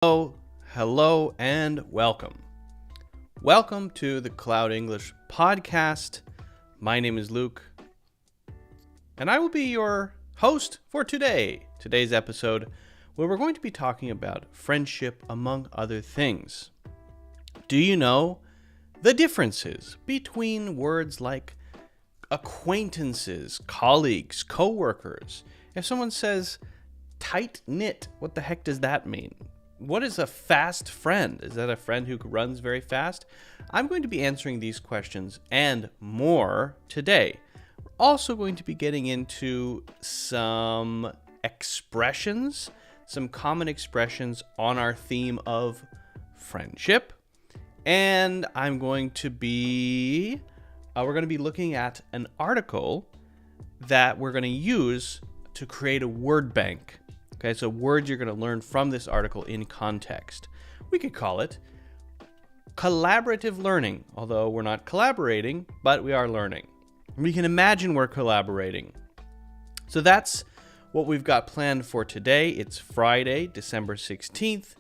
Hello, and welcome. Welcome to the Cloud English podcast. My name is Luke, and I will be your host for today's episode, where we're going to be talking about friendship, among other things. Do you know the differences between words like acquaintances, colleagues, coworkers? If someone says tight-knit, what the heck does that mean? What is a fast friend? Is that a friend who runs very fast? I'm going to be answering these questions and more today. We're also going to be getting into some expressions, some common expressions on our theme of friendship. And we're going to be looking at an article that we're going to use to create a word bank. Okay, so words you're going to learn from this article in context. We could call it collaborative learning, although we're not collaborating, but we are learning. We can imagine we're collaborating. So that's what we've got planned for today. It's Friday, December 16th,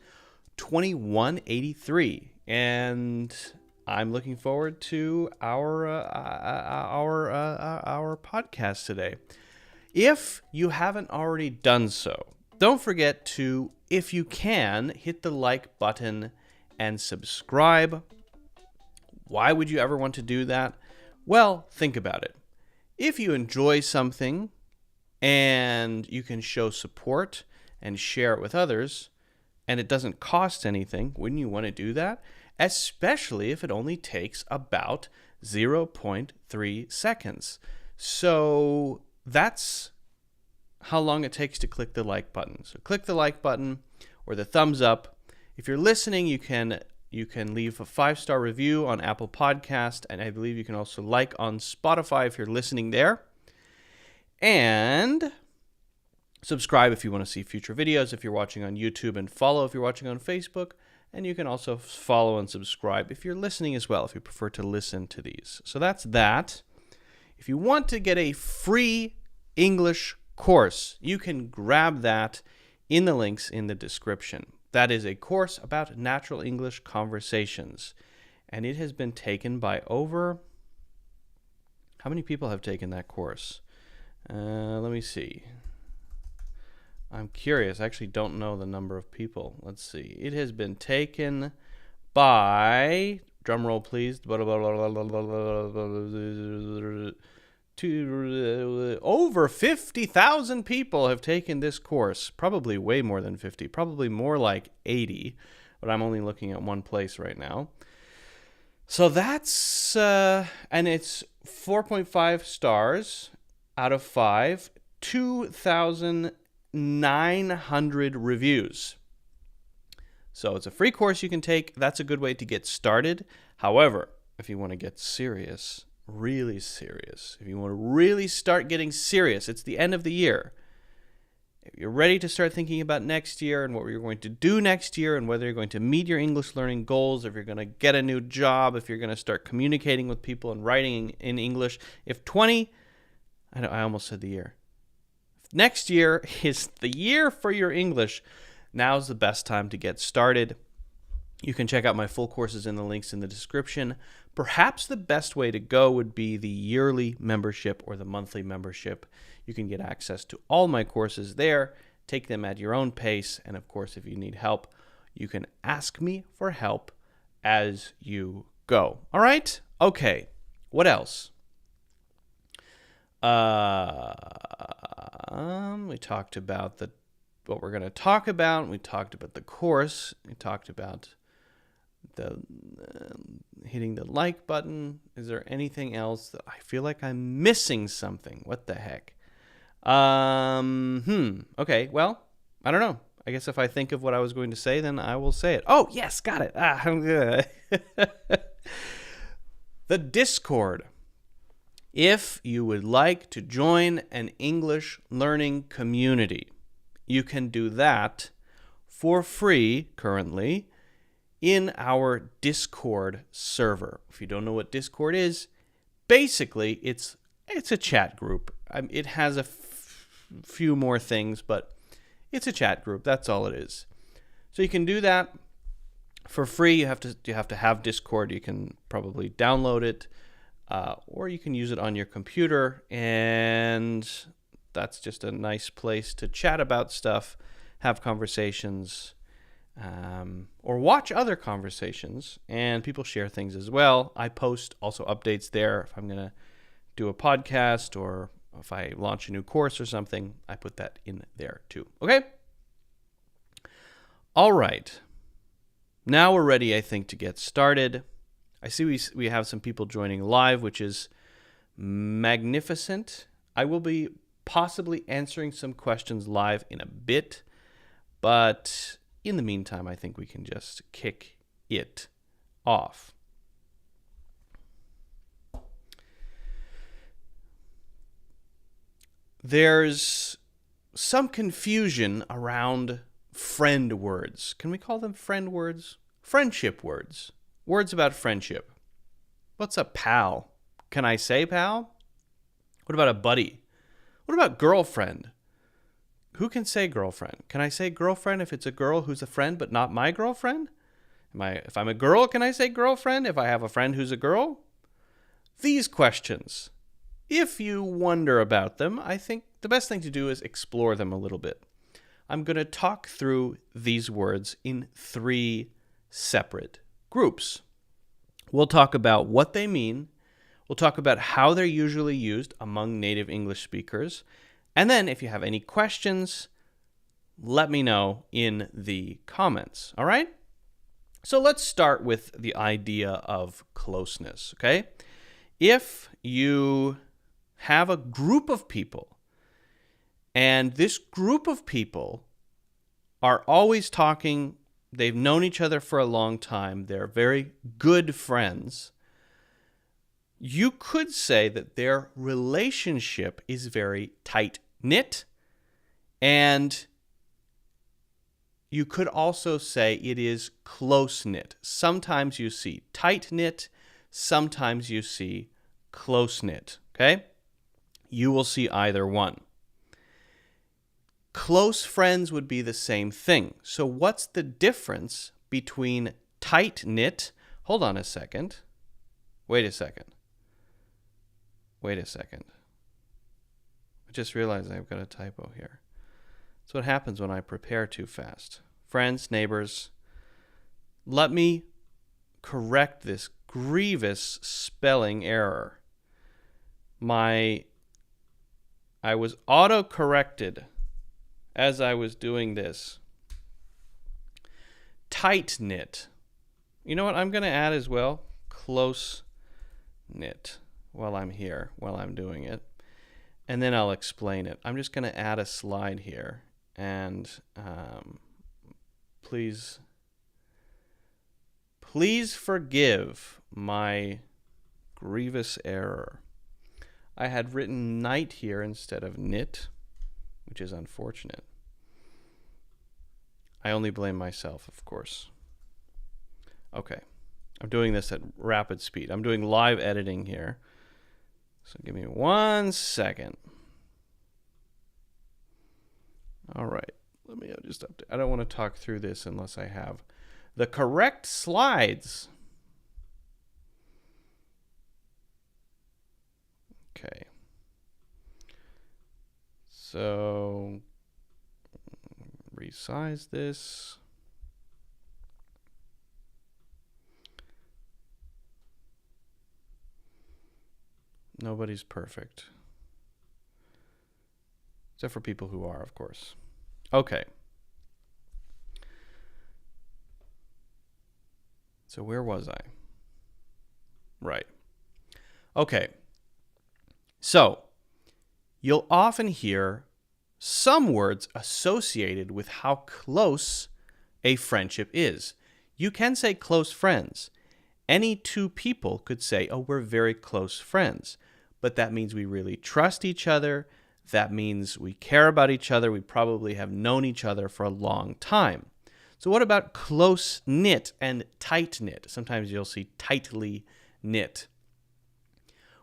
2183, and I'm looking forward to our podcast today. If you haven't already done so, don't forget to, if you can, hit the like button and subscribe. Why would you ever want to do that? Well, think about it. If you enjoy something and you can show support and share it with others, and it doesn't cost anything, wouldn't you want to do that? Especially if it only takes about 0.3 seconds. So that's how long it takes to click the like button. So click the like button or the thumbs up. If you're listening, you can leave a 5-star review on Apple Podcast, and I believe you can also like on Spotify if you're listening there. And subscribe if you want to see future videos if you're watching on YouTube, and follow if you're watching on Facebook. And you can also follow and subscribe if you're listening as well, if you prefer to listen to these. So that's that. If you want to get a free English course, you can grab that in the links in the description. That is a course about natural English conversations, and it has been taken by over... How many people have taken that course? Let me see. I'm curious. I actually don't know the number of people. Let's see. It has been taken by... Drum roll, please. Over 50,000 people have taken this course. Probably way more than 50. Probably more like 80. But I'm only looking at one place right now. So that's... and it's 4.5 stars out of 5. 2,900 reviews. So it's a free course you can take. That's a good way to get started. However, if you want to get serious... really serious. If you want to really start getting serious, it's the end of the year. If you're ready to start thinking about next year and what you're going to do next year and whether you're going to meet your English learning goals, if you're going to get a new job, if you're going to start communicating with people and writing in English, I almost said the year. If next year is the year for your English, now's the best time to get started. You can check out my full courses in the links in the description. Perhaps the best way to go would be the yearly membership or the monthly membership. You can get access to all my courses there, take them at your own pace, and of course, if you need help, you can ask me for help as you go. All right? Okay. What else? We talked about what we're going to talk about. We talked about the course. We talked about the hitting the like button. Is there anything else that I feel like I'm missing something? What the heck? Okay, well, I don't know. I guess if I think of what I was going to say, then I will say it. Oh, yes, got it. The Discord. If you would like to join an English learning community, you can do that for free currently in our Discord server. If you don't know what Discord is, basically it's a chat group. It has a few more things, but it's a chat group. That's all it is. So you can do that for free. You have to have Discord. You can probably download it, or you can use it on your computer, and that's just a nice place to chat about stuff, have conversations, or watch other conversations, and people share things as well. I post also updates there. If I'm going to do a podcast or if I launch a new course or something, I put that in there too. Okay? All right. Now we're ready, I think, to get started. I see we have some people joining live, which is magnificent. I will be possibly answering some questions live in a bit, but in the meantime, I think we can just kick it off. There's some confusion around friend words. Can we call them friend words? Friendship words. Words about friendship. What's a pal? Can I say pal? What about a buddy? What about girlfriend? Who can say girlfriend? Can I say girlfriend if it's a girl who's a friend but not my girlfriend? If I'm a girl, can I say girlfriend if I have a friend who's a girl? These questions, if you wonder about them, I think the best thing to do is explore them a little bit. I'm going to talk through these words in 3 separate groups. We'll talk about what they mean. We'll talk about how they're usually used among native English speakers. And then if you have any questions, let me know in the comments. All right? So let's start with the idea of closeness, okay? If you have a group of people, and this group of people are always talking, they've known each other for a long time, they're very good friends, you could say that their relationship is very tight-knit, and you could also say it is close-knit. Sometimes you see tight-knit, sometimes you see close-knit, okay? You will see either one. Close friends would be the same thing. So what's the difference between tight-knit? Hold on a second. Wait a second. I just realized I've got a typo here. That's what happens when I prepare too fast. Friends, neighbors, let me correct this grievous spelling error. I was auto-corrected as I was doing this. Tight-knit. You know what I'm going to add as well? Close-knit while I'm doing it. And then I'll explain it. I'm just going to add a slide here. And please forgive my grievous error. I had written night here instead of knit, which is unfortunate. I only blame myself, of course. Okay. I'm doing this at rapid speed. I'm doing live editing here. So give me 1 second. All right. Let me just update. I don't want to talk through this unless I have the correct slides. Okay. So resize this. Nobody's perfect. Except for people who are, of course. Okay. So where was I? Right. Okay. So you'll often hear some words associated with how close a friendship is. You can say close friends. Any 2 people could say, oh, we're very close friends. But that means we really trust each other. That means we care about each other. We probably have known each other for a long time. So what about close-knit and tight-knit? Sometimes you'll see tightly knit.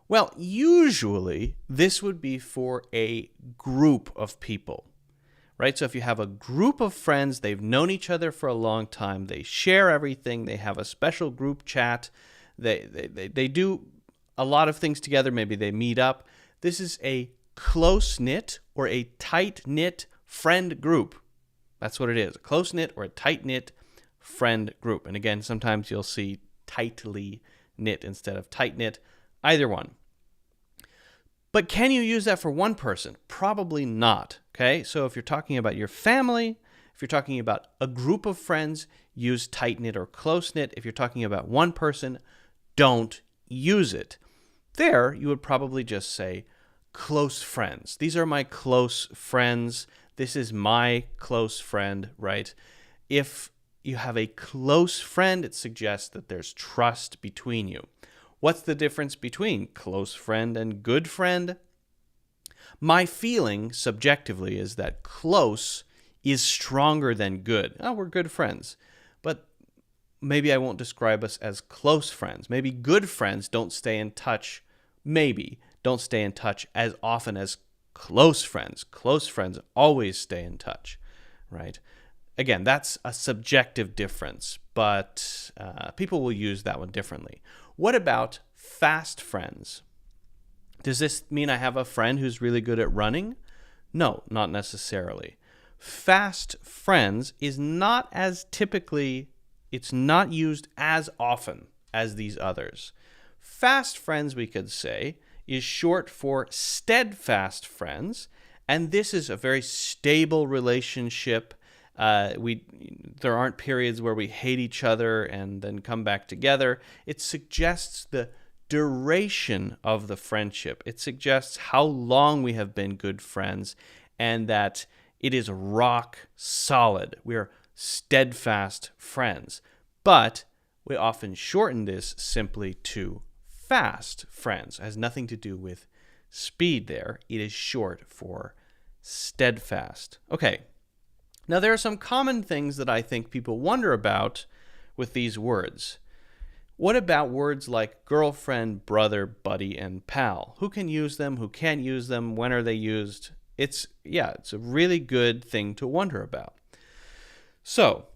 Well, usually this would be for a group of people, right? So if you have a group of friends, they've known each other for a long time, they share everything, they have a special group chat, they do a lot of things together, maybe they meet up. This is a close-knit or a tight-knit friend group. That's what it is, a close-knit or a tight-knit friend group. And again, sometimes you'll see tightly knit instead of tight-knit, either one. But can you use that for one person? Probably not, okay? So if you're talking about your family, if you're talking about a group of friends, use tight-knit or close-knit. If you're talking about one person, don't use it. There, you would probably just say close friends. These are my close friends. This is my close friend, right? If you have a close friend, it suggests that there's trust between you. What's the difference between close friend and good friend? My feeling, subjectively, is that close is stronger than good. Oh, we're good friends. But maybe I won't describe us as close friends. Maybe good friends don't stay in touch. Maybe don't stay in touch as often as close friends. Close friends always stay in touch, right? Again, that's a subjective difference, but people will use that one differently. What about fast friends? Does this mean I have a friend who's really good at running? No, not necessarily. Fast friends is not as typically, it's not used as often as these others. Fast friends, we could say, is short for steadfast friends, and this is a very stable relationship. There aren't periods where we hate each other and then come back together. It suggests the duration of the friendship. It suggests how long we have been good friends and that it is rock solid. We are steadfast friends. But we often shorten this simply to fast friends. It has nothing to do with speed there. It is short for steadfast. Okay. Now, there are some common things that I think people wonder about with these words. What about words like girlfriend, brother, buddy, and pal? Who can use them? Who can't use them? When are they used? It's a really good thing to wonder about. So,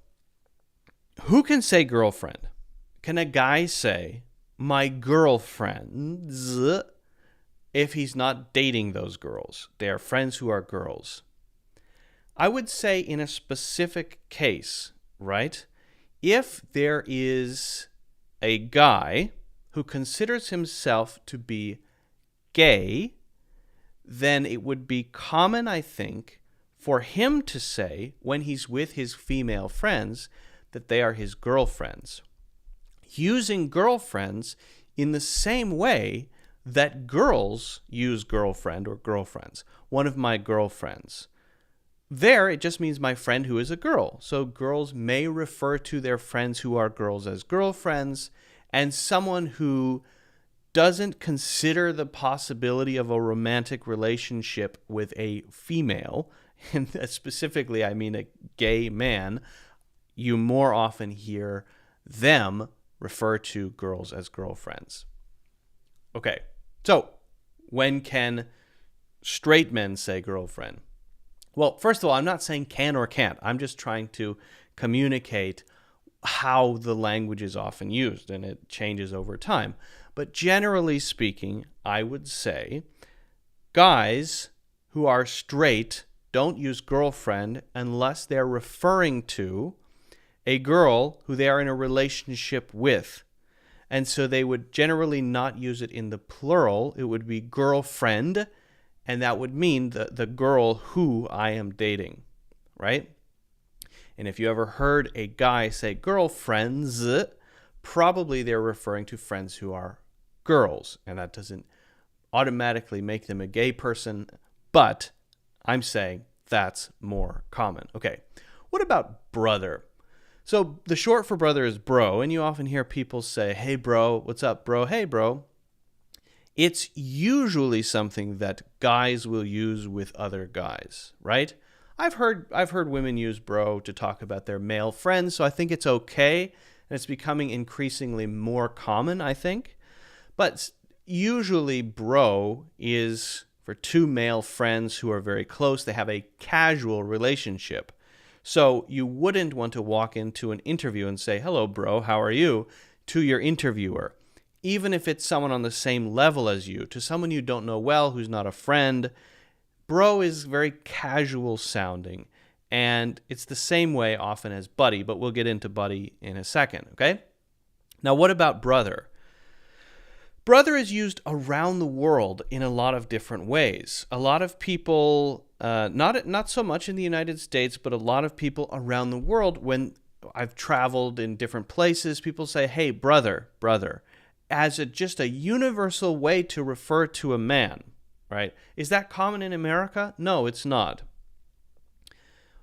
who can say girlfriend? Can a guy say, my girlfriends, if he's not dating those girls? They are friends who are girls. I would say in a specific case, right? If there is a guy who considers himself to be gay, then it would be common, I think, for him to say, when he's with his female friends, that they are his girlfriends. Using girlfriends in the same way that girls use girlfriend or girlfriends. One of my girlfriends. There, it just means my friend who is a girl. So girls may refer to their friends who are girls as girlfriends, and someone who doesn't consider the possibility of a romantic relationship with a female, and specifically I mean a gay man, you more often hear them refer to girls as girlfriends. Okay, so when can straight men say girlfriend? Well, first of all, I'm not saying can or can't. I'm just trying to communicate how the language is often used, and it changes over time. But generally speaking, I would say guys who are straight don't use girlfriend unless they're referring to a girl who they are in a relationship with. And so they would generally not use it in the plural. It would be girlfriend, and that would mean the girl who I am dating, right? And if you ever heard a guy say girlfriends, probably they're referring to friends who are girls, and that doesn't automatically make them a gay person, but I'm saying that's more common. Okay, what about brother? So the short for brother is bro, and you often hear people say, hey bro, what's up bro, hey bro. It's usually something that guys will use with other guys, right? I've heard women use bro to talk about their male friends, so I think it's okay, and it's becoming increasingly more common, I think. But usually bro is for for two male friends who are very close. They have a casual relationship. So you wouldn't want to walk into an interview and say, "Hello, bro, how are you?" to your interviewer. Even if it's someone on the same level as you, to someone you don't know well, who's not a friend, bro is very casual sounding. And it's the same way often as buddy, but we'll get into buddy in a second, okay? Now, what about brother? Brother is used around the world in a lot of different ways. A lot of people, not so much in the United States, but a lot of people around the world, when I've traveled in different places, people say, "Hey, brother," as just a universal way to refer to a man, right? Is that common in America? No, it's not.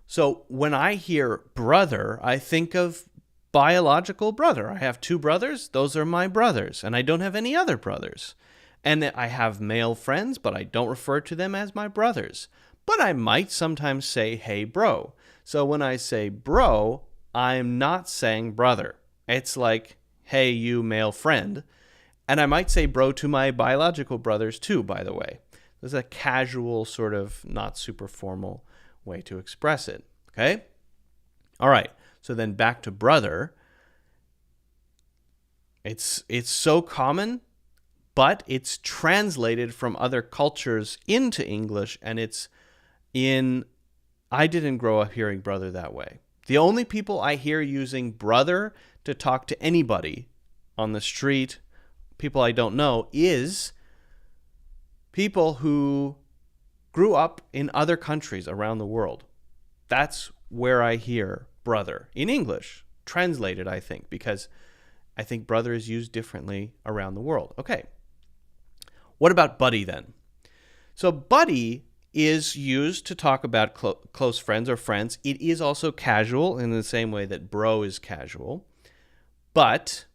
So when I hear brother, I think of biological brother. I have two brothers. Those are my brothers. And I don't have any other brothers. And I have male friends, but I don't refer to them as my brothers. But I might sometimes say, "Hey, bro." So when I say bro, I'm not saying brother. It's like, "Hey, you male friend." And I might say bro to my biological brothers too, by the way. This is a casual, sort of not super formal way to express it. Okay? All right. So then back to brother. It's so common, but it's translated from other cultures into English, and I didn't grow up hearing brother that way. The only people I hear using brother to talk to anybody on the street, people I don't know, is people who grew up in other countries around the world. That's where I hear brother in English, translated, I think, because I think brother is used differently around the world. Okay. What about buddy then? So buddy is used to talk about close friends or friends. It is also casual in the same way that bro is casual. But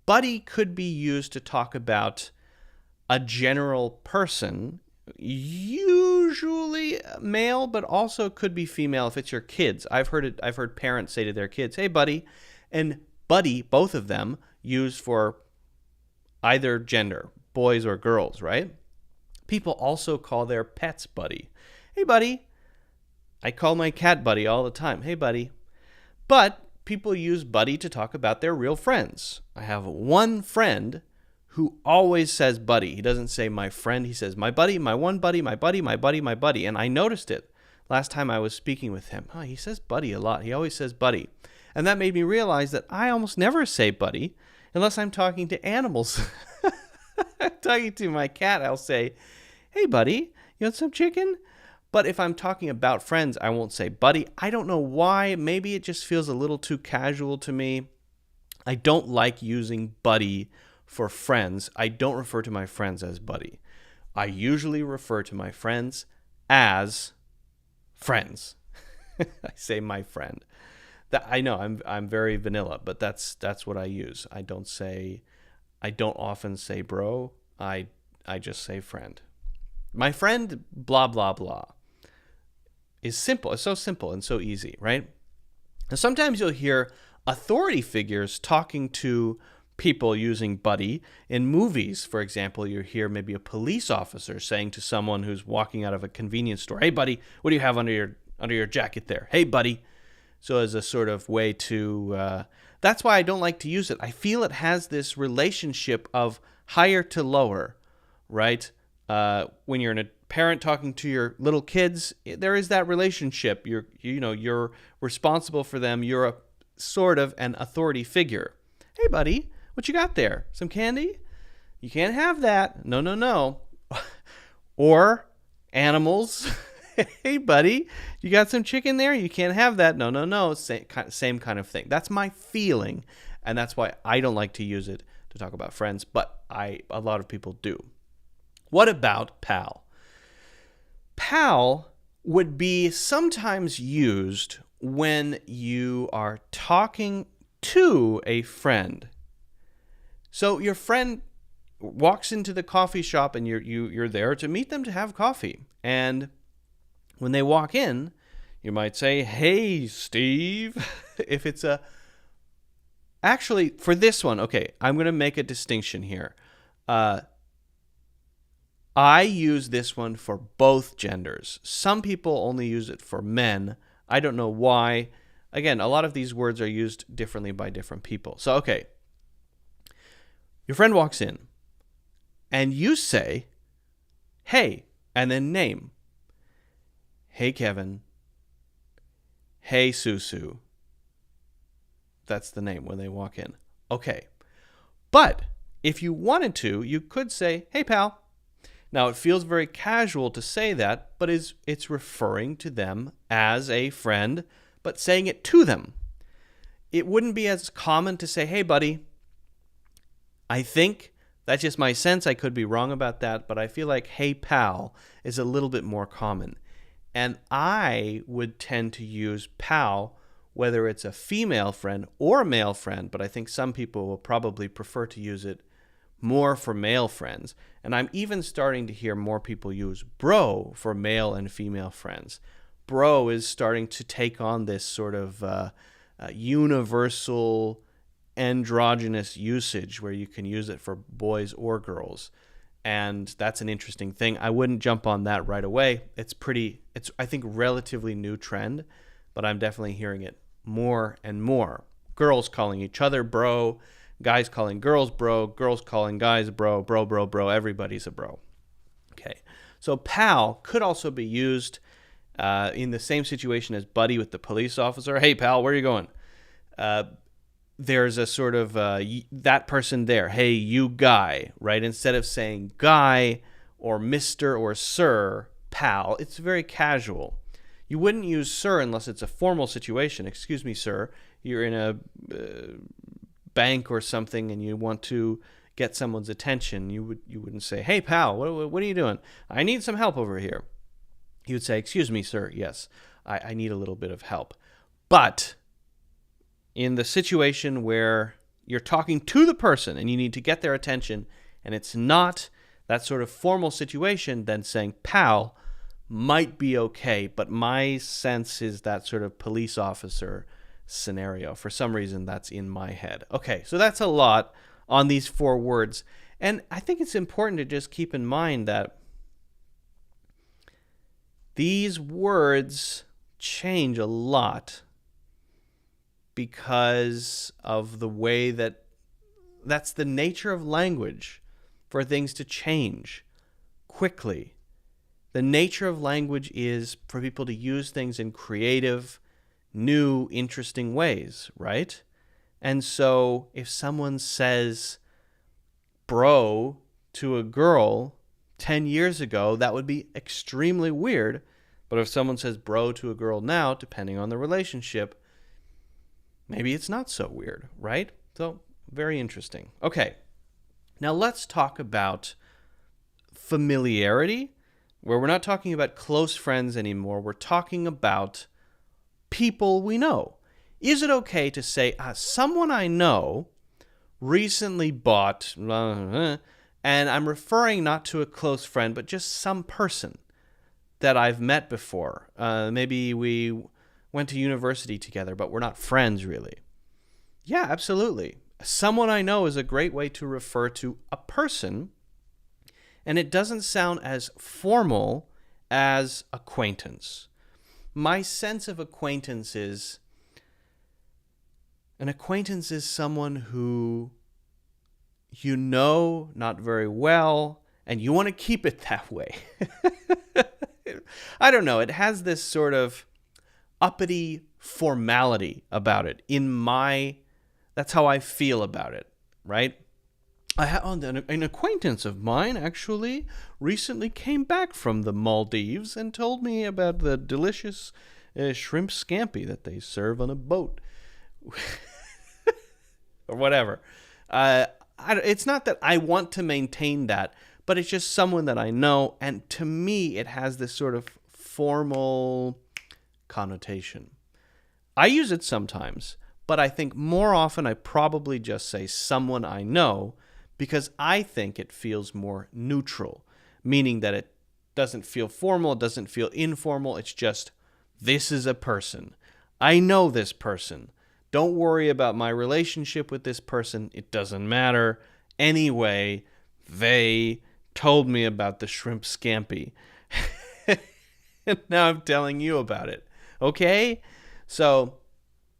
buddy could be used to talk about a general person, usually male, but also could be female if it's your kids. I've heard parents say to their kids, "Hey, buddy," and buddy, both of them, used for either gender, boys or girls, right? People also call their pets buddy. "Hey, buddy." I call my cat buddy all the time. "Hey, buddy." But people use buddy to talk about their real friends. I have one friend who always says buddy. He doesn't say my friend. He says my buddy, my one buddy, my buddy, my buddy, my buddy. And I noticed it last time I was speaking with him. Oh, he says buddy a lot. He always says buddy. And that made me realize that I almost never say buddy unless I'm talking to animals. Talking to my cat, I'll say, "Hey, buddy, you want some chicken?" But if I'm talking about friends, I won't say buddy. I don't know why. Maybe it just feels a little too casual to me. I don't like using buddy for friends. I don't refer to my friends as buddy. I usually refer to my friends as friends. I say my friend. I know I'm very vanilla, but that's what I use. I don't often say bro. I just say friend. My friend, blah, blah, blah, is simple. It's so simple and so easy, right? And sometimes you'll hear authority figures talking to people using buddy in movies. For example, you hear maybe a police officer saying to someone who's walking out of a convenience store, "Hey, buddy, what do you have under your jacket there? Hey, buddy." So as a sort of way to, that's why I don't like to use it. I feel it has this relationship of higher to lower, right? When you're a parent talking to your little kids, there is that relationship. You're responsible for them. You're a sort of an authority figure. "Hey, buddy, what you got there? Some candy? You can't have that. No, no, no." Or animals. "Hey, buddy, you got some chicken there? You can't have that. No, no, no." Same kind of thing. That's my feeling, and that's why I don't like to use it to talk about friends, but a lot of people do. What about pal? Pal would be sometimes used when you are talking to a friend. So your friend walks into the coffee shop and you're there to meet them to have coffee. And when they walk in, you might say, "Hey, Steve." If it's actually, for this one, okay, I'm going to make a distinction here. I use this one for both genders. Some people only use it for men. I don't know why. Again, a lot of these words are used differently by different people. So, okay. Your friend walks in, and you say, hey, and then name. Hey, Kevin. Hey, Susu. That's the name when they walk in. Okay. But if you wanted to, you could say, hey, pal. Now, it feels very casual to say that, but it's referring to them as a friend, but saying it to them. It wouldn't be as common to say, hey, buddy. I think that's just my sense. I could be wrong about that, but I feel like hey, pal is a little bit more common. And I would tend to use pal, whether it's a female friend or a male friend, but I think some people will probably prefer to use it more for male friends. And I'm even starting to hear more people use bro for male and female friends. Bro is starting to take on this sort of universal androgynous usage where you can use it for boys or girls. And that's an interesting thing. I wouldn't jump on that right away. It's I think, relatively new trend, but I'm definitely hearing it more and more. Girls calling each other bro, guys calling girls bro, girls calling guys bro, bro, everybody's a bro. Okay, so pal could also be used in the same situation as buddy with the police officer. Hey, pal, where are you going? There's a sort of that person there. Hey, you guy, right? Instead of saying guy or Mr. or sir, pal, it's very casual. You wouldn't use sir unless it's a formal situation. Excuse me, sir. You're in a bank or something and you want to get someone's attention. You wouldn't say, hey, pal, what are you doing? I need some help over here. You would say, excuse me, sir. Yes, I need a little bit of help. But in the situation where you're talking to the person and you need to get their attention and it's not that sort of formal situation, then saying pal might be okay. But my sense is that sort of police officer scenario. For some reason, that's in my head. Okay, so that's a lot on these 4 words. And I think it's important to just keep in mind that these words change a lot because of the way that's the nature of language, for things to change quickly. The nature of language is for people to use things in creative, new, interesting ways, right? And so if someone says bro to a girl 10 years ago, that would be extremely weird. But if someone says bro to a girl now, depending on the relationship, maybe it's not so weird, right? So, very interesting. Okay, now let's talk about familiarity, where we're not talking about close friends anymore. We're talking about people we know. Is it okay to say, someone I know recently bought, and I'm referring not to a close friend, but just some person that I've met before. Maybe we went to university together, but we're not friends really. Yeah, absolutely. Someone I know is a great way to refer to a person, and it doesn't sound as formal as acquaintance. My sense of acquaintance is, an acquaintance is someone who you know not very well, and you want to keep it that way. I don't know. It has this sort of uppity formality about it. That's how I feel about it, right? An acquaintance of mine actually recently came back from the Maldives and told me about the delicious shrimp scampi that they serve on a boat. Or whatever. It's not that I want to maintain that, but it's just someone that I know, and to me it has this sort of formal connotation. I use it sometimes, but I think more often I probably just say someone I know, because I think it feels more neutral, meaning that it doesn't feel formal, it doesn't feel informal, it's just, this is a person. I know this person. Don't worry about my relationship with this person. It doesn't matter. Anyway, they told me about the shrimp scampi. And now I'm telling you about it. Okay? So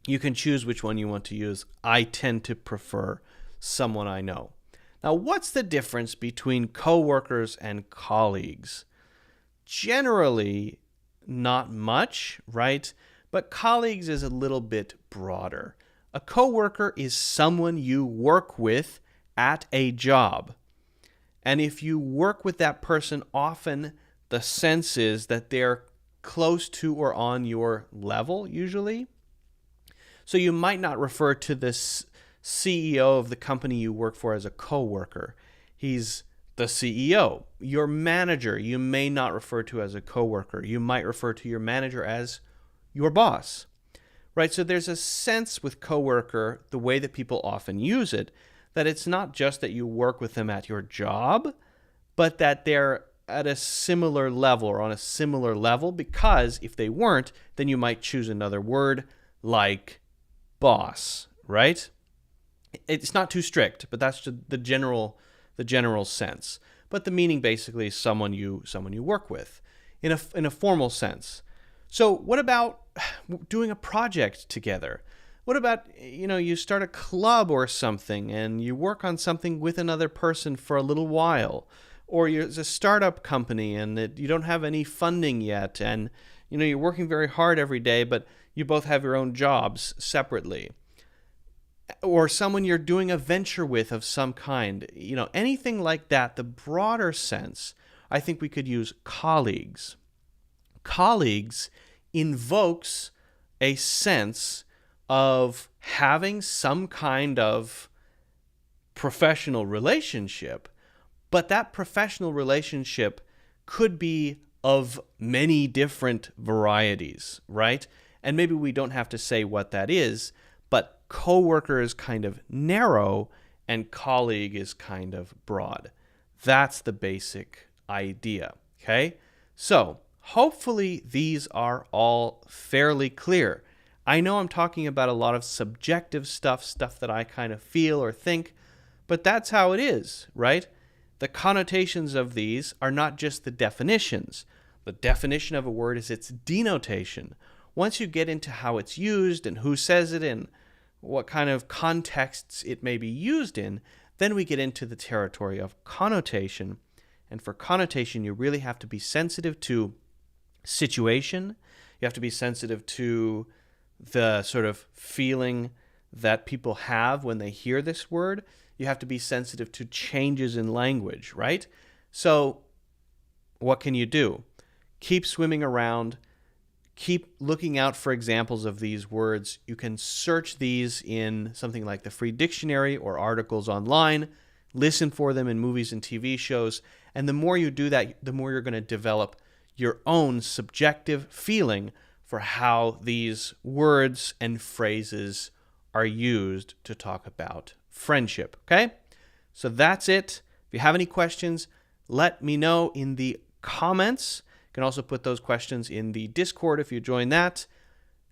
you can choose which one you want to use. I tend to prefer someone I know. Now, what's the difference between coworkers and colleagues? Generally, not much, right? But colleagues is a little bit broader. A coworker is someone you work with at a job. And if you work with that person often, the sense is that they're close to or on your level, usually. So you might not refer to the CEO of the company you work for as a coworker. He's the CEO. Your manager, you may not refer to as a coworker. You might refer to your manager as your boss, right? So there's a sense with coworker, the way that people often use it, that it's not just that you work with them at your job, but that they're at a similar level or on a similar level, because if they weren't, then you might choose another word like boss, right? It's not too strict, but that's just the general sense. But the meaning basically is someone you work with in a formal sense. So what about doing a project together? What about, you start a club or something and you work on something with another person for a little while? Or it's a startup company and you don't have any funding yet, and you're working very hard every day, but you both have your own jobs separately. Or someone you're doing a venture with of some kind, anything like that. The broader sense, I think we could use colleagues. Colleagues invokes a sense of having some kind of professional relationship, but that professional relationship could be of many different varieties, right? And maybe we don't have to say what that is, but coworker is kind of narrow and colleague is kind of broad. That's the basic idea, okay? So hopefully these are all fairly clear. I know I'm talking about a lot of subjective stuff that I kind of feel or think, but that's how it is, right? The connotations of these are not just the definitions. The definition of a word is its denotation. Once you get into how it's used and who says it and what kind of contexts it may be used in, then we get into the territory of connotation. And for connotation, you really have to be sensitive to situation. You have to be sensitive to the sort of feeling that people have when they hear this word. You have to be sensitive to changes in language, right? So what can you do? Keep swimming around. Keep looking out for examples of these words. You can search these in something like the free dictionary or articles online. Listen for them in movies and TV shows. And the more you do that, the more you're going to develop your own subjective feeling for how these words and phrases are used to talk about friendship, okay? So that's it. If you have any questions, let me know in the comments. You can also put those questions in the Discord if you join that.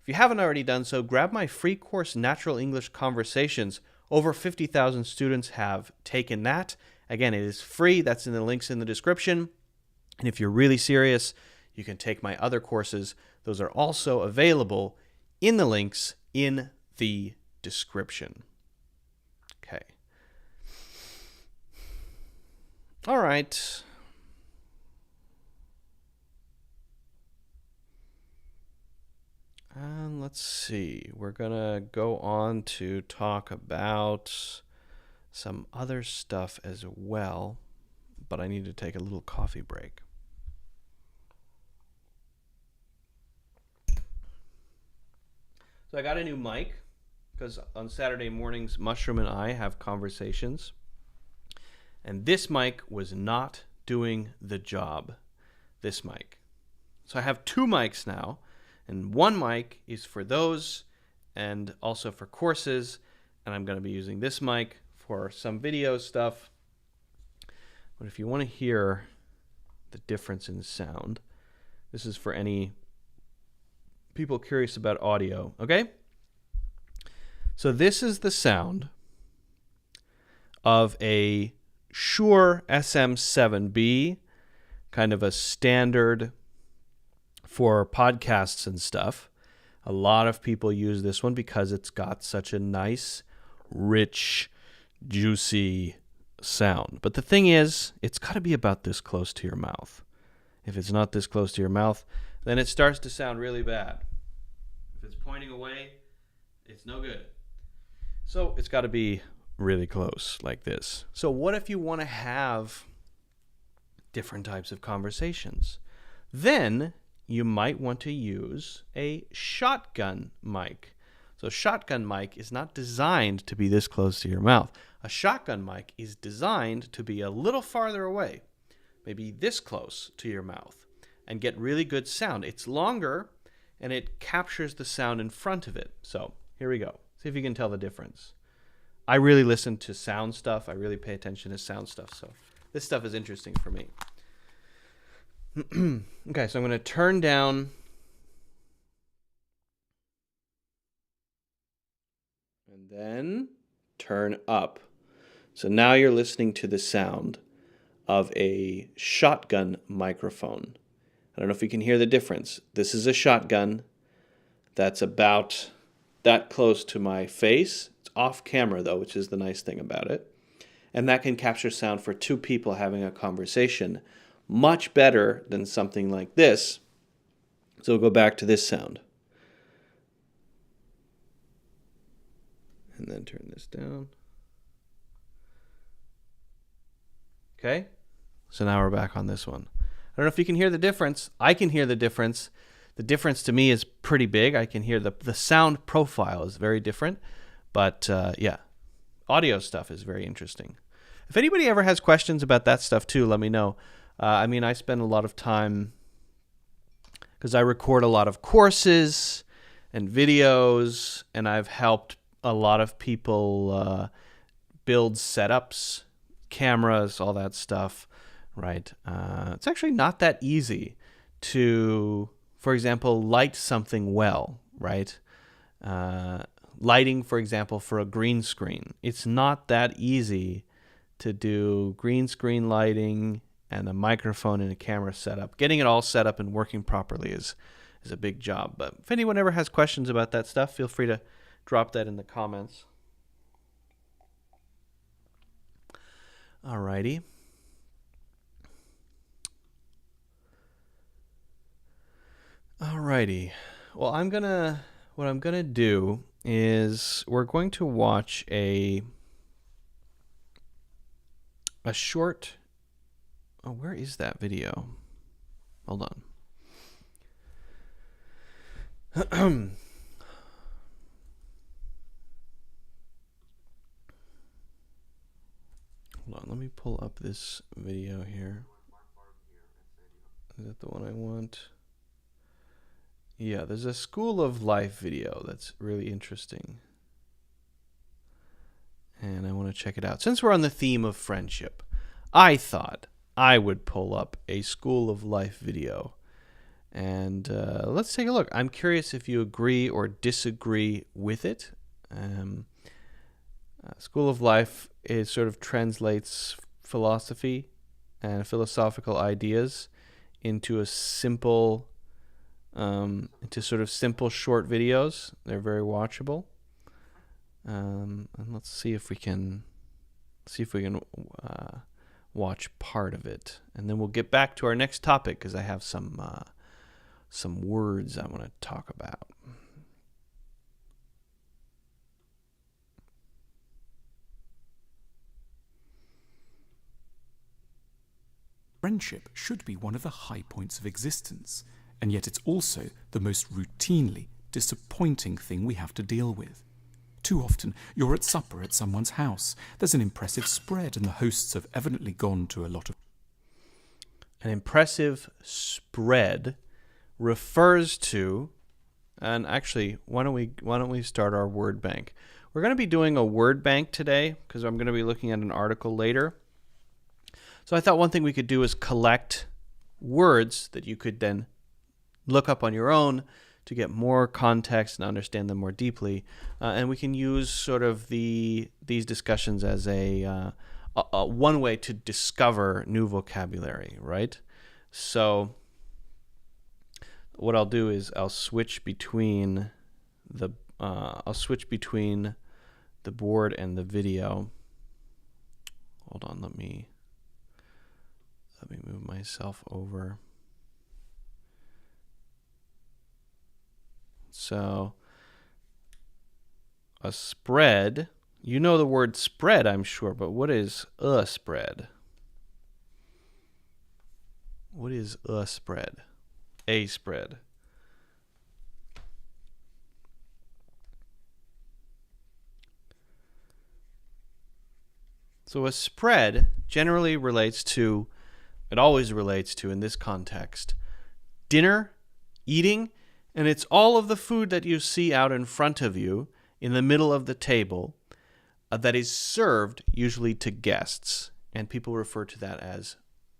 If you haven't already done so, grab my free course, Natural English Conversations. Over 50,000 students have taken that. Again, it is free. That's in the links in the description. And if you're really serious, you can take my other courses. Those are also available in the links in the description. Okay. All right. And let's see. We're going to go on to talk about some other stuff as well, but I need to take a little coffee break. So I got a new mic because on Saturday mornings, Mushroom and I have conversations. And this mic was not doing the job. This mic. So I have two mics now. And one mic is for those and also for courses. And I'm going to be using this mic for some video stuff. But if you want to hear the difference in sound, this is for any people curious about audio, okay? So this is the sound of a Shure SM7B, kind of a standard for podcasts and stuff. A lot of people use this one because it's got such a nice, rich, juicy sound. But the thing is, it's got to be about this close to your mouth. If it's not this close to your mouth, then it starts to sound really bad. If it's pointing away, it's no good. So it's got to be really close like this. So what if you want to have different types of conversations? Then you might want to use a shotgun mic. So shotgun mic is not designed to be this close to your mouth. A shotgun mic is designed to be a little farther away, maybe this close to your mouth, and get really good sound. It's longer, and it captures the sound in front of it. So here we go. See if you can tell the difference. I really listen to sound stuff. I really pay attention to sound stuff. So this stuff is interesting for me. Okay, so I'm going to turn down and then turn up. So now you're listening to the sound of a shotgun microphone. I don't know if you can hear the difference. This is a shotgun that's about that close to my face. It's off camera though, which is the nice thing about it. And that can capture sound for two people having a conversation much better than something like this. So we'll go back to this sound. And then turn this down. Okay, so now we're back on this one. I don't know if you can hear the difference. I can hear the difference. The difference to me is pretty big. I can hear the sound profile is very different. But yeah, audio stuff is very interesting. If anybody ever has questions about that stuff too, let me know. I mean, I spend a lot of time, because I record a lot of courses and videos, and I've helped a lot of people build setups, cameras, all that stuff, right? It's actually not that easy to, for example, light something well, right? Lighting, for example, for a green screen. It's not that easy to do green screen lighting and a microphone and a camera setup. Getting it all set up and working properly is a big job. But if anyone ever has questions about that stuff, feel free to drop that in the comments. Alrighty. Alrighty. Well, what I'm gonna do is we're going to watch a short. Oh, where is that video? Hold on. Hold on, let me pull up this video here. Is that the one I want? Yeah, there's a School of Life video that's really interesting. And I want to check it out. Since we're on the theme of friendship, I thought I would pull up a School of Life video. And let's take a look. I'm curious if you agree or disagree with it. School of Life is sort of translates philosophy and philosophical ideas into a simple, into sort of simple short videos. They're very watchable. And let's see if we can watch part of it, and then we'll get back to our next topic because I have some words I want to talk about. Friendship should be one of the high points of existence, and yet it's also the most routinely disappointing thing we have to deal with. Too often, you're at supper at someone's house. There's an impressive spread, and the hosts have evidently gone to a lot of... An impressive spread refers to, and actually, why don't we start our word bank? We're going to be doing a word bank today because I'm going to be looking at an article later. So I thought one thing we could do is collect words that you could then look up on your own to get more context and understand them more deeply. And we can use sort of these discussions as a one way to discover new vocabulary, right? So what I'll do is I'll switch between the board and the video. Hold on, let me move myself over. So a spread, you know the word spread, I'm sure, but what is a spread? What is a spread? A spread. So a spread generally relates to, it always relates to in this context, dinner, eating, and it's all of the food that you see out in front of you in the middle of the table that is served usually to guests. And people refer to that as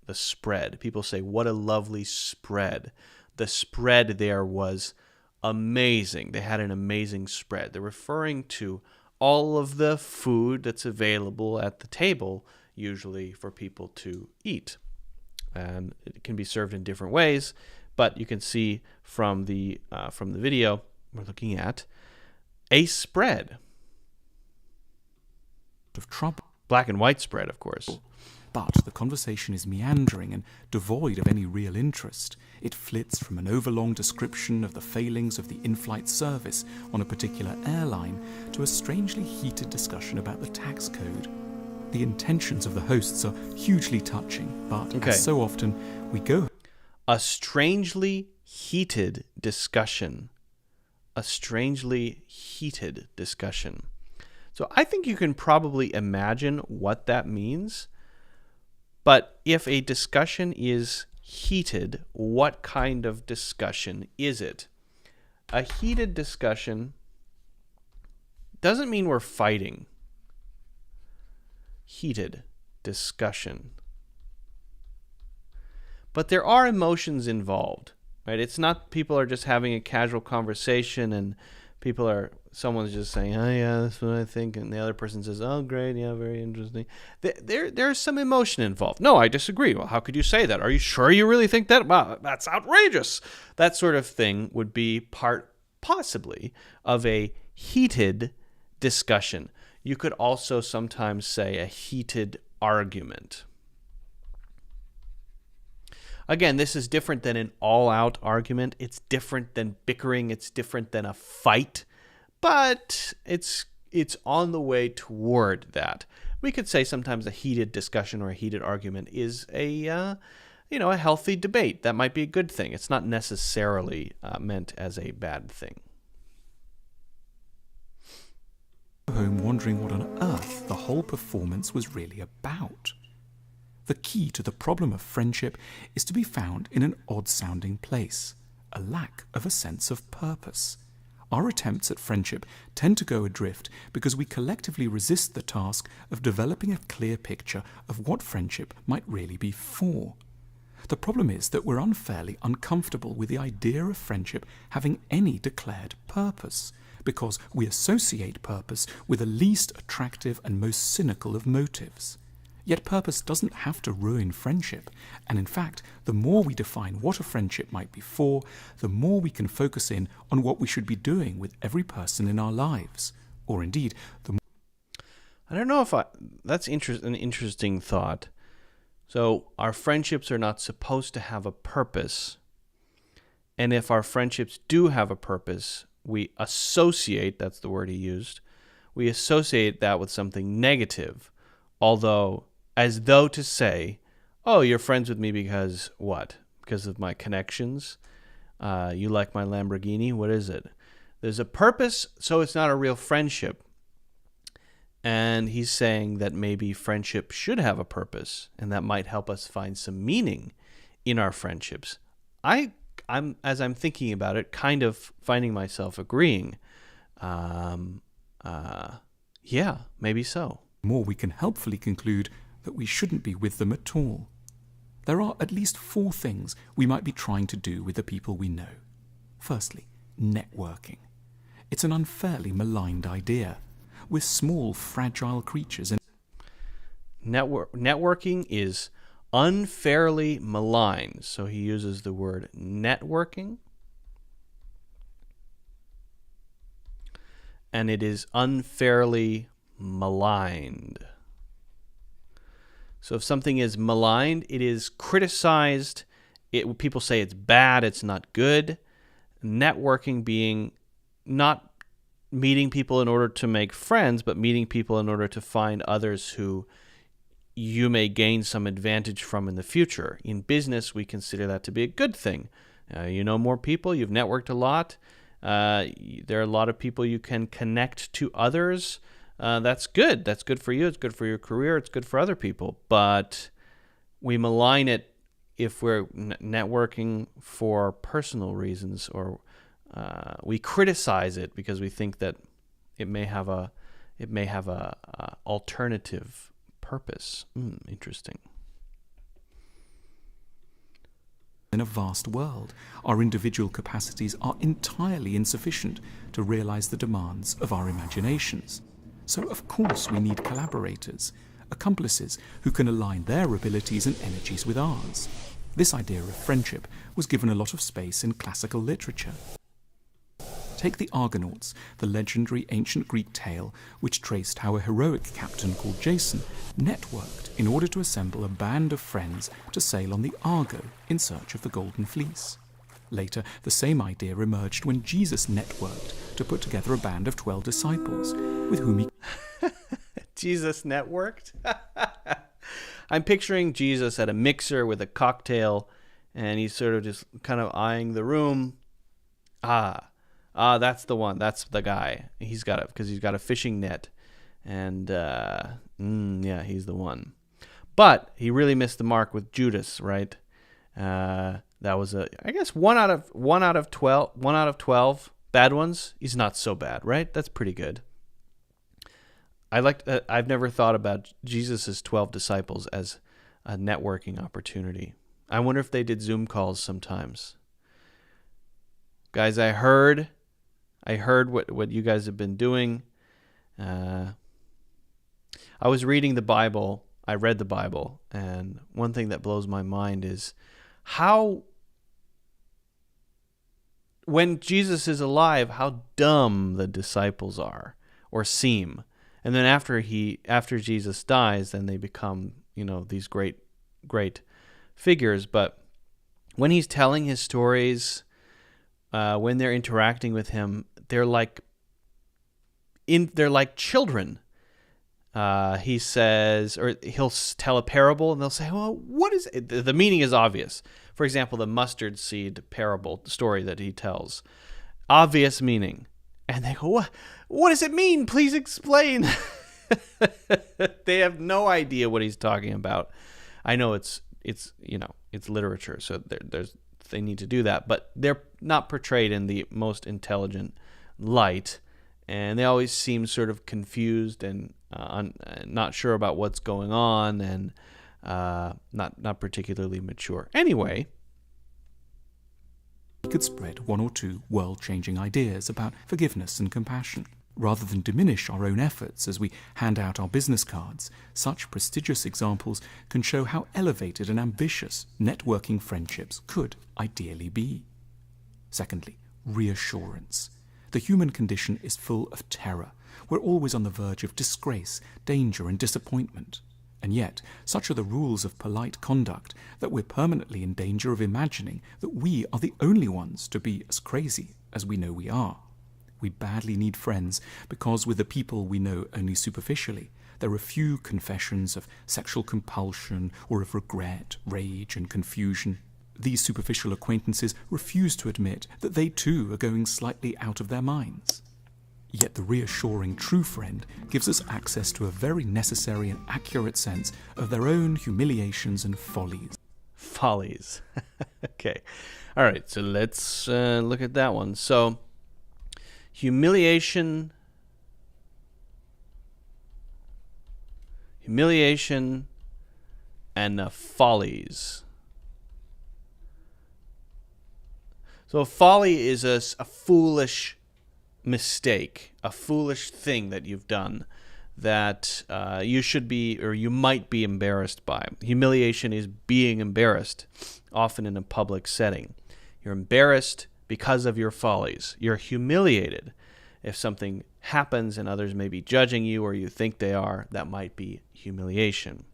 the spread. People say, what a lovely spread. The spread there was amazing. They had an amazing spread. They're referring to all of the food that's available at the table, usually for people to eat. And it can be served in different ways, but you can see from the video we're looking at a spread. Of trouble. Black and white spread, of course. But the conversation is meandering and devoid of any real interest. It flits from an overlong description of the failings of the in-flight service on a particular airline to a strangely heated discussion about the tax code. The intentions of the hosts are hugely touching, but as so often, we go... A strangely heated discussion. A strangely heated discussion. So I think you can probably imagine what that means. But if a discussion is heated, what kind of discussion is it? A heated discussion doesn't mean we're fighting. Heated discussion. But there are emotions involved, right? It's not people are just having a casual conversation and someone's just saying, oh yeah, that's what I think, and the other person says, oh great, yeah, very interesting. There's some emotion involved. No, I disagree. Well, how could you say that? Are you sure you really think that? Wow, that's outrageous. That sort of thing would be part, possibly, of a heated discussion. You could also sometimes say a heated argument. Again, this is different than an all-out argument. It's different than bickering. It's different than a fight. But it's on the way toward that. We could say sometimes a heated discussion or a heated argument is a healthy debate. That might be a good thing. It's not necessarily meant as a bad thing. Home wondering what on earth the whole performance was really about. The key to the problem of friendship is to be found in an odd-sounding place, a lack of a sense of purpose. Our attempts at friendship tend to go adrift because we collectively resist the task of developing a clear picture of what friendship might really be for. The problem is that we're unfairly uncomfortable with the idea of friendship having any declared purpose, because we associate purpose with the least attractive and most cynical of motives. Yet purpose doesn't have to ruin friendship, and in fact, the more we define what a friendship might be for, the more we can focus in on what we should be doing with every person in our lives. Or indeed, the more... I don't know if that's an interesting thought. So our friendships are not supposed to have a purpose, and if our friendships do have a purpose, we associate, that's the word he used, we associate that with something negative, although... as though to say, oh, you're friends with me because what? Because of my connections? You like my Lamborghini? What is it? There's a purpose, so it's not a real friendship. And he's saying that maybe friendship should have a purpose, and that might help us find some meaning in our friendships. As I'm thinking about it, kind of finding myself agreeing. Yeah, maybe so. More we can helpfully conclude that we shouldn't be with them at all. There are at least 4 things we might be trying to do with the people we know. Firstly, networking. It's an unfairly maligned idea. We're small, fragile creatures. And Networking is unfairly maligned. So he uses the word networking. And it is unfairly maligned. So if something is maligned, it is criticized. People say it's bad, it's not good. Networking being not meeting people in order to make friends, but meeting people in order to find others who you may gain some advantage from in the future. In business, we consider that to be a good thing. You know more people, you've networked a lot. There are a lot of people you can connect to others. That's good. That's good for you. It's good for your career. It's good for other people. But we malign it if we're networking for personal reasons, or we criticize it because we think that it may have a alternative purpose. Interesting. In a vast world, our individual capacities are entirely insufficient to realize the demands of our imaginations. So, of course, we need collaborators, accomplices who can align their abilities and energies with ours. This idea of friendship was given a lot of space in classical literature. Take the Argonauts, the legendary ancient Greek tale which traced how a heroic captain called Jason networked in order to assemble a band of friends to sail on the Argo in search of the Golden Fleece. Later, the same idea emerged when Jesus networked to put together a band of 12 disciples with whom he... Jesus networked? I'm picturing Jesus at a mixer with a cocktail, and he's sort of just kind of eyeing the room. That's the one. That's the guy. He's got it because he's got a fishing net, and yeah, he's the one. But he really missed the mark with Judas, right? That was I guess one out of 12 bad ones. He's not so bad, right? That's pretty good. I've never thought about Jesus' 12 disciples as a networking opportunity. I wonder if they did Zoom calls sometimes. Guys, I heard what you guys have been doing. I was reading the Bible. I read the Bible, and one thing that blows my mind is how, when Jesus is alive, how dumb the disciples are or seem. And then after Jesus dies, then they become, these great figures. But when he's telling his stories, when they're interacting with him, they're like children. He says, or he'll tell a parable, and they'll say, "Well, what is it?" The meaning is obvious. For example, the mustard seed parable story that he tells, obvious meaning, and they go, "What does it mean? Please explain." They have no idea what he's talking about. I know it's literature, so they need to do that, but they're not portrayed in the most intelligent light, and they always seem sort of confused and not sure about what's going on, and not particularly mature. Anyway, we could spread one or two world-changing ideas about forgiveness and compassion. Rather than diminish our own efforts as we hand out our business cards, such prestigious examples can show how elevated and ambitious networking friendships could ideally be. Secondly, reassurance. The human condition is full of terror. We're always on the verge of disgrace, danger, and disappointment. And yet, such are the rules of polite conduct that we're permanently in danger of imagining that we are the only ones to be as crazy as we know we are. We badly need friends because with the people we know only superficially, there are few confessions of sexual compulsion or of regret, rage, and confusion. These superficial acquaintances refuse to admit that they too are going slightly out of their minds. Yet the reassuring true friend gives us access to a very necessary and accurate sense of their own humiliations and follies. Follies. Okay. All right, so let's look at that one. So, humiliation and follies. So a folly is a foolish mistake, a foolish thing that you've done that you should be or you might be embarrassed by. Humiliation is being embarrassed, often in a public setting. You're embarrassed because of your follies. You're humiliated if something happens and others may be judging you or you think they are. That might be humiliation.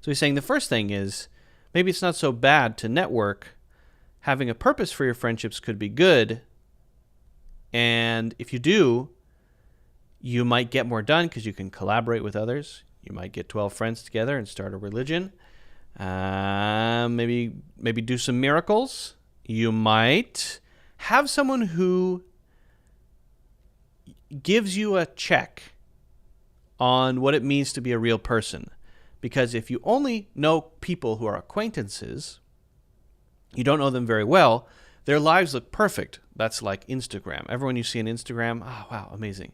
So he's saying the first thing is maybe it's not so bad to network. Having a purpose for your friendships could be good. And if you do, you might get more done because you can collaborate with others. You might get 12 friends together and start a religion. Maybe do some miracles. You might have someone who gives you a check on what it means to be a real person. Because if you only know people who are acquaintances, you don't know them very well, their lives look perfect. That's like Instagram. Everyone you see on Instagram, oh, wow, amazing.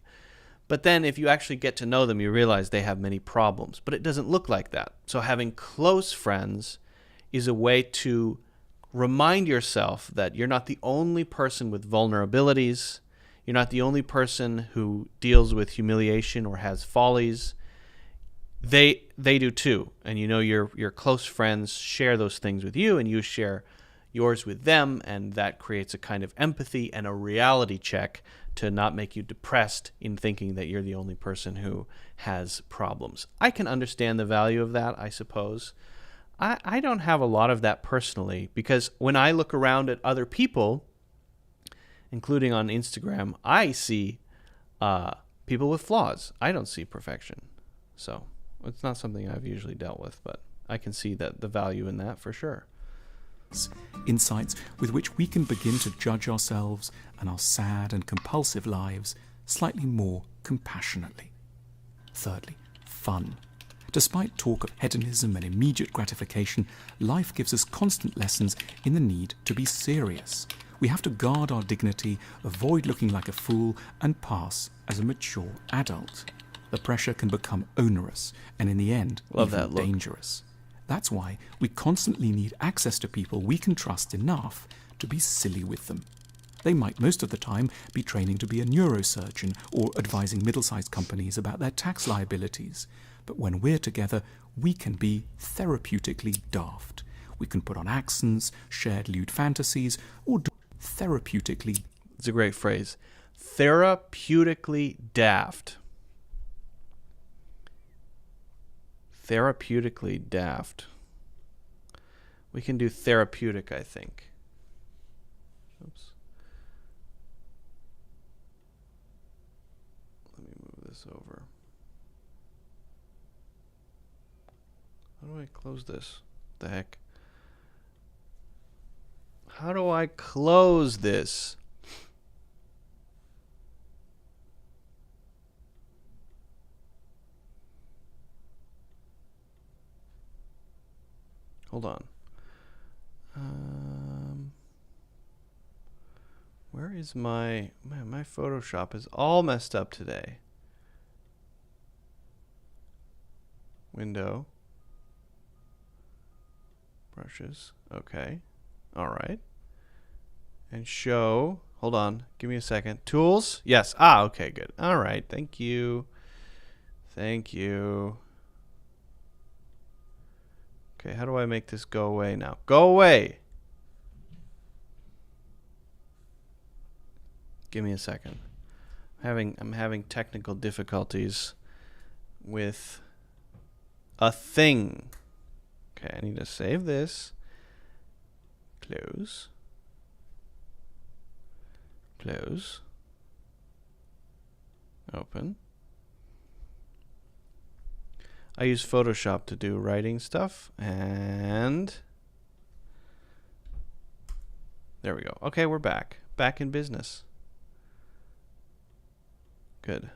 But then if you actually get to know them, you realize they have many problems. But it doesn't look like that. So having close friends is a way to remind yourself that you're not the only person with vulnerabilities. You're not the only person who deals with humiliation or has follies. They do too. And you know your close friends share those things with you, and you share yours with them, and that creates a kind of empathy and a reality check to not make you depressed in thinking that you're the only person who has problems. I can understand the value of that, I suppose. I don't have a lot of that personally, because when I look around at other people, including on Instagram, I see people with flaws. I don't see perfection. So it's not something I've usually dealt with, but I can see that the value in that for sure. Insights with which we can begin to judge ourselves and our sad and compulsive lives slightly more compassionately. Thirdly, fun. Despite talk of hedonism and immediate gratification, life gives us constant lessons in the need to be serious. We have to guard our dignity, avoid looking like a fool, and pass as a mature adult. The pressure can become onerous and in the end, even dangerous. That's why we constantly need access to people we can trust enough to be silly with them. They might most of the time be training to be a neurosurgeon or advising middle-sized companies about their tax liabilities. But when we're together, we can be therapeutically daft. We can put on accents, shared lewd fantasies, or do therapeutically. It's a great phrase. Therapeutically daft. Therapeutically daft. We can do therapeutic, I think. Oops. Let me move this over. How do I close this? What the heck? How do I close this? Hold on. Where is my Photoshop is all messed up today. Window. Brushes. Okay. All right. And show. Hold on. Give me a second. Tools. Yes. Okay, good. All right. Thank you. Thank you. Okay, how do I make this go away now? Go away! Give me a second. I'm having technical difficulties with a thing. Okay, I need to save this. Close. Close. Open. I use Photoshop to do writing stuff, and there we go. Okay, we're back. Back in business. Good.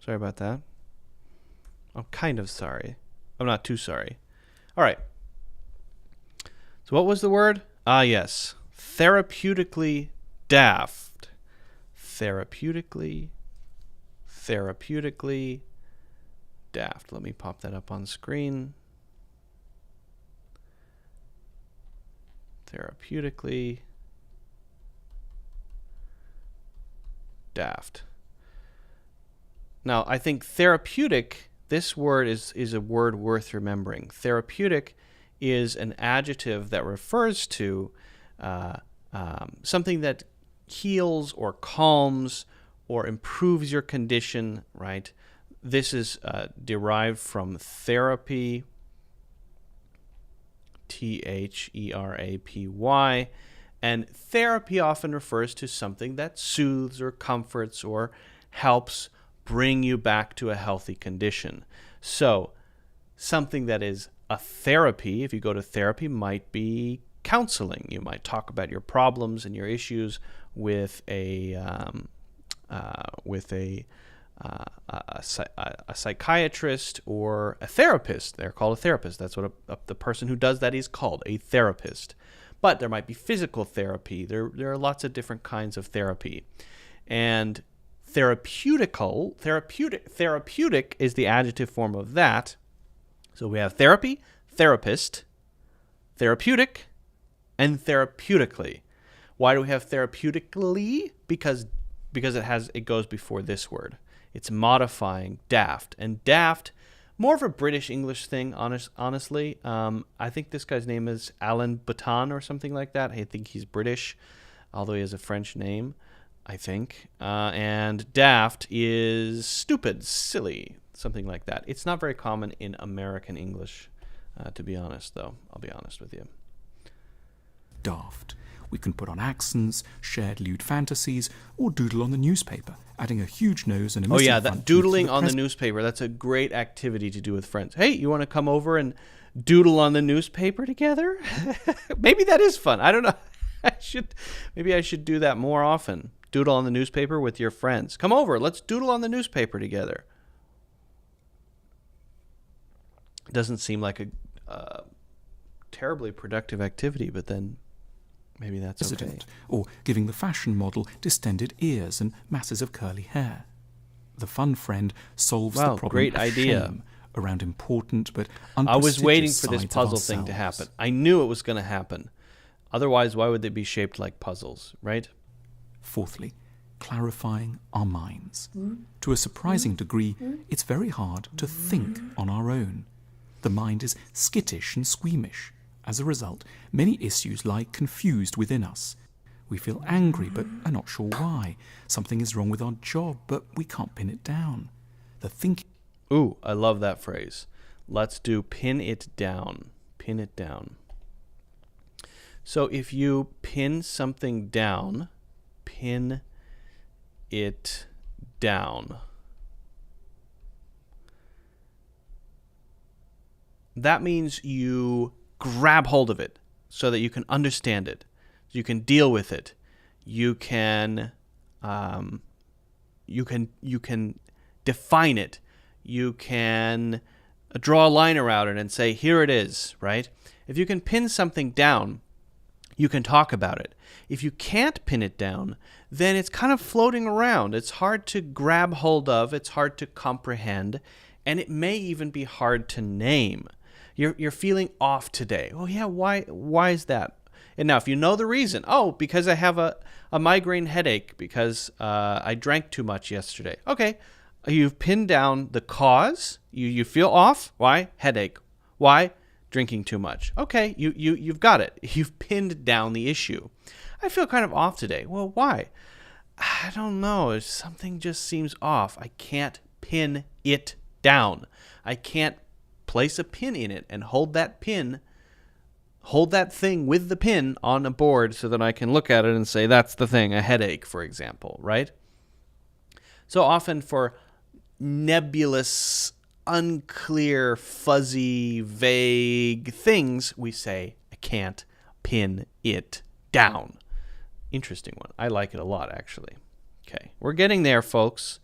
Sorry about that. I'm kind of sorry. I'm not too sorry. All right. So what was the word? Yes. Therapeutically daft. Therapeutically daft. Let me pop that up on screen. Therapeutically daft. Now, I think therapeutic, this word is a word worth remembering. Therapeutic is an adjective that refers to something that heals or calms or improves your condition, right? This is derived from therapy, Therapy, and therapy often refers to something that soothes or comforts or helps bring you back to a healthy condition. So something that is a therapy, if you go to therapy, might be counseling. You might talk about your problems and your issues with a psychiatrist or a therapist. They're called a therapist. That's what the person who does that is called, a therapist. But there might be physical therapy. There are lots of different kinds of therapy. And therapeutic is the adjective form of that. So we have therapy, therapist, therapeutic, and therapeutically. Why do we have therapeutically? Because it goes before this word. It's modifying daft. And daft, more of a British English thing, honestly. I think this guy's name is Alan Button or something like that. I think he's British, although he has a French name, I think. And daft is stupid, silly, something like that. It's not very common in American English, to be honest, though. I'll be honest with you. Daft. We can put on accents, shared lewd fantasies, or doodle on the newspaper, adding a huge nose and a missing front that doodling on the newspaper. That's a great activity to do with friends. Hey, you want to come over and doodle on the newspaper together? Maybe that is fun. I don't know. Maybe I should do that more often. Doodle on the newspaper with your friends. Come over. Let's doodle on the newspaper together. It doesn't seem like a terribly productive activity, but then maybe that's okay. Or giving the fashion model distended ears and masses of curly hair. The fun friend solves the problem great of idea. shame around important but I was waiting unprestigious for this sides of puzzle thing to ourselves. happen. I knew it was going to happen. Otherwise, why would they be shaped like puzzles, right? Fourthly, clarifying our minds. To a surprising degree, it's very hard to think on our own. The mind is skittish and squeamish. As a result, many issues lie confused within us. We feel angry but are not sure why. Something is wrong with our job, but we can't pin it down. The thinking... Ooh, I love that phrase. Let's do pin it down. Pin it down. So if you pin something down, pin it down. That means you grab hold of it so that you can understand it. You can deal with it. You can define it. You can draw a line around it and say, here it is, right? If you can pin something down, you can talk about it. If you can't pin it down, then it's kind of floating around. It's hard to grab hold of. It's hard to comprehend. And it may even be hard to name. You're feeling off today. Oh, yeah, why is that? And now, if you know the reason, because I have a migraine headache because I drank too much yesterday. Okay, you've pinned down the cause. You feel off. Why? Headache. Why? Drinking too much. Okay, you've got it. You've pinned down the issue. I feel kind of off today. Well, why? I don't know. Something just seems off. I can't pin it down. I can't place a pin in it and hold that thing with the pin on a board so that I can look at it and say, that's the thing, a headache, for example, right? So often for nebulous, unclear, fuzzy, vague things, we say, I can't pin it down. Interesting one. I like it a lot, actually. Okay, we're getting there, folks.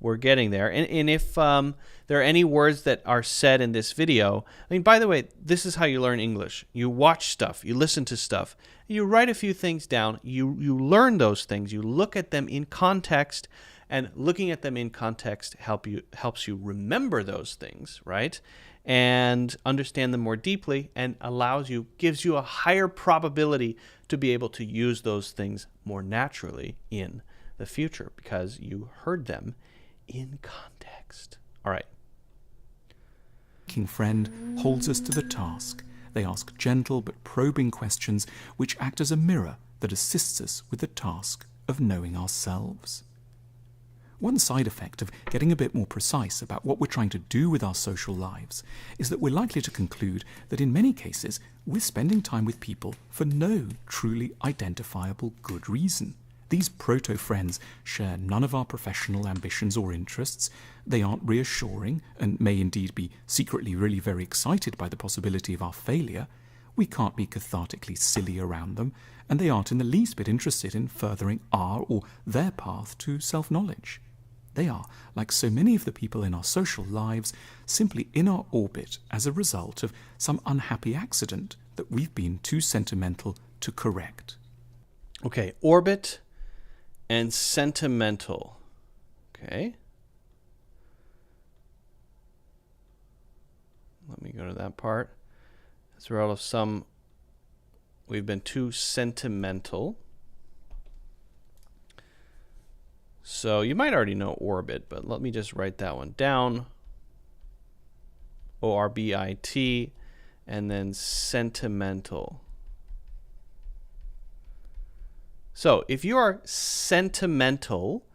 We're getting there. And if there are any words that are said in this video, I mean, by the way, this is how you learn English. You watch stuff, you listen to stuff, you write a few things down, you learn those things, you look at them in context, and looking at them in context helps you remember those things, right? And understand them more deeply, and gives you a higher probability to be able to use those things more naturally in the future because you heard them in context. All right. Friend holds us to the task. They ask gentle but probing questions which act as a mirror that assists us with the task of knowing ourselves. One side effect of getting a bit more precise about what we're trying to do with our social lives is that we're likely to conclude that in many cases we're spending time with people for no truly identifiable good reason. These proto-friends share none of our professional ambitions or interests. They aren't reassuring and may indeed be secretly really very excited by the possibility of our failure. We can't be cathartically silly around them, and they aren't in the least bit interested in furthering our or their path to self-knowledge. They are, like so many of the people in our social lives, simply in our orbit as a result of some unhappy accident that we've been too sentimental to correct. Okay, orbit and sentimental. Okay. Let me go to that part. As a result of some, we've been too sentimental. So you might already know orbit, but let me just write that one down. O-R-B-I-T, and then sentimental. So if you are sentimental,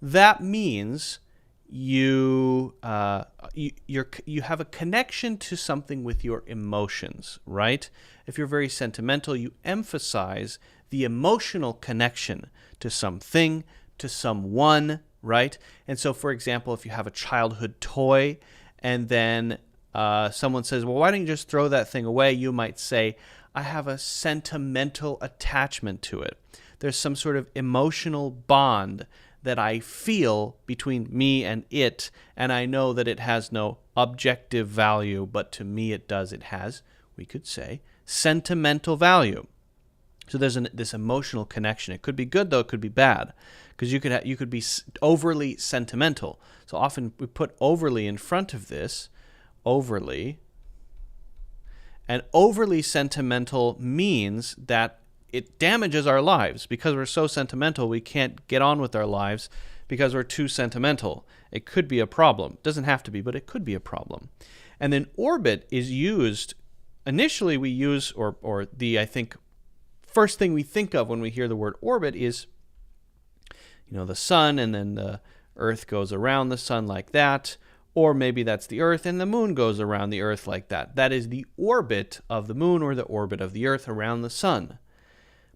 that means you have a connection to something with your emotions, right? If you're very sentimental, you emphasize the emotional connection to something, to someone, right? And so, for example, if you have a childhood toy and then someone says, well, why don't you just throw that thing away? You might say, I have a sentimental attachment to it. There's some sort of emotional bond that I feel between me and it, and I know that it has no objective value, but to me it does. It has, we could say, sentimental value. So there's this emotional connection. It could be good, though. It could be bad, because you could be overly sentimental. So often we put overly in front of this, overly, and overly sentimental means that it damages our lives. Because we're so sentimental, we can't get on with our lives because we're too sentimental. It could be a problem. It doesn't have to be, but it could be a problem. And then orbit is used, initially we use, or the, I think, first thing we think of when we hear the word orbit is, the sun, and then the earth goes around the sun like that. Or maybe that's the earth and the moon goes around the earth like that. That is the orbit of the moon or the orbit of the earth around the sun.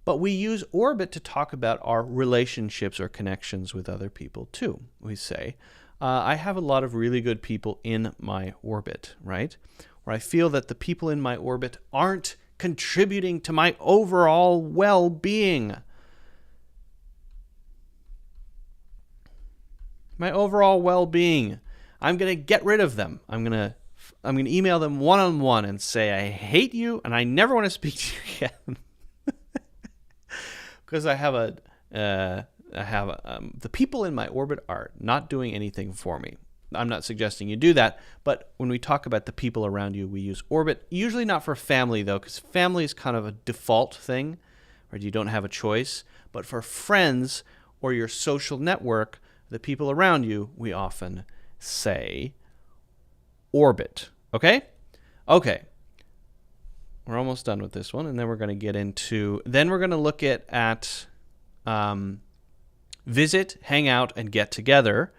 But we use orbit to talk about our relationships or connections with other people too. We say, I have a lot of really good people in my orbit, right? Where I feel that the people in my orbit aren't contributing to my overall well-being. My overall well-being. I'm going to get rid of them. I'm going to email them one-on-one and say, I hate you and I never want to speak to you again. Because the people in my orbit are not doing anything for me. I'm not suggesting you do that, but when we talk about the people around you, we use orbit. Usually not for family, though, because family is kind of a default thing, where you don't have a choice. But for friends or your social network, the people around you, we often say orbit. Okay? Okay. We're almost done with this one, and then we're going to get into, then we're going to look at visit, hang out, and get together.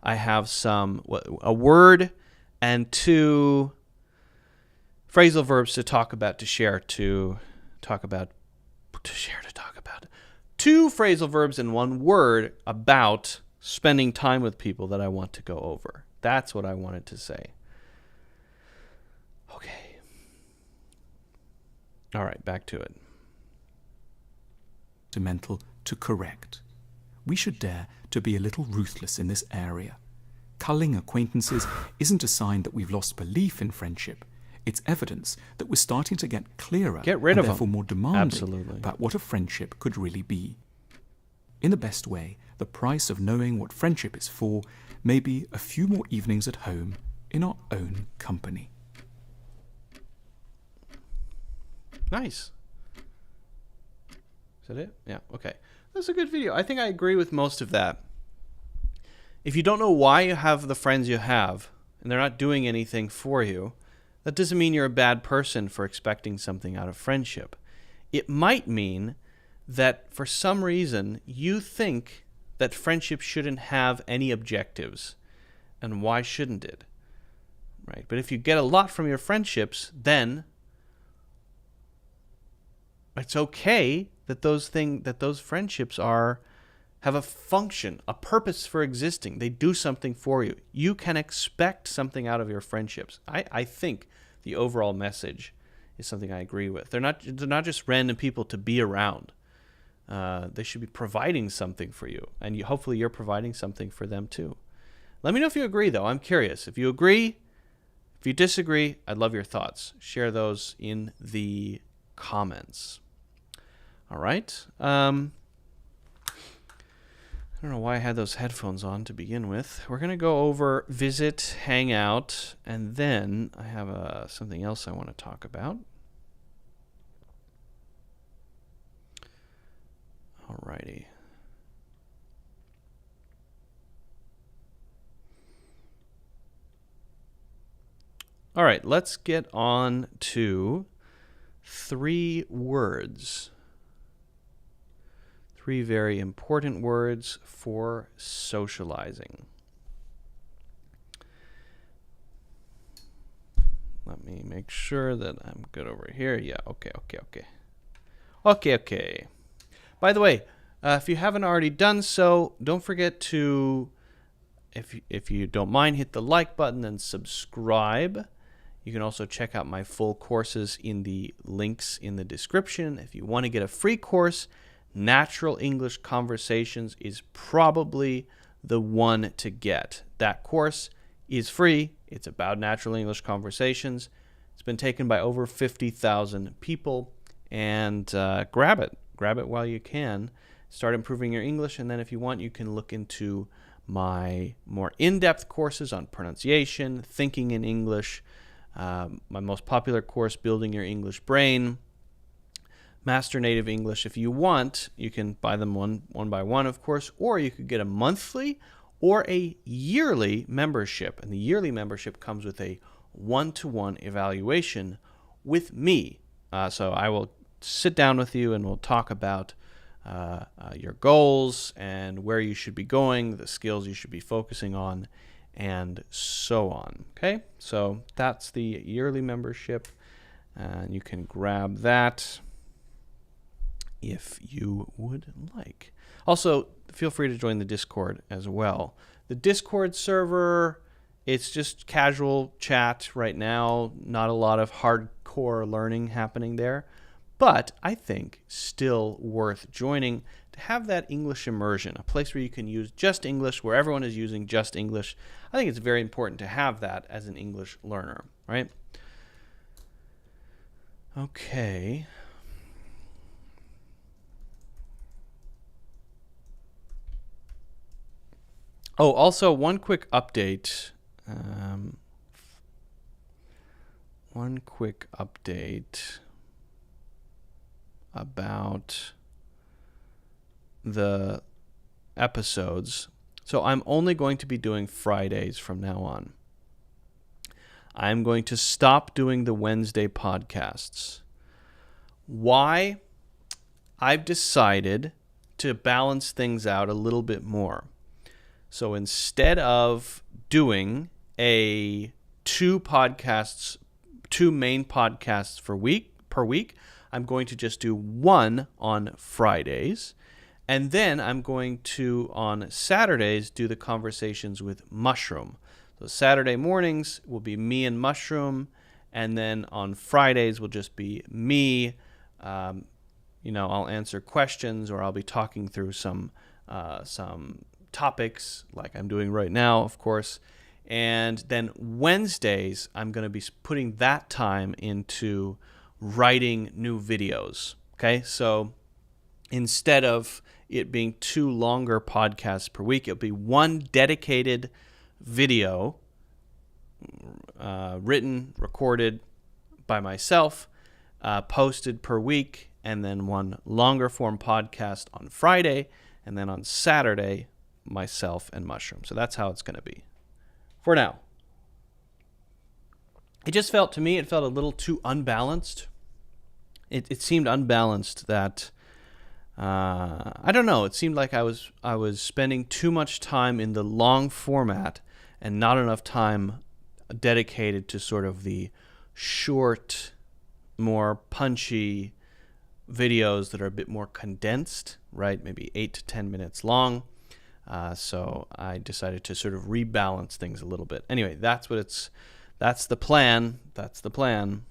I have a word and two phrasal verbs to talk about, two phrasal verbs and one word about spending time with people that I want to go over. That's what I wanted to say. Okay. All right, back to it. Sentimental to correct. We should dare to be a little ruthless in this area. Culling acquaintances isn't a sign that we've lost belief in friendship. It's evidence that we're starting to get clearer and therefore more demanding Absolutely. about what a friendship could really be. In the best way, the price of knowing what friendship is for may be a few more evenings at home in our own company. Nice. Is that it? Yeah, okay. That's a good video. I think I agree with most of that. If you don't know why you have the friends you have, and they're not doing anything for you, that doesn't mean you're a bad person for expecting something out of friendship. It might mean that for some reason you think that friendship shouldn't have any objectives. And why shouldn't it? Right? But if you get a lot from your friendships, then it's okay that those friendships have a function, a purpose for existing. They do something for you. You can expect something out of your friendships. I think the overall message is something I agree with. They're not just random people to be around. They should be providing something for you, and hopefully you're providing something for them too. Let me know if you agree, though. I'm curious. If you agree, if you disagree, I'd love your thoughts. Share those in the comments. All right. I don't know why I had those headphones on to begin with. We're going to go over visit, hang out, and then I have something else I want to talk about. Alrighty. All right, let's get on to 3 words. 3 very important words for socializing. Let me make sure that I'm good over here. Yeah, okay. By the way, if you haven't already done so, don't forget to, if you don't mind, hit the like button and subscribe. You can also check out my full courses in the links in the description. If you want to get a free course, Natural English Conversations is probably the one to get. That course is free. It's about natural English conversations. It's been taken by over 50,000 people. And grab it. Grab it while you can. Start improving your English. And then if you want, you can look into my more in-depth courses on pronunciation, thinking in English, my most popular course, Building Your English Brain, Master Native English. If you want, you can buy them one by one, of course, or you could get a monthly or a yearly membership. And the yearly membership comes with a one-to-one evaluation with me. So I will sit down with you and we'll talk about your goals and where you should be going, the skills you should be focusing on, and so on. Okay, so that's the yearly membership, and you can grab that if you would like. Also, feel free to join the Discord as well. The Discord server, it's just casual chat right now, not a lot of hardcore learning happening there, but I think still worth joining to have that English immersion, a place where you can use just English, where everyone is using just English. I think it's very important to have that as an English learner, right? Okay. Oh, also one quick update. About the episodes. So I'm only going to be doing Fridays from now on. I'm going to stop doing the Wednesday podcasts. Why? I've decided to balance things out a little bit more. So instead of doing two main podcasts per week, I'm going to just do one on Fridays. And then I'm going to, on Saturdays, do the conversations with Mushroom. So Saturday mornings will be me and Mushroom. And then on Fridays will just be me. I'll answer questions, or I'll be talking through some topics like I'm doing right now, of course. And then Wednesdays, I'm going to be putting that time into writing new videos. Okay, so instead of it being 2 longer podcasts per week, it'll be one dedicated video, written, recorded by myself, posted per week, and then one longer form podcast on Friday, and then on Saturday, myself and Mushroom. So that's how it's going to be for now. It just felt, to me, it felt a little too unbalanced. It seemed unbalanced that, I don't know, it seemed like I was spending too much time in the long format and not enough time dedicated to sort of the short, more punchy videos that are a bit more condensed, right? Maybe 8 to 10 minutes long. So I decided to sort of rebalance things a little bit. Anyway, that's the plan. That's the plan.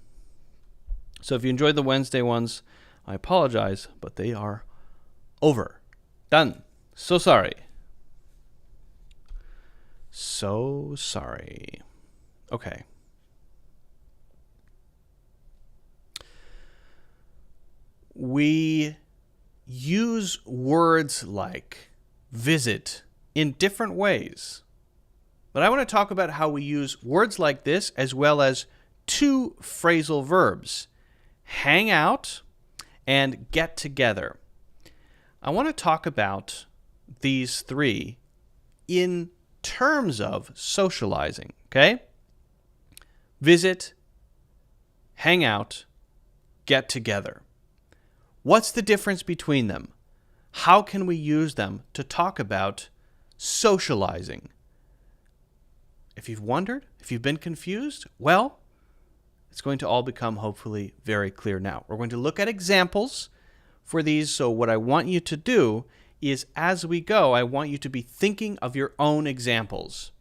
So if you enjoyed the Wednesday ones, I apologize, but they are over. Done. So sorry. So sorry. Okay. We use words like visit in different ways. But I want to talk about how we use words like this as well as two phrasal verbs, hang out and get together. I want to talk about these three in terms of socializing, okay? Visit, hang out, get together. What's the difference between them? How can we use them to talk about socializing? If you've wondered, if you've been confused, well, it's going to all become hopefully very clear now. We're going to look at examples for these. So what I want you to do is, as we go, I want you to be thinking of your own examples.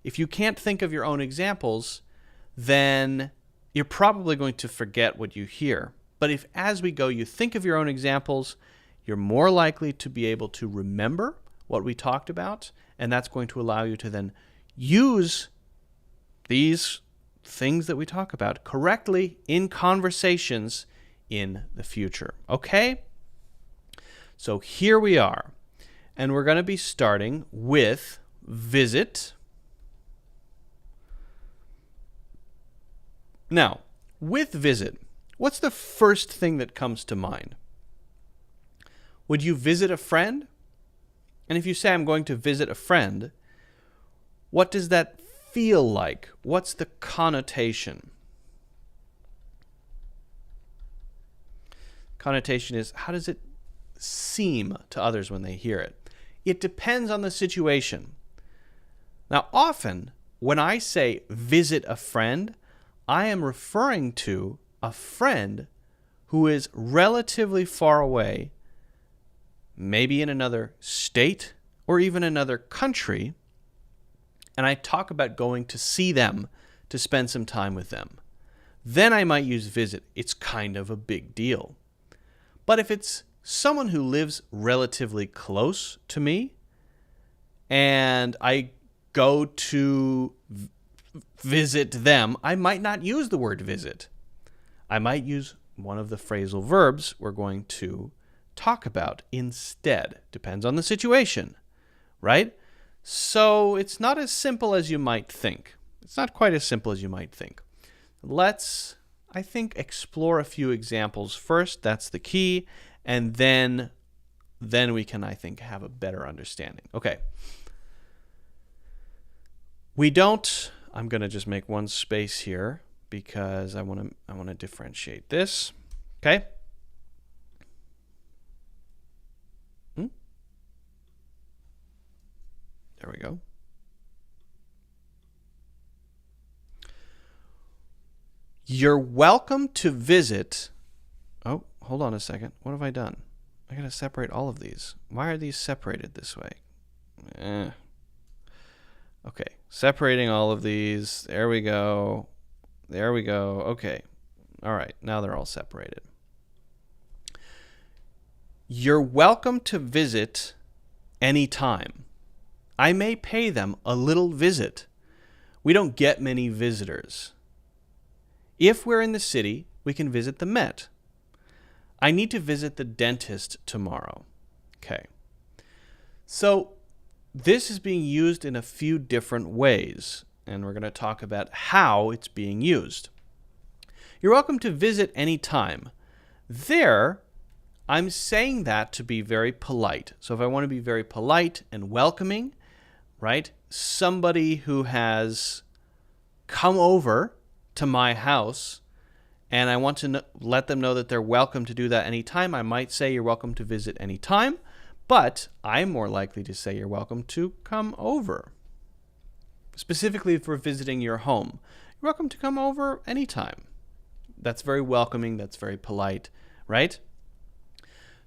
If you can't think of your own examples, then you're probably going to forget what you hear. But if, as we go, you think of your own examples, you're more likely to be able to remember what we talked about, and that's going to allow you to then use these things that we talk about correctly in conversations in the future. Okay? So here we are, and we're going to be starting with visit. Now, with visit, what's the first thing that comes to mind? Would you visit a friend? And if you say, I'm going to visit a friend, what does that feel like? What's the connotation? Connotation is, how does it seem to others when they hear it? It depends on the situation. Now, often, when I say visit a friend, I am referring to a friend who is relatively far away, maybe in another state or even another country, and I talk about going to see them to spend some time with them. Then I might use visit. It's kind of a big deal. But if it's someone who lives relatively close to me and I go to visit them, I might not use the word visit. I might use one of the phrasal verbs we're going to talk about instead. Depends on the situation, right? So it's not as simple as you might think. It's not quite as simple as you might think. Let's, I think, explore a few examples first. That's the key. And then we can, I think, have a better understanding. Okay. I'm going to just make one space here because I want to differentiate this. Okay? There we go. You're welcome to visit. Oh, hold on a second. What have I done? I got to separate all of these. Why are these separated this way? Okay, separating all of these. There we go. There we go. Okay. All right, now they're all separated. You're welcome to visit anytime. I may pay them a little visit. We don't get many visitors. If we're in the city, we can visit the Met. I need to visit the dentist tomorrow. Okay. So this is being used in a few different ways, and we're going to talk about how it's being used. You're welcome to visit anytime. There, I'm saying that to be very polite. So if I want to be very polite and welcoming, right? Somebody who has come over to my house and I want to let them know that they're welcome to do that anytime, I might say you're welcome to visit anytime, but I'm more likely to say you're welcome to come over. Specifically if we're visiting your home, you're welcome to come over anytime. That's very welcoming, that's very polite, right?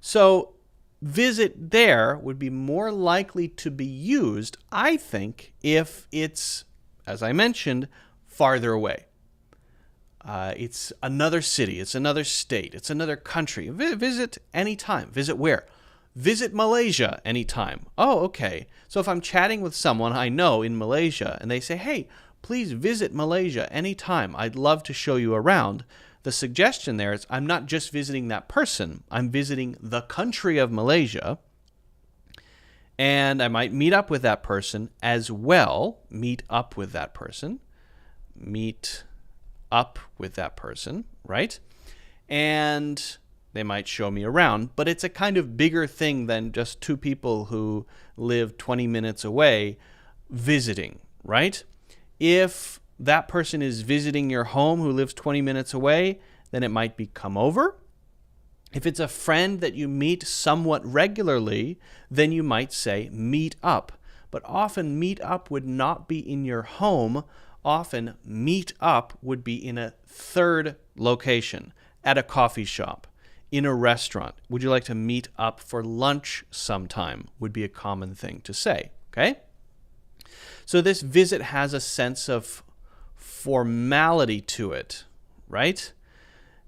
So visit there would be more likely to be used, I think, if it's, as I mentioned, farther away. It's another city, it's another state, it's another country. Visit anytime. Visit where? Visit Malaysia anytime. Oh, okay. So if I'm chatting with someone I know in Malaysia and they say, hey, please visit Malaysia anytime. I'd love to show you around. The suggestion there is I'm not just visiting that person. I'm visiting the country of Malaysia. And I might meet up with that person as well. Meet up with that person, right? And they might show me around. But it's a kind of bigger thing than just two people who live 20 minutes away visiting, right? If that person is visiting your home who lives 20 minutes away, then it might be come over. If it's a friend that you meet somewhat regularly, then you might say meet up. But often meet up would not be in your home. Often meet up would be in a third location, at a coffee shop, in a restaurant. Would you like to meet up for lunch sometime? Would be a common thing to say, okay? So this visit has a sense of formality to it, right?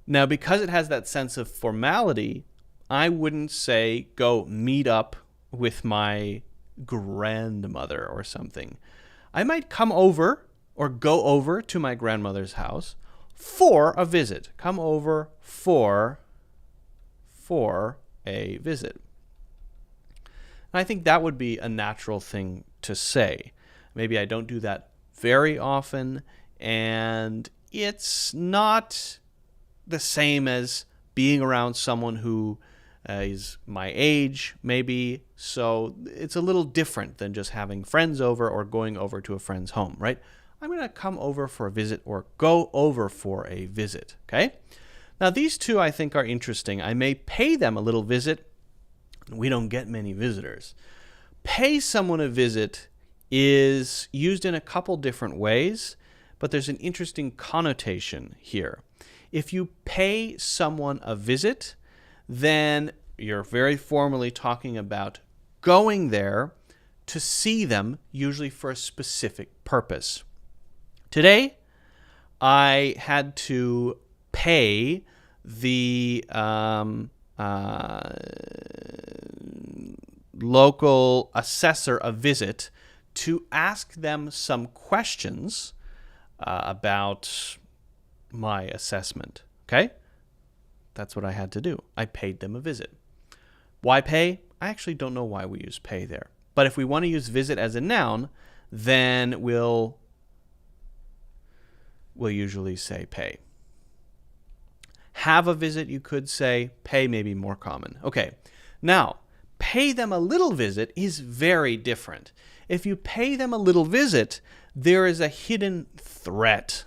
Now, because it has that sense of formality, I wouldn't say go meet up with my grandmother or something. I might come over or go over to my grandmother's house for a visit. Come over for a visit. And I think that would be a natural thing to say. Maybe I don't do that very often, and it's not the same as being around someone who is my age, maybe. So it's a little different than just having friends over or going over to a friend's home, right? I'm going to come over for a visit or go over for a visit, okay? Now, these two I think are interesting. I may pay them a little visit. We don't get many visitors. Pay someone a visit is used in a couple different ways, but there's an interesting connotation here. If you pay someone a visit, then you're very formally talking about going there to see them, usually for a specific purpose. Today, I had to pay the local assessor a visit to ask them some questions about my assessment, okay? That's what I had to do. I paid them a visit. Why pay? I actually don't know why we use pay there. But if we want to use visit as a noun, then we'll usually say pay. Have a visit, you could say. Pay may be more common. Okay, now, pay them a little visit is very different. If you pay them a little visit, there is a hidden threat.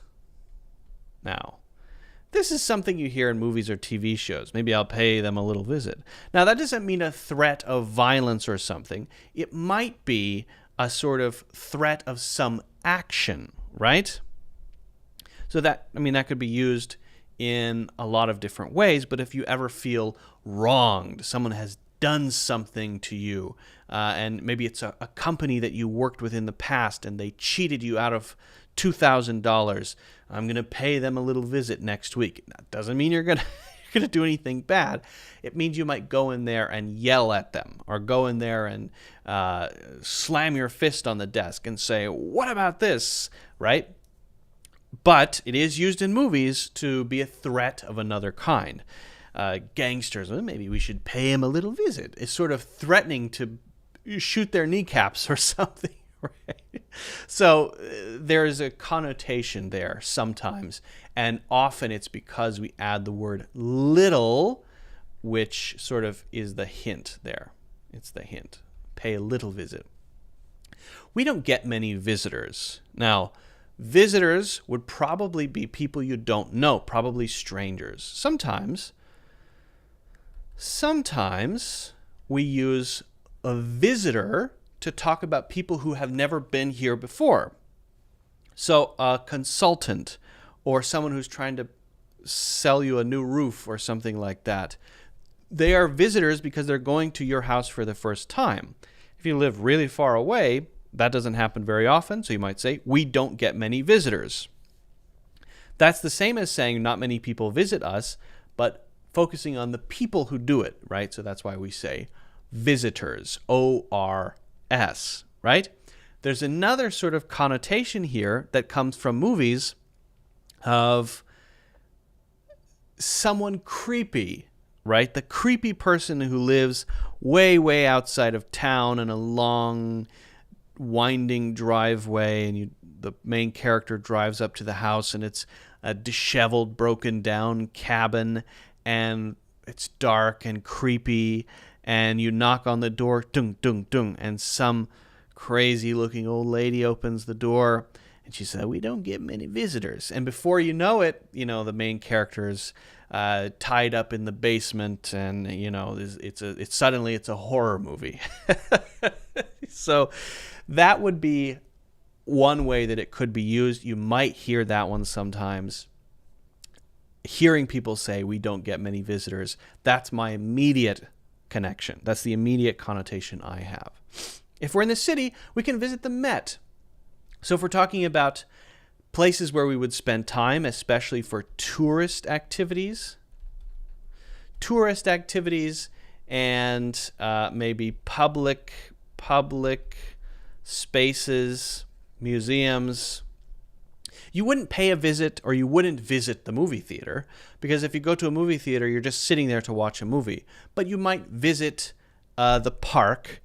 Now, this is something you hear in movies or TV shows. Maybe I'll pay them a little visit. Now, that doesn't mean a threat of violence or something. It might be a sort of threat of some action, right? So that could be used in a lot of different ways, but if you ever feel wronged, someone has done something to you, and maybe it's a company that you worked with in the past and they cheated you out of $2,000, I'm going to pay them a little visit next week. That doesn't mean you're going to do anything bad. It means you might go in there and yell at them, or go in there and slam your fist on the desk and say, what about this, right? But it is used in movies to be a threat of another kind. Gangsters, well, maybe we should pay him a little visit. It's sort of threatening to shoot their kneecaps or something, right? So there is a connotation there sometimes, and often it's because we add the word little which sort of is the hint there. It's the hint. Pay a little visit. We don't get many visitors. Now, visitors would probably be people you don't know, probably strangers. Sometimes we use a visitor to talk about people who have never been here before. So a consultant or someone who's trying to sell you a new roof or something like that. They are visitors because they're going to your house for the first time. If you live really far away, that doesn't happen very often, so you might say, we don't get many visitors. That's the same as saying not many people visit us, but focusing on the people who do it, right? So that's why we say visitors, O-R-S, right? There's another sort of connotation here that comes from movies of someone creepy, right? The creepy person who lives way, way outside of town in a long, winding driveway, and the main character drives up to the house, and it's a disheveled, broken down cabin, and it's dark and creepy, and you knock on the door, dung, dung, dung, and some crazy-looking old lady opens the door, and she said, we don't get many visitors. And before you know it, the main character's tied up in the basement, and it's suddenly a horror movie. So that would be one way that it could be used. You might hear that one sometimes. Hearing people say we don't get many visitors, that's my immediate connection. That's the immediate connotation I have. If we're in the city, we can visit the Met. So if we're talking about places where we would spend time, especially for tourist activities and maybe public spaces, museums. You wouldn't pay a visit, or you wouldn't visit the movie theater, because if you go to a movie theater, you're just sitting there to watch a movie. But you might visit the park.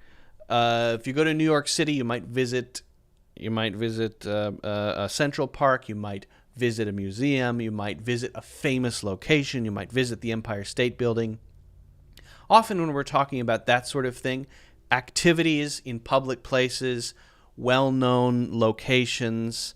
If you go to New York City, you might visit a Central Park. You might visit a museum. You might visit a famous location. You might visit the Empire State Building. Often when we're talking about that sort of thing, activities in public places, well-known locations,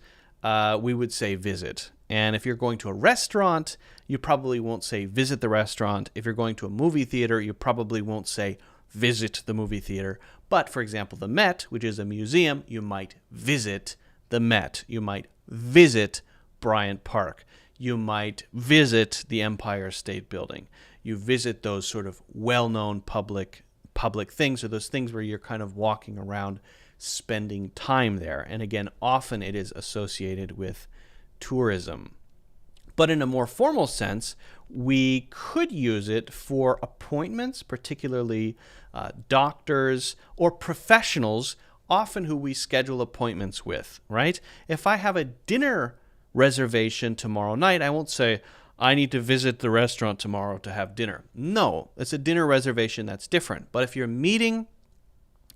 we would say visit. And if you're going to a restaurant, you probably won't say visit the restaurant. If you're going to a movie theater, you probably won't say visit the movie theater. But, for example, the Met, which is a museum, you might visit the Met. You might visit Bryant Park. You might visit the Empire State Building. You visit those sort of well-known public things, or those things where you're kind of walking around spending time there. And again, often it is associated with tourism. But in a more formal sense, we could use it for appointments, particularly doctors or professionals, often who we schedule appointments with, right? If I have a dinner reservation tomorrow night, I won't say, I need to visit the restaurant tomorrow to have dinner. No, it's a dinner reservation that's different. But if you're meeting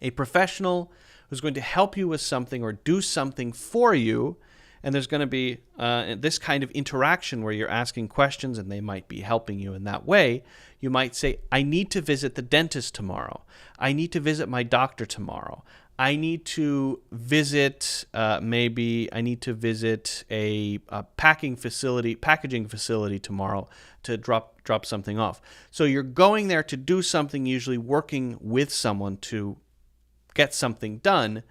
a professional who's going to help you with something or do something for you, and there's going to be this kind of interaction where you're asking questions and they might be helping you in that way, you might say, I need to visit the dentist tomorrow. I need to visit my doctor tomorrow. I need to visit a packaging facility tomorrow to drop something off. So you're going there to do something, usually working with someone to get something done,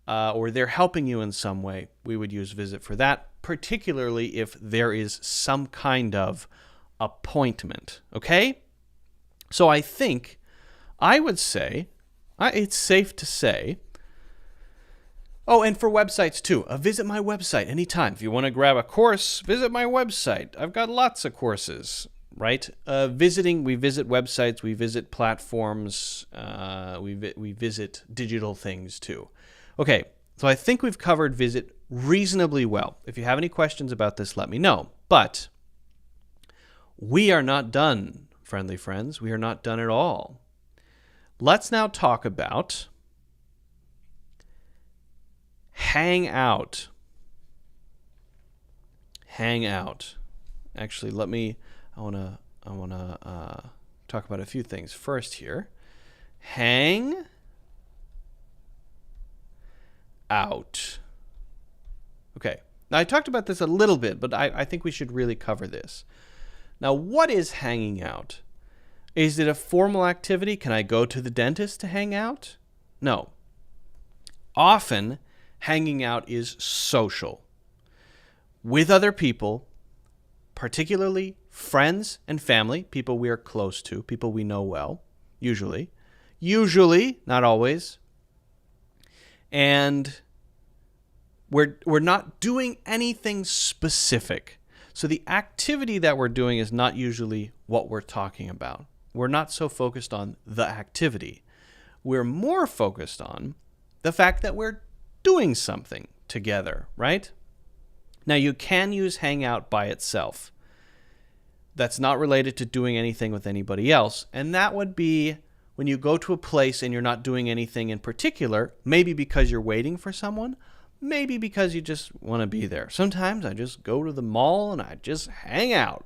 or they're helping you in some way. We would use visit for that, particularly if there is some kind of appointment. Okay? So I think I would say, it's safe to say, oh, and for websites too. Visit my website anytime. If you want to grab a course, visit my website. I've got lots of courses, right? We visit websites, we visit platforms, we visit digital things too. Okay, so I think we've covered visit reasonably well. If you have any questions about this, let me know. But we are not done, friendly friends. We are not done at all. Let's now talk about hang out. Hang out. Actually, I want to talk about a few things. First here, hang out. Okay. Now, I talked about this a little bit, but I think we should really cover this. Now, what is hanging out? Is it a formal activity? Can I go to the dentist to hang out? No. Often, hanging out is social. With other people, particularly friends and family, people we are close to, people we know well, usually. Usually, not always. And we're not doing anything specific. So the activity that we're doing is not usually what we're talking about. We're not so focused on the activity. We're more focused on the fact that we're doing something together, right? Now, you can use Hangout by itself. That's not related to doing anything with anybody else. And that would be when you go to a place and you're not doing anything in particular, maybe because you're waiting for someone, maybe because you just want to be there. Sometimes I just go to the mall and I just hang out.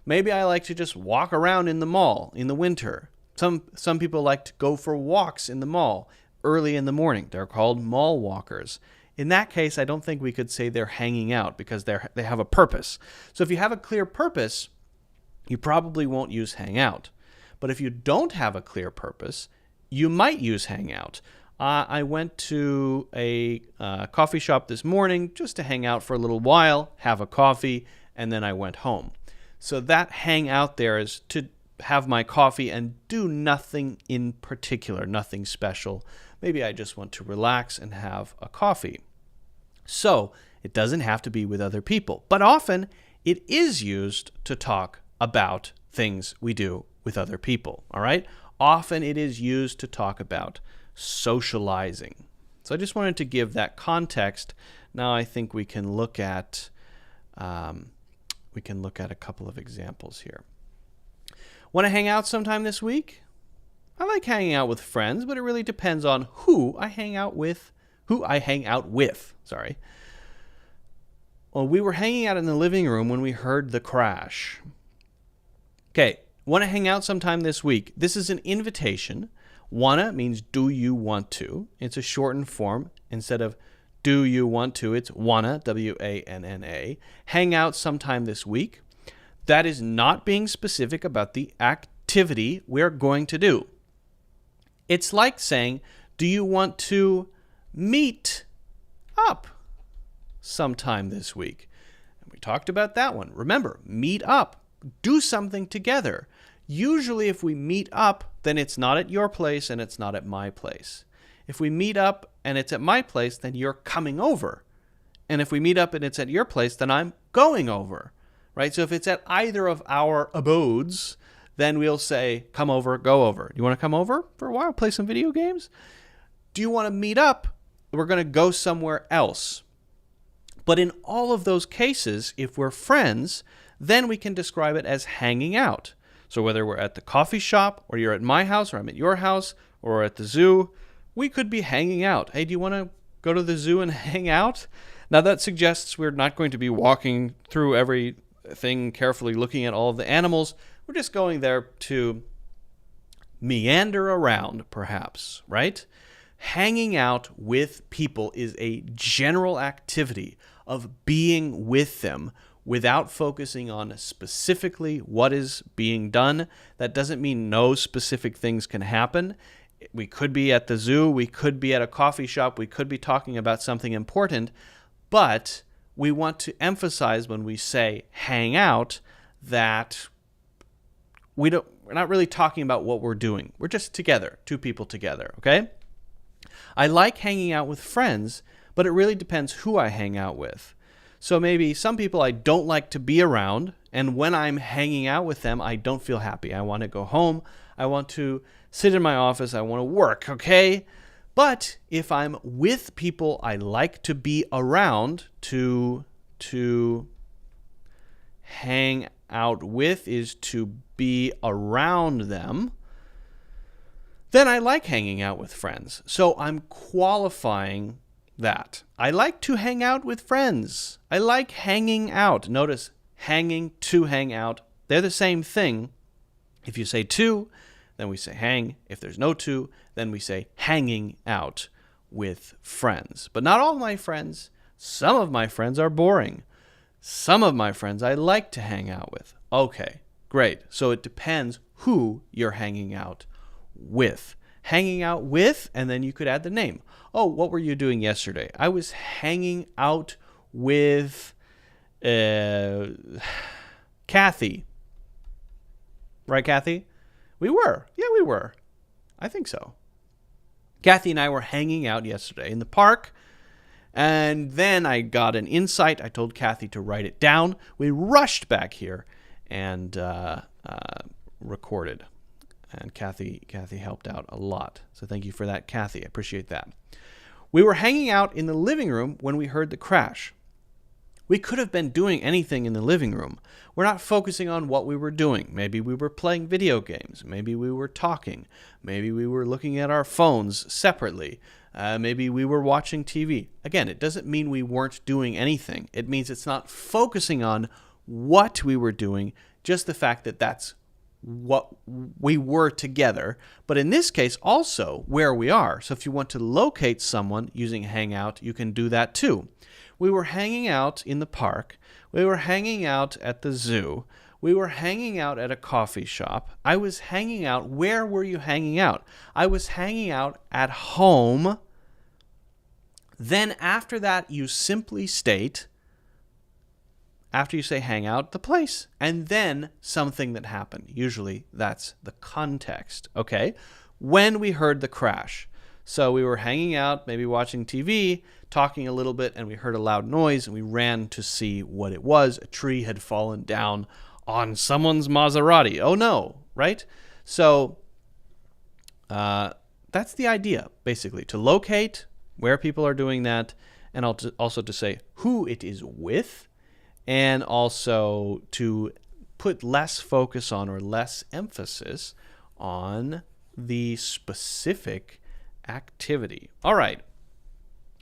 Maybe I like to just walk around in the mall in the winter. Some people like to go for walks in the mall early in the morning. They're called mall walkers. In that case, I don't think we could say they're hanging out because they have a purpose. So if you have a clear purpose, you probably won't use Hangout. But if you don't have a clear purpose, you might use Hangout. I went to a coffee shop this morning just to hang out for a little while, have a coffee, and then I went home. So that hang out there is to have my coffee and do nothing in particular, nothing special. Maybe I just want to relax and have a coffee. So it doesn't have to be with other people, but often it is used to talk about things we do with other people, all right? Often it is used to talk about socializing. So I just wanted to give that context. Now I think we can look at a couple of examples here. Want to hang out sometime this week? I like hanging out with friends, but it really depends on who I hang out with. Sorry. Well, we were hanging out in the living room when we heard the crash. Okay, want to hang out sometime this week? This is an invitation. Wanna means do you want to. It's a shortened form. Instead of do you want to, it's wanna, W-A-N-N-A. Hang out sometime this week. That is not being specific about the activity we're going to do. It's like saying, do you want to meet up sometime this week? And we talked about that one. Remember, meet up. Do something together. Usually if we meet up, then it's not at your place and it's not at my place. If we meet up and it's at my place, then you're coming over. And if we meet up and it's at your place, then I'm going over. Right? So if it's at either of our abodes, then we'll say, come over, go over. You want to come over for a while, play some video games? Do you want to meet up? We're going to go somewhere else. But in all of those cases, if we're friends, then we can describe it as hanging out. So whether we're at the coffee shop, or you're at my house, or I'm at your house, or at the zoo, we could be hanging out. Hey, do you want to go to the zoo and hang out? Now that suggests we're not going to be walking through everything carefully, looking at all of the animals. We're just going there to meander around, perhaps, right? Hanging out with people is a general activity of being with them without focusing on specifically what is being done. That doesn't mean no specific things can happen. We could be at the zoo, we could be at a coffee shop, we could be talking about something important, but we want to emphasize when we say hang out that we're not really talking about what we're doing. We're just together, two people together, okay? I like hanging out with friends, but it really depends who I hang out with. So maybe some people I don't like to be around, and when I'm hanging out with them, I don't feel happy. I want to go home. I want to sit in my office. I want to work, okay? But if I'm with people I like to be around, to hang out with is to be around them, then I like hanging out with friends. So I'm qualifying that. I like to hang out with friends. I like hanging out. Notice hanging to hang out. They're the same thing. If you say to, then we say hang. If there's no to, then we say hanging out with friends. But not all my friends. Some of my friends are boring. Some of my friends I like to hang out with. Okay, great. So it depends who you're hanging out with. Hanging out with, and then you could add the name. Oh, what were you doing yesterday? I was hanging out with Kathy. Right, Kathy? We were. Yeah, we were. I think so. Kathy and I were hanging out yesterday in the park, and then I got an insight. I told Kathy to write it down. We rushed back here and recorded. And Kathy helped out a lot. So thank you for that, Kathy. I appreciate that. We were hanging out in the living room when we heard the crash. We could have been doing anything in the living room. We're not focusing on what we were doing. Maybe we were playing video games. Maybe we were talking. Maybe we were looking at our phones separately. Maybe we were watching TV. Again, it doesn't mean we weren't doing anything. It means it's not focusing on what we were doing, just the fact that that's what we were together. But in this case, also where we are. So if you want to locate someone using Hangout, you can do that too. We were hanging out in the park. We were hanging out at the zoo. We were hanging out at a coffee shop. I was hanging out. Where were you hanging out? I was hanging out at home. Then after that, you simply state, after you say hang out, the place, and then something that happened. Usually that's the context, okay? When we heard the crash. So we were hanging out, maybe watching TV, talking a little bit, and we heard a loud noise, and we ran to see what it was. A tree had fallen down on someone's Maserati. Oh no, right? So that's the idea, basically, to locate where people are doing that, and also to say who it is with, and also to put less focus on or less emphasis on the specific activity. All right.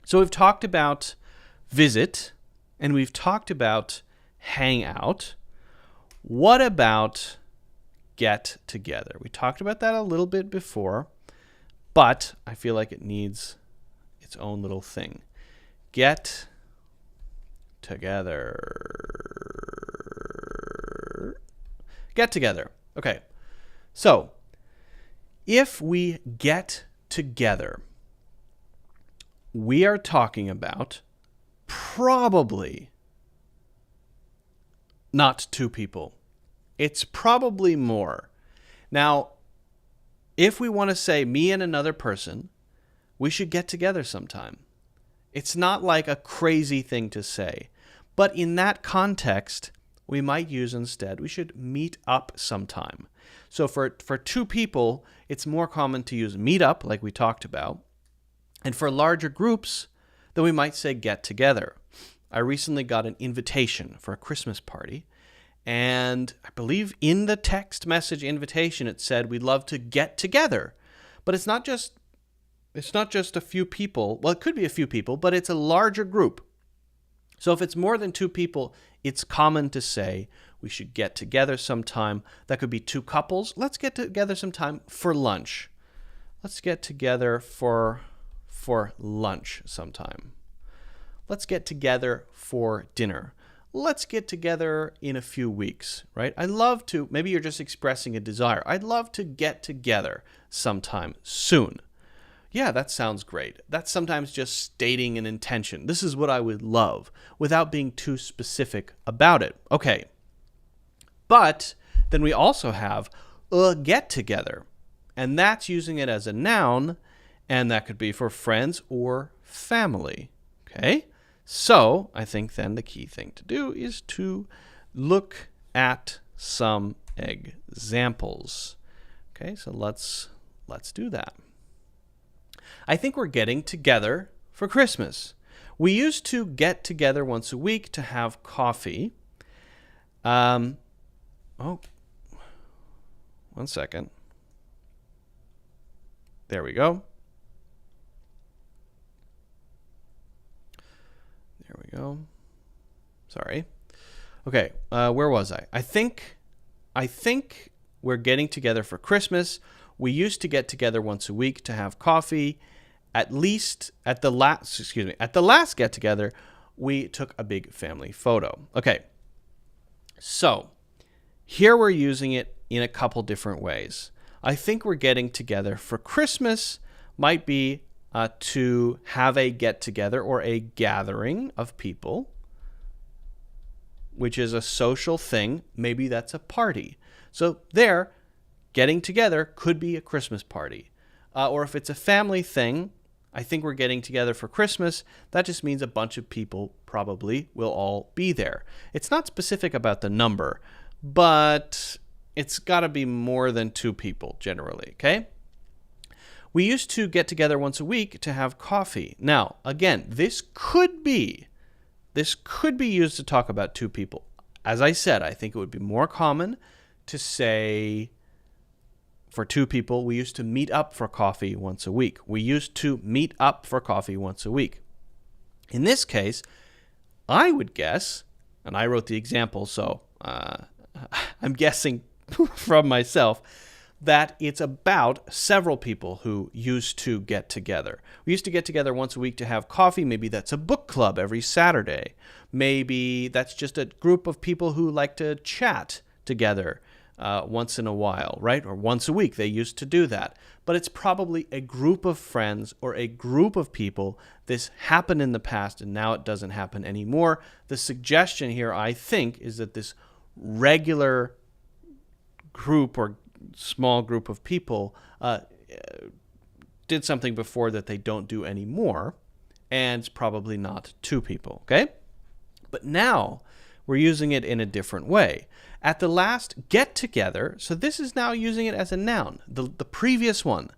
So we've talked about visit, and we've talked about hang out. What about get together? We talked about that a little bit before, but I feel like it needs its own little thing. Get together. Get together. Okay. So, if we get together, we are talking about probably not two people. It's probably more. Now, if we want to say me and another person, we should get together sometime. It's not like a crazy thing to say. But in that context, we might use instead, we should meet up sometime. So for two people, it's more common to use meet up, like we talked about. And for larger groups, then we might say get together. I recently got an invitation for a Christmas party. And I believe in the text message invitation, it said we'd love to get together. But it's not just a few people. Well, it could be a few people, but it's a larger group. So if it's more than two people, it's common to say we should get together sometime. That could be two couples. Let's get together sometime for lunch. Let's get together for lunch sometime. Let's get together for dinner. Let's get together in a few weeks, right? I'd love to, maybe you're just expressing a desire. I'd love to get together sometime soon. Yeah, that sounds great. That's sometimes just stating an intention. This is what I would love without being too specific about it. Okay. But then we also have a get together, and that's using it as a noun, and that could be for friends or family. Okay. So I think then the key thing to do is to look at some examples. Okay, so let's do that. I think we're getting together for Christmas. We used to get together once a week to have coffee. One second. There we go. There we go. Sorry. Okay, where was I? I think we're getting together for Christmas. We used to get together once a week to have coffee. At the last get together, we took a big family photo. Okay. So, here we're using it in a couple different ways. I think we're getting together for Christmas might be to have a get-together or a gathering of people, which is a social thing. Maybe that's a party. So there, getting together could be a Christmas party. Or if it's a family thing, I think we're getting together for Christmas. That just means a bunch of people probably will all be there. It's not specific about the number, but it's got to be more than 2 people generally, okay? We used to get together once a week to have coffee. Now, again, this could be used to talk about 2 people. As I said, I think it would be more common to say for 2 people, we used to meet up for coffee once a week. We used to meet up for coffee once a week. In this case, I would guess, and I wrote the example, so I'm guessing from myself, that it's about several people who used to get together. We used to get together once a week to have coffee. Maybe that's a book club every Saturday. Maybe that's just a group of people who like to chat together once in a while, right? Or once a week. They used to do that. But it's probably a group of friends or a group of people. This happened in the past and now it doesn't happen anymore. The suggestion here, I think, is that this regular group or small group of people did something before that they don't do anymore, and it's probably not 2 people, okay? But now we're using it in a different way. At the last get-together, so this is now using it as a noun, the previous one.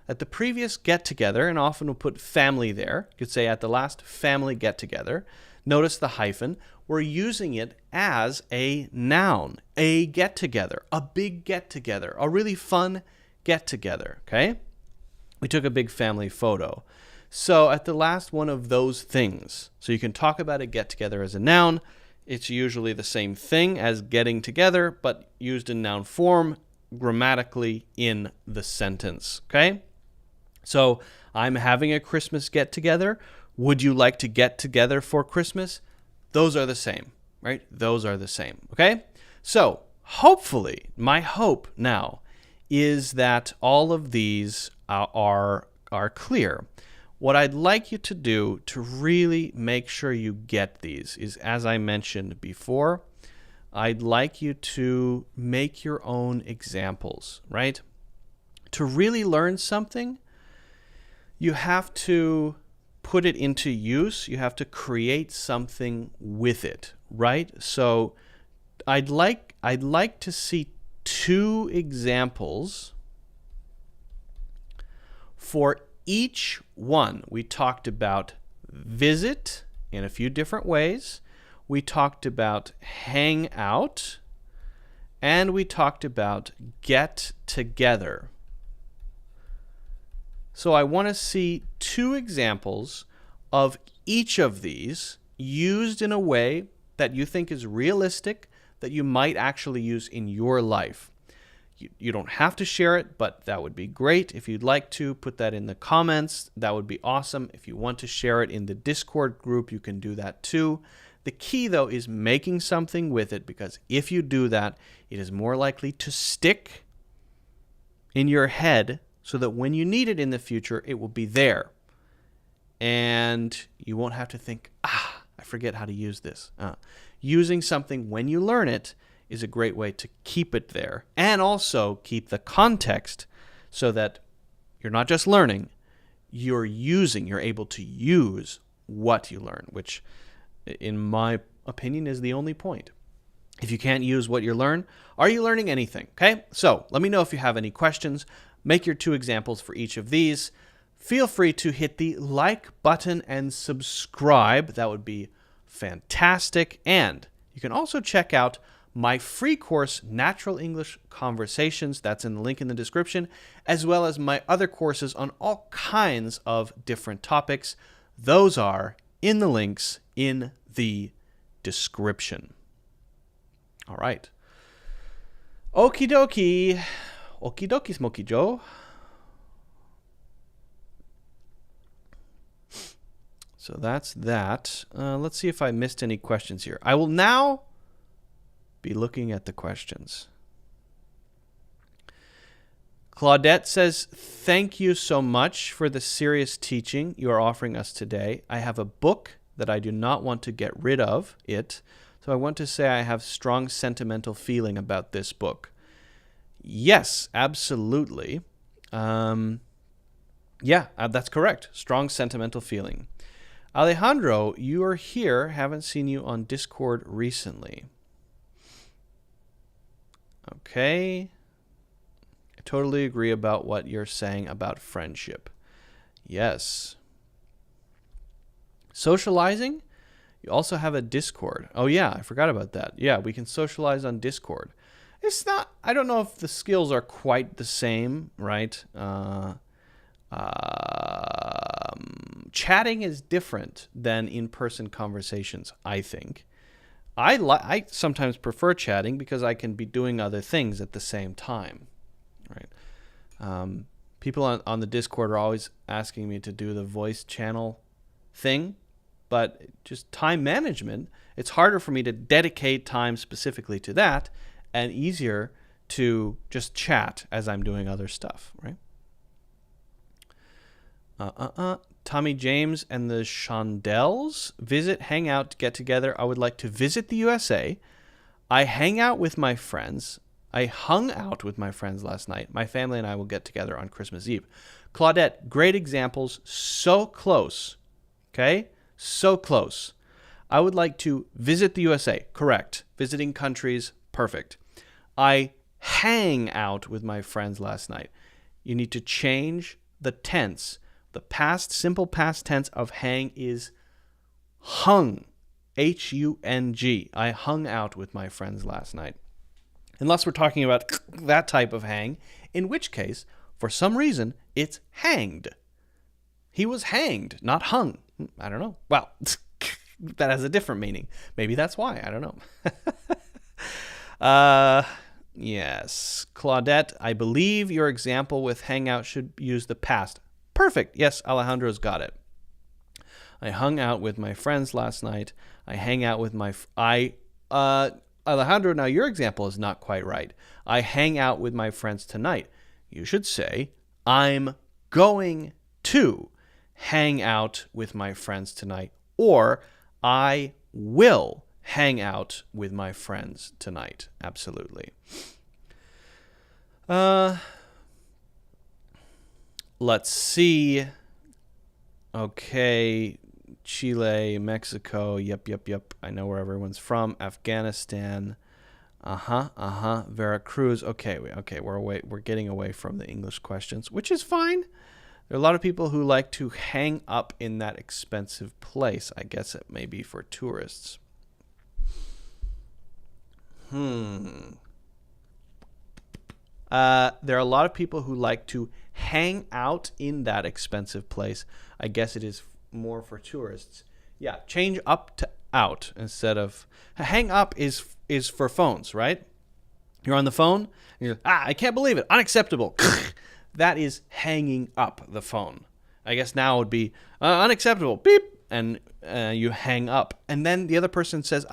At the previous get-together, and often we'll put family there, you could say at the last family get-together, notice the hyphen, we're using it as a noun, a get-together, a big get-together, a really fun get-together, okay? We took a big family photo. So at the last one of those things, so you can talk about a get-together as a noun. It's usually the same thing as getting together, but used in noun form grammatically in the sentence, okay? So I'm having a Christmas get-together. Would you like to get together for Christmas? Those are the same, right? Those are the same, okay? So hopefully, my hope now is that all of these are clear. What I'd like you to do to really make sure you get these is, as I mentioned before, I'd like you to make your own examples, right? To really learn something, you have to put it into use. You have to create something with it, right? So I'd like to see 2 examples for each one. We talked about visit in a few different ways. We talked about hang out, and we talked about get together. So I want to see 2 examples of each of these used in a way that you think is realistic, that you might actually use in your life. You don't have to share it, but that would be great. If you'd like to, put that in the comments. That would be awesome. If you want to share it in the Discord group, you can do that too. The key, though, is making something with it, because if you do that, it is more likely to stick in your head so that when you need it in the future, it will be there. And you won't have to think, I forget how to use this. Using something when you learn it is a great way to keep it there and also keep the context so that you're not just learning, you're able to use what you learn, which in my opinion is the only point. If you can't use what you learn, are you learning anything? Okay, so let me know if you have any questions. Make your 2 examples for each of these. Feel free to hit the like button and subscribe. That would be fantastic. And you can also check out my free course, Natural English Conversations. That's in the link in the description, as well as my other courses on all kinds of different topics. Those are in the links in the description. All right. Okie dokie. Okie dokie, Smokey Joe. So that's that. Let's see if I missed any questions here. I will now be looking at the questions. Claudette says, thank you so much for the serious teaching you are offering us today. I have a book that I do not want to get rid of it, so I want to say I have strong sentimental feeling about this book. Yes, absolutely. Yeah, that's correct. Strong sentimental feeling. Alejandro, you are here. Haven't seen you on Discord recently. Okay. I totally agree about what you're saying about friendship. Yes. Socializing? You also have a Discord. Oh, yeah, I forgot about that. Yeah, we can socialize on Discord. It's not, I don't know if the skills are quite the same, right? Chatting is different than in-person conversations, I think. I sometimes prefer chatting because I can be doing other things at the same time, right? People on the Discord are always asking me to do the voice channel thing, but just time management, it's harder for me to dedicate time specifically to that and easier to just chat as I'm doing other stuff, right? Tommy James and the Shondells visit, hang out, get together. I would like to visit the USA. I hang out with my friends. I hung out with my friends last night. My family and I will get together on Christmas Eve. Claudette, great examples. So close. Okay? So close. I would like to visit the USA. Correct. Visiting countries. Perfect. I hang out with my friends last night. You need to change the tense. The past, simple past tense of hang is hung. H-U-N-G. I hung out with my friends last night. Unless we're talking about that type of hang, in which case, for some reason, it's hanged. He was hanged, not hung. I don't know. Well, that has a different meaning. Maybe that's why. I don't know. Yes. Claudette, I believe your example with hangout should use the past. Perfect. Yes, Alejandro's got it. I hung out with my friends last night. I hang out with my... Alejandro, now your example is not quite right. I hang out with my friends tonight. You should say, I'm going to hang out with my friends tonight. Or, I will hang out with my friends tonight. Absolutely. Let's see. Okay. Chile, Mexico. Yep. I know where everyone's from. Afghanistan. Veracruz. Okay. We're getting away from the English questions, which is fine. There are a lot of people who like to hang up in that expensive place. I guess it may be for tourists. There are a lot of people who like to hang out in that expensive place. I guess it is more for tourists. Yeah, change up to out instead of... Hang up is for phones, right? You're on the phone, and you're I can't believe it. Unacceptable. That is hanging up the phone. I guess now it would be unacceptable. Beep. And you hang up. And then the other person says,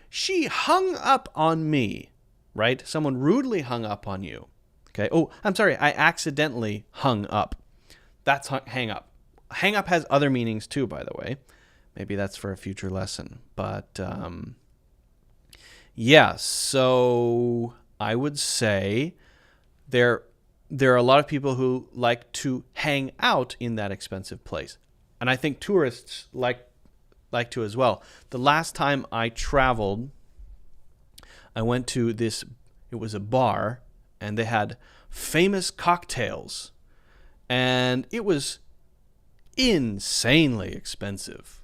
she hung up on me. Right? Someone rudely hung up on you. Okay. Oh, I'm sorry. I accidentally hung up. That's hang up. Hang up has other meanings too, by the way. Maybe that's for a future lesson. But yeah, so I would say there are a lot of people who like to hang out in that expensive place. And I think tourists like to as well. The last time I traveled, I went to this, it was a bar, and they had famous cocktails. And it was insanely expensive.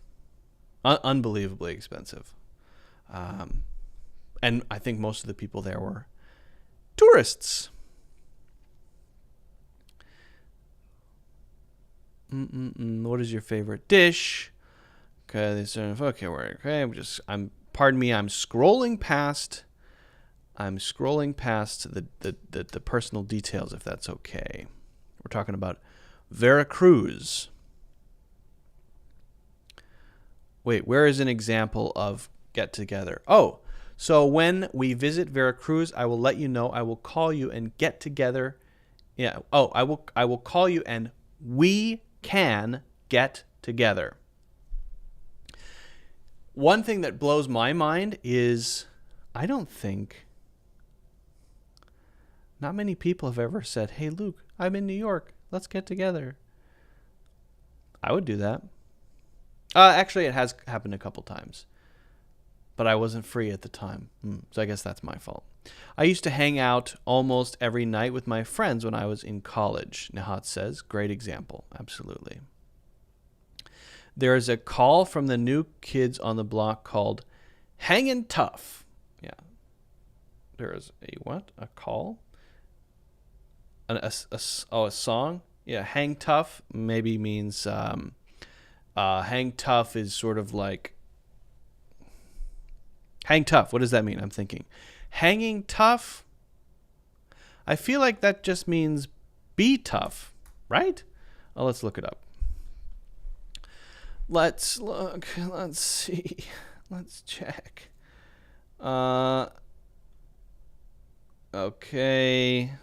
Unbelievably expensive. And I think most of the people there were tourists. What is your favorite dish? Okay, pardon me, I'm scrolling past I'm scrolling past the personal details, if that's okay. We're talking about Veracruz. Wait, where is an example of get together? Oh, so when we visit Veracruz, I will let you know. I will call you and get together. Yeah. Oh, I will call you and we can get together. One thing that blows my mind is I don't think not many people have ever said, "Hey Luke, I'm in New York. Let's get together." I would do that. Actually, it has happened a couple times, but I wasn't free at the time, so I guess that's my fault. I used to hang out almost every night with my friends when I was in college, Nihat says. Great example, absolutely. There is a call from the new kids on the block called Hangin' Tough. Yeah. There is a what? A call? A song? Yeah, Hang Tough maybe means... hang tough is sort of like hang tough. What does that mean? I'm thinking hanging tough. I feel like that just means be tough, right? Oh, let's look it up. Let's look. Let's see. Let's check. Okay.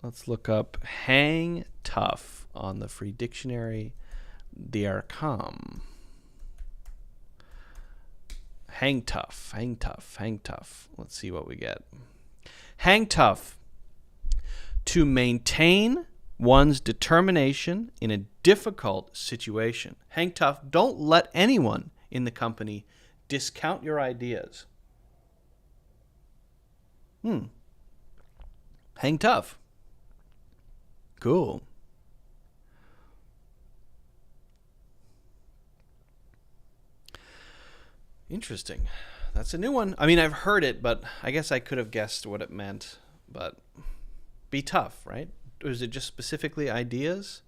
Let's look up hang tough on the free dictionary. Diarcom. Hang tough, hang tough, hang tough. Let's see what we get. Hang tough. To maintain one's determination in a difficult situation. Hang tough. Don't let anyone in the company discount your ideas. Hang tough. Cool. Interesting. That's a new one. I mean, I've heard it, but I guess I could have guessed what it meant. But be tough, right? Or is it just specifically ideas?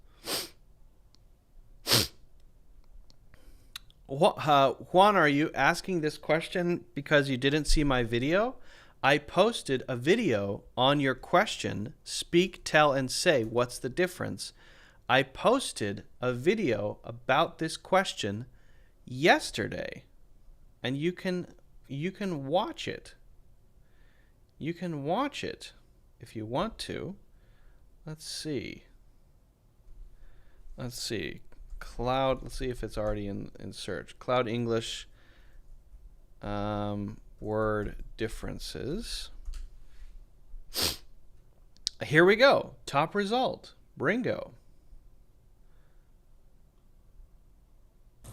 Juan, are you asking this question because you didn't see my video? I posted a video on your question, speak, tell, and say, what's the difference? I posted a video about this question yesterday, and you can watch it. You can watch it if you want to. Let's see. Cloud, let's see if it's already in search. Cloud English. Word differences. Here we go. Top result. Bringo.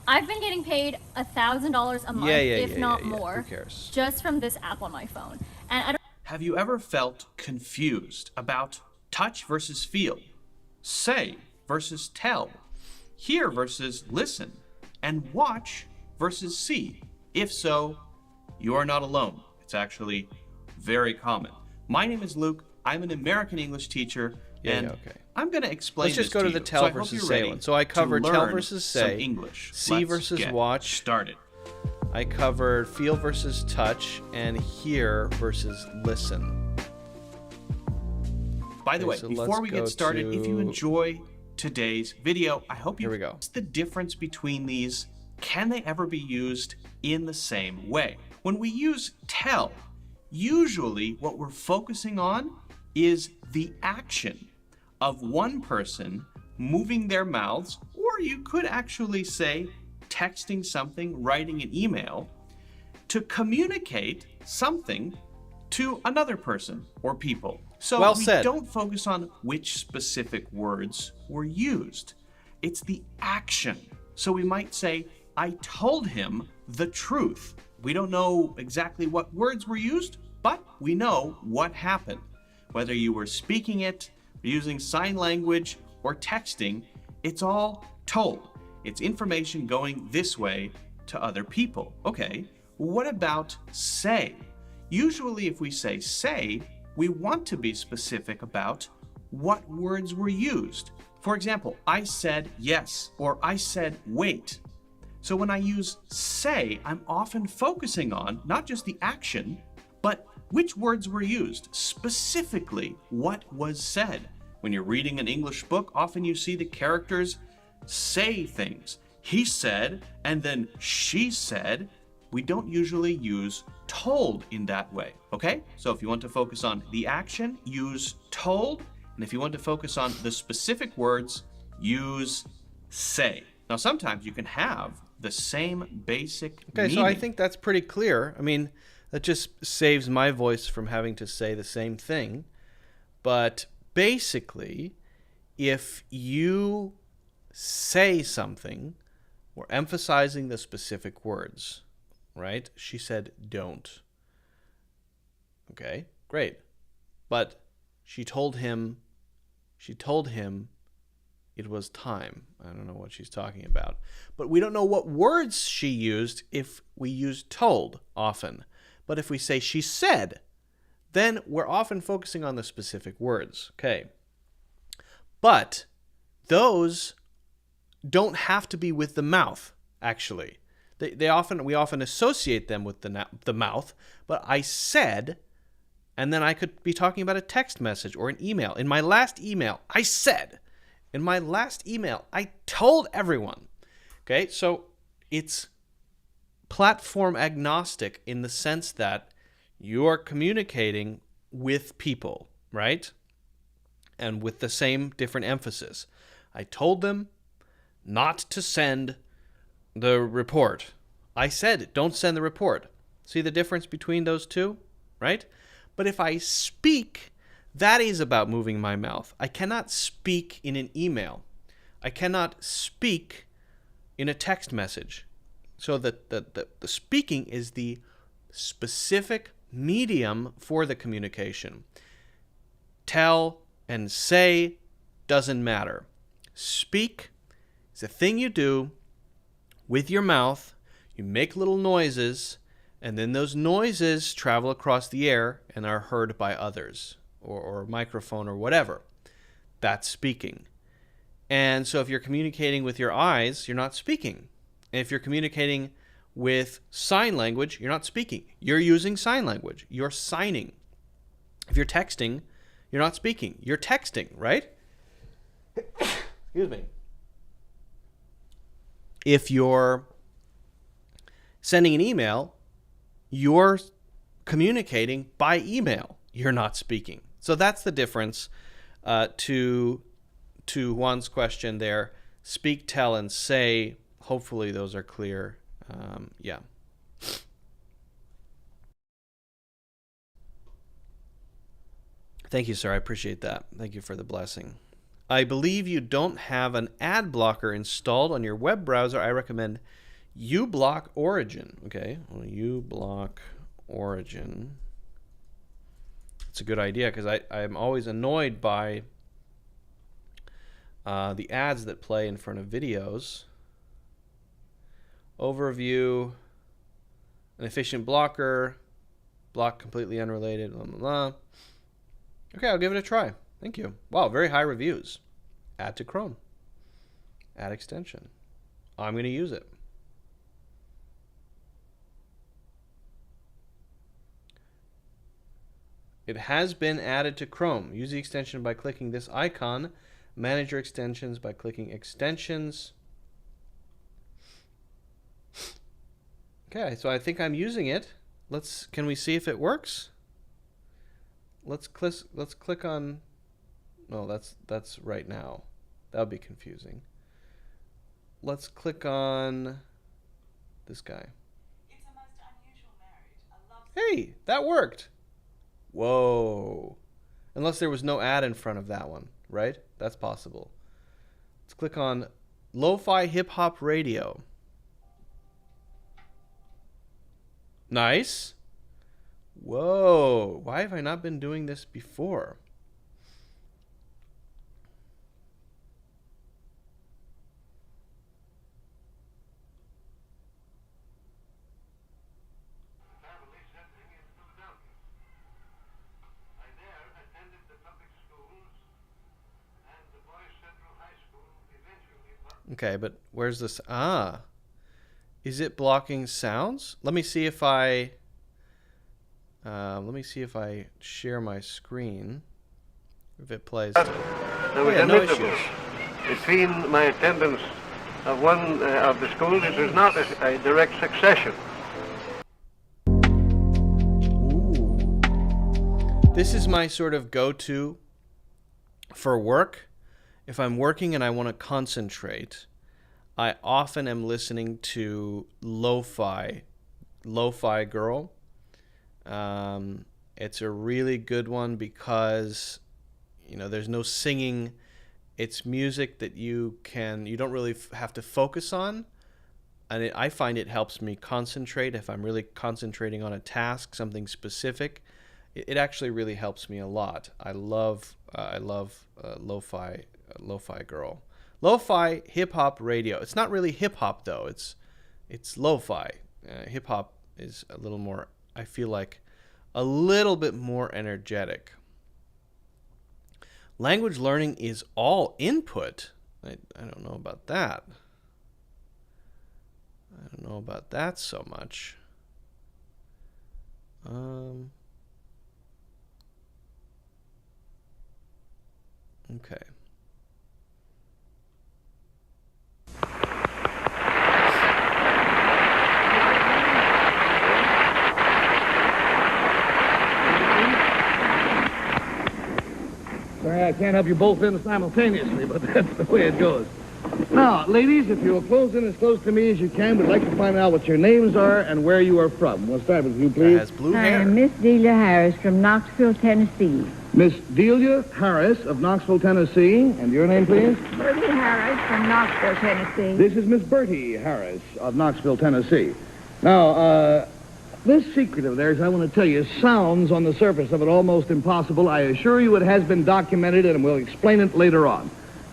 I've been getting paid $1,000 a month, if not more, Who cares? just from this app on my phone. And I don't. Have you ever felt confused about touch versus feel, say versus tell, hear versus listen, and watch versus see? If so, you are not alone. It's actually very common. My name is Luke. I'm an American English teacher, I'm going to explain Let's just go to the tell versus say one. So I covered tell versus say, English. See versus watch. Started. I covered feel versus touch and hear versus listen. By the way, so before we get started, if you enjoy today's video, I hope you Here we go. What's the difference between these? Can they ever be used in the same way? When we use tell, usually what we're focusing on is the action of one person moving their mouths, or you could actually say texting something, writing an email, to communicate something to another person or people. So Well we said. don't focus on which specific words were used. It's the action. So we might say, I told him the truth. We don't know exactly what words were used, but we know what happened. Whether you were speaking it, using sign language, or texting, it's all told. It's information going this way to other people. Okay, what about say? Usually if we say, we want to be specific about what words were used. For example, I said yes, or I said wait. So when I use say, I'm often focusing on not just the action, but which words were used, specifically what was said. When you're reading an English book, often you see the characters say things. He said, and then she said. We don't usually use told in that way, okay? So if you want to focus on the action, use told. And if you want to focus on the specific words, use say. Now, sometimes you can have the same basic meaning. So I think that's pretty clear. I mean, that just saves my voice from having to say the same thing. But basically, if you say something, we're emphasizing the specific words, right? She said, don't. Okay, great. But she told him it was time. I don't know what she's talking about. But we don't know what words she used if we use told often. But if we say she said, then we're often focusing on the specific words. Okay. But those don't have to be with the mouth, actually. We often associate them with the mouth, but I said, and then I could be talking about a text message or an email. In my last email, I said. In my last email, I told everyone. Okay, so it's platform agnostic in the sense that you're communicating with people, right? And with the same different emphasis. I told them not to send the report. I said, don't send the report. See the difference between those two, right? But if I speak, that is about moving my mouth. I cannot speak in an email. I cannot speak in a text message. So the speaking is the specific medium for the communication. Tell and say doesn't matter. Speak is a thing you do with your mouth. You make little noises, and then those noises travel across the air and are heard by others, or a microphone or whatever. That's speaking. And so if you're communicating with your eyes, you're not speaking. And if you're communicating with sign language, you're not speaking. You're using sign language. You're signing. If you're texting, you're not speaking. You're texting, right? Excuse me. If you're sending an email, you're communicating by email. You're not speaking. So that's the difference to Juan's question there. Speak, tell, and say. Hopefully those are clear. Yeah. Thank you, sir. I appreciate that. Thank you for the blessing. I believe you don't have an ad blocker installed on your web browser. I recommend uBlock Origin. Okay, well, uBlock Origin. It's a good idea because I'm always annoyed by the ads that play in front of videos. Overview, an efficient blocker, block completely unrelated, blah, blah, blah. Okay, I'll give it a try. Thank you. Wow, very high reviews. Add to Chrome. Add extension. I'm going to use it. It has been added to Chrome. Use the extension by clicking this icon. Manage your extensions by clicking extensions. Okay, so I think I'm using it. Can we see if it works? Let's click on. No, that's right now. That would be confusing. Let's click on this guy. It's a most unusual marriage. I love Hey, that worked. Whoa. Unless there was no ad in front of that one, right? That's possible. Let's click on Lo-Fi Hip Hop Radio. Nice. Whoa. Why have I not been doing this before? Family settling in Philadelphia. I there attended the public schools and the Boys Central High School eventually. Okay, but where's this? Ah. Is it blocking sounds? Let me see if I share my screen. If it plays. There was yeah, an no interval issues. between my attendance of one of the schools. It was not a direct succession. Ooh. This is my sort of go-to for work. If I'm working and I want to concentrate, I often am listening to Lo-Fi Girl. It's a really good one because, there's no singing. It's music that you don't really have to focus on. And I find it helps me concentrate. If I'm really concentrating on a task, something specific, it actually really helps me a lot. I love Lo-Fi Girl. Lo-Fi hip-hop radio. It's not really hip-hop, though. It's lo-fi. Hip-hop is a little more, I feel like, a little bit more energetic. Language learning is all input. I don't know about that. I don't know about that so much. Okay. Sorry, I can't have you both in simultaneously, but that's the way it goes. Now, ladies, if you'll close in as close to me as you can, we'd like to find out what your names are and where you are from. We'll start with you, please. Has blue Hi, hair. I'm Miss Delia Harris from Knoxville, Tennessee. Miss Delia Harris of Knoxville, Tennessee. And your name, please? Bertie Harris from Knoxville, Tennessee. This is Miss Bertie Harris of Knoxville, Tennessee. Now, this secret of theirs, I want to tell you, sounds on the surface of it almost impossible. I assure you it has been documented, and we'll explain it later on.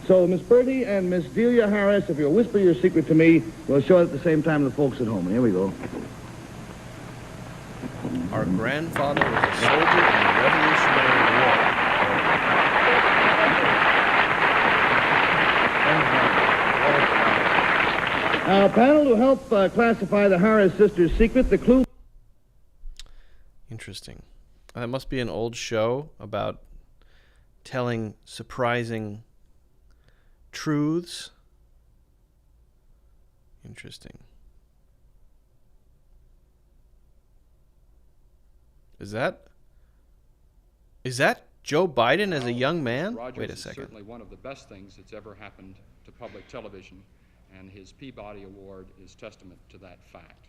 So, Miss Bertie and Miss Delia Harris, if you'll whisper your secret to me, we'll show it at the same time to the folks at home. Here we go. Our grandfather was a soldier in the Revolutionary War. Now, panel, to help classify the Harris sisters' secret, the clue... Interesting. That must be an old show about telling surprising truths. Interesting. Is that Joe Biden as a young man? Rogers Wait a is second. certainly one of the best things that's ever happened to public television, and his Peabody Award is testament to that fact.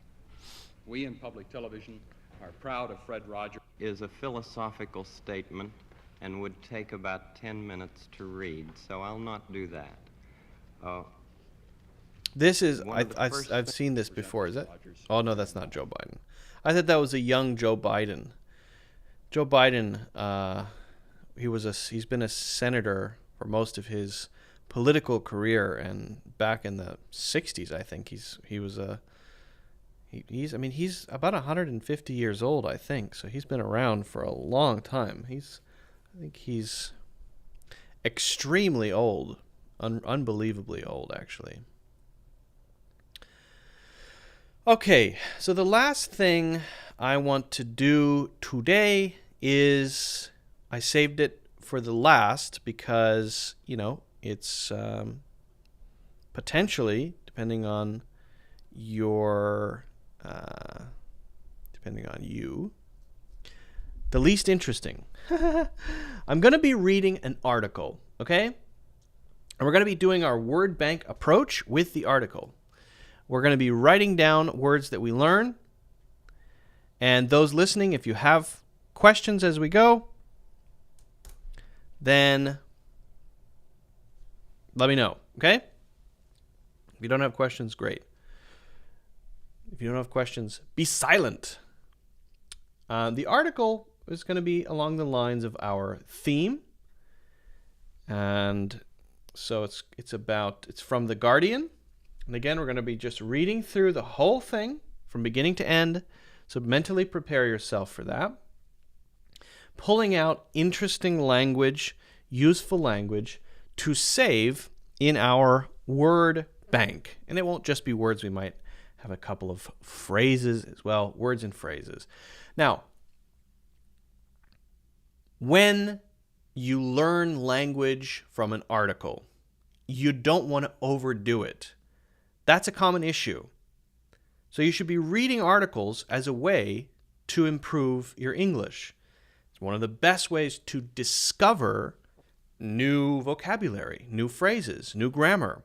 We in public television are proud of Fred Rogers. Is a philosophical statement and would take about 10 minutes to read, so I'll not do that. This is One of the I've first seen this before. Is it? Oh no, that's not Joe Biden. I thought that was a young Joe Biden. Joe Biden, he's been a senator for most of his political career, and back in the 60s, I think he's about 150 years old, I think. So he's been around for a long time. I think he's extremely old, unbelievably old, actually. Okay, so the last thing I want to do today is I saved it for the last because, it's potentially, depending on you, the least interesting. I'm going to be reading an article, okay? And we're going to be doing our word bank approach with the article. We're going to be writing down words that we learn. And those listening, if you have questions as we go, then let me know, okay? If you don't have questions, great. If you don't have questions, be silent. The article is going to be along the lines of our theme. And so it's from The Guardian. And again, we're going to be just reading through the whole thing from beginning to end. So mentally prepare yourself for that. Pulling out interesting language, useful language to save in our word bank. And it won't just be words we might have a couple of phrases as well, words and phrases. Now, when you learn language from an article, you don't want to overdo it. That's a common issue. So you should be reading articles as a way to improve your English. It's one of the best ways to discover new vocabulary, new phrases, new grammar.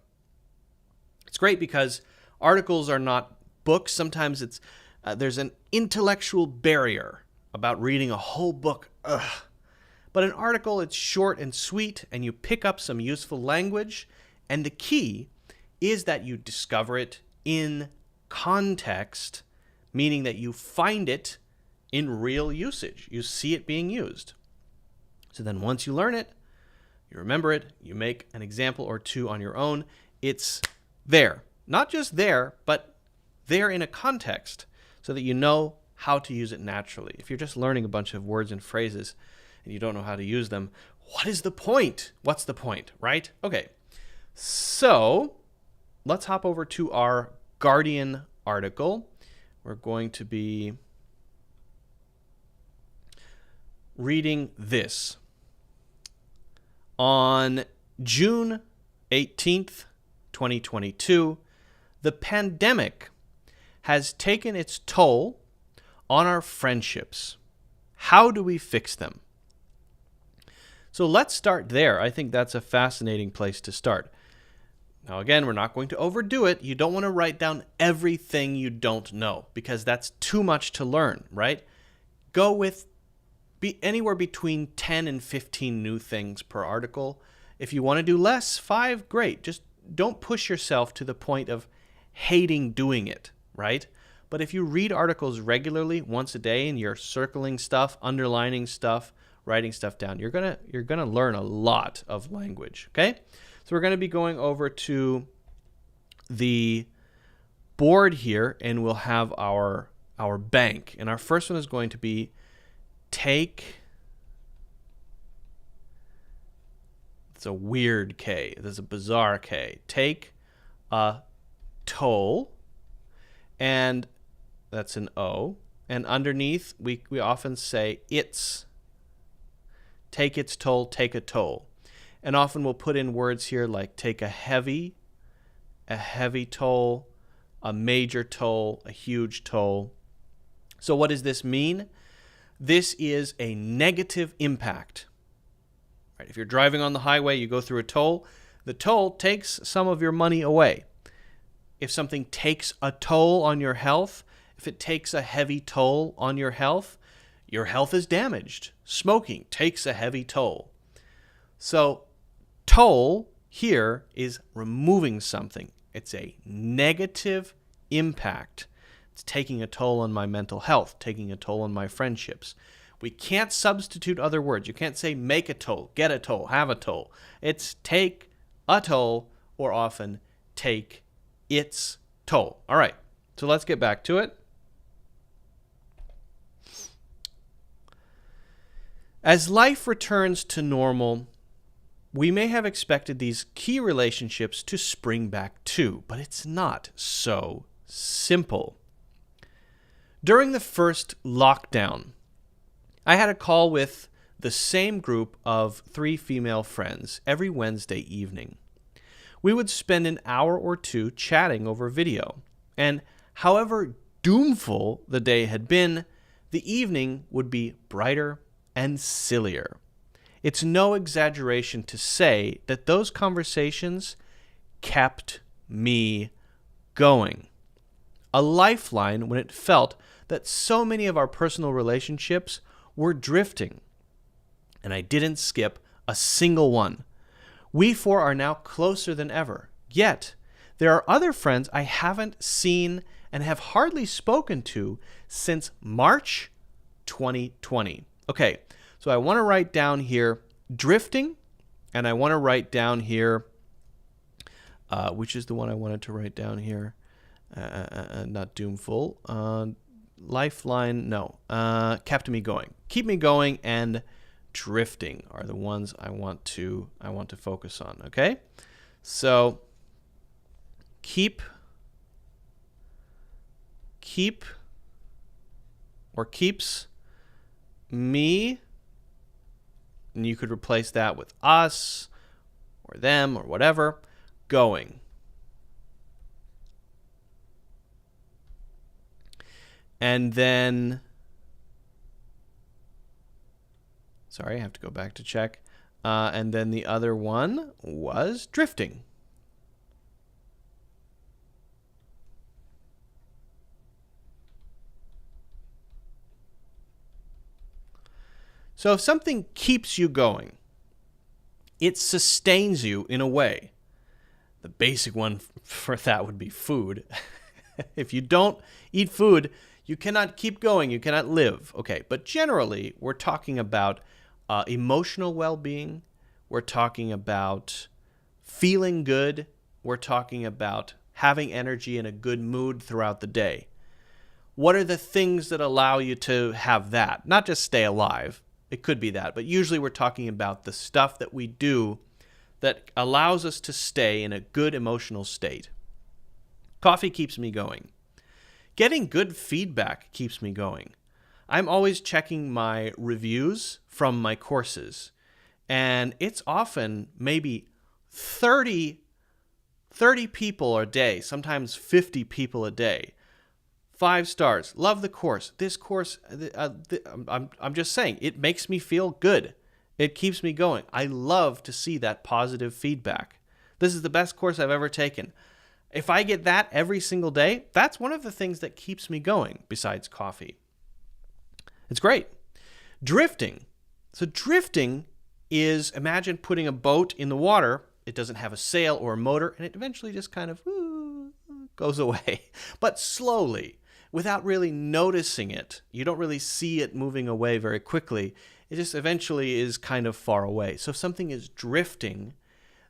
It's great because articles are not books. Sometimes there's an intellectual barrier about reading a whole book. Ugh. But an article, it's short and sweet, and you pick up some useful language. And the key is that you discover it in context, meaning that you find it in real usage. You see it being used. So then once you learn it, you remember it, you make an example or two on your own, it's there. Not just there, but there in a context so that you know how to use it naturally. If you're just learning a bunch of words and phrases and you don't know how to use them, what is the point? What's the point, right? Okay, so let's hop over to our Guardian article. We're going to be reading this. On June 18th, 2022, the pandemic has taken its toll on our friendships. How do we fix them? So let's start there. I think that's a fascinating place to start. Now, again, we're not going to overdo it. You don't want to write down everything you don't know because that's too much to learn, right? Go with anywhere between 10 and 15 new things per article. If you want to do less, 5, great. Just don't push yourself to the point of hating doing it, right? But if you read articles regularly, once a day, and you're circling stuff, underlining stuff, writing stuff down, you're gonna learn a lot of language, okay? So we're going to be going over to the board here, and we'll have our bank. And our first one is going to be take. It's a weird K. There's a bizarre K. Take a toll, and that's an O. And underneath, we often say it's. Take its toll, take a toll. And often we'll put in words here like take a heavy toll, a major toll, a huge toll. So what does this mean? This is a negative impact. Right? If you're driving on the highway, you go through a toll, the toll takes some of your money away. If something takes a toll on your health, if it takes a heavy toll on your health is damaged. Smoking takes a heavy toll. So toll here is removing something. It's a negative impact. It's taking a toll on my mental health, taking a toll on my friendships. We can't substitute other words. You can't say make a toll, get a toll, have a toll. It's take a toll, or often take its toll. All right, so let's get back to it. As life returns to normal, we may have expected these key relationships to spring back too, but it's not so simple. During the first lockdown, I had a call with the same group of 3 female friends every Wednesday evening. We would spend an hour or 2 chatting over video, and however doomful the day had been, the evening would be brighter and sillier. It's no exaggeration to say that those conversations kept me going. A lifeline when it felt that so many of our personal relationships were drifting. And I didn't skip a single one. We 4 are now closer than ever. Yet, there are other friends I haven't seen and have hardly spoken to since March 2020. Okay, so I want to write down here drifting, and I want to write down here, which is the one I wanted to write down here, not doomful, lifeline, no, kept me going. Keep me going and drifting are the ones I want to focus on, okay? So keep keep or keeps me, and you could replace that with us or them or whatever, going. And then, sorry, I have to go back to check. And then the other one was drifting. So if something keeps you going, it sustains you in a way. The basic one for that would be food. If you don't eat food, you cannot keep going. You cannot live. Okay, but generally, we're talking about emotional well-being. We're talking about feeling good. We're talking about having energy and a good mood throughout the day. What are the things that allow you to have that? Not just stay alive. It could be that, but usually we're talking about the stuff that we do that allows us to stay in a good emotional state. Coffee keeps me going. Getting good feedback keeps me going. I'm always checking my reviews from my courses, and it's often maybe 30 people a day, sometimes 50 people a day. 5 stars. Love the course. This course, I'm just saying, it makes me feel good. It keeps me going. I love to see that positive feedback. This is the best course I've ever taken. If I get that every single day, that's one of the things that keeps me going besides coffee. It's great. Drifting. So drifting is, imagine putting a boat in the water. It doesn't have a sail or a motor, and it eventually just kind of goes away. But slowly, without really noticing it. You don't really see it moving away very quickly. It just eventually is kind of far away. So if something is drifting,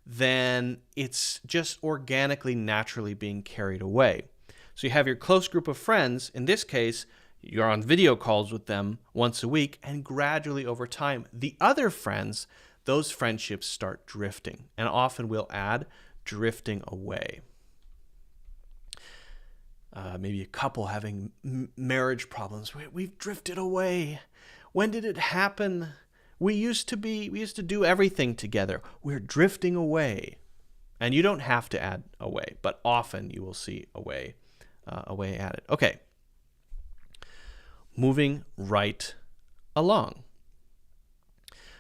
then it's just organically, naturally being carried away. So you have your close group of friends. In this case, you're on video calls with them once a week, and gradually over time, the other friends, those friendships start drifting, and often we'll add drifting away. Maybe a couple having marriage problems. We've drifted away. When did it happen? We used to do everything together. We're drifting away. And you don't have to add away, but often you will see away added. Okay. Moving right along.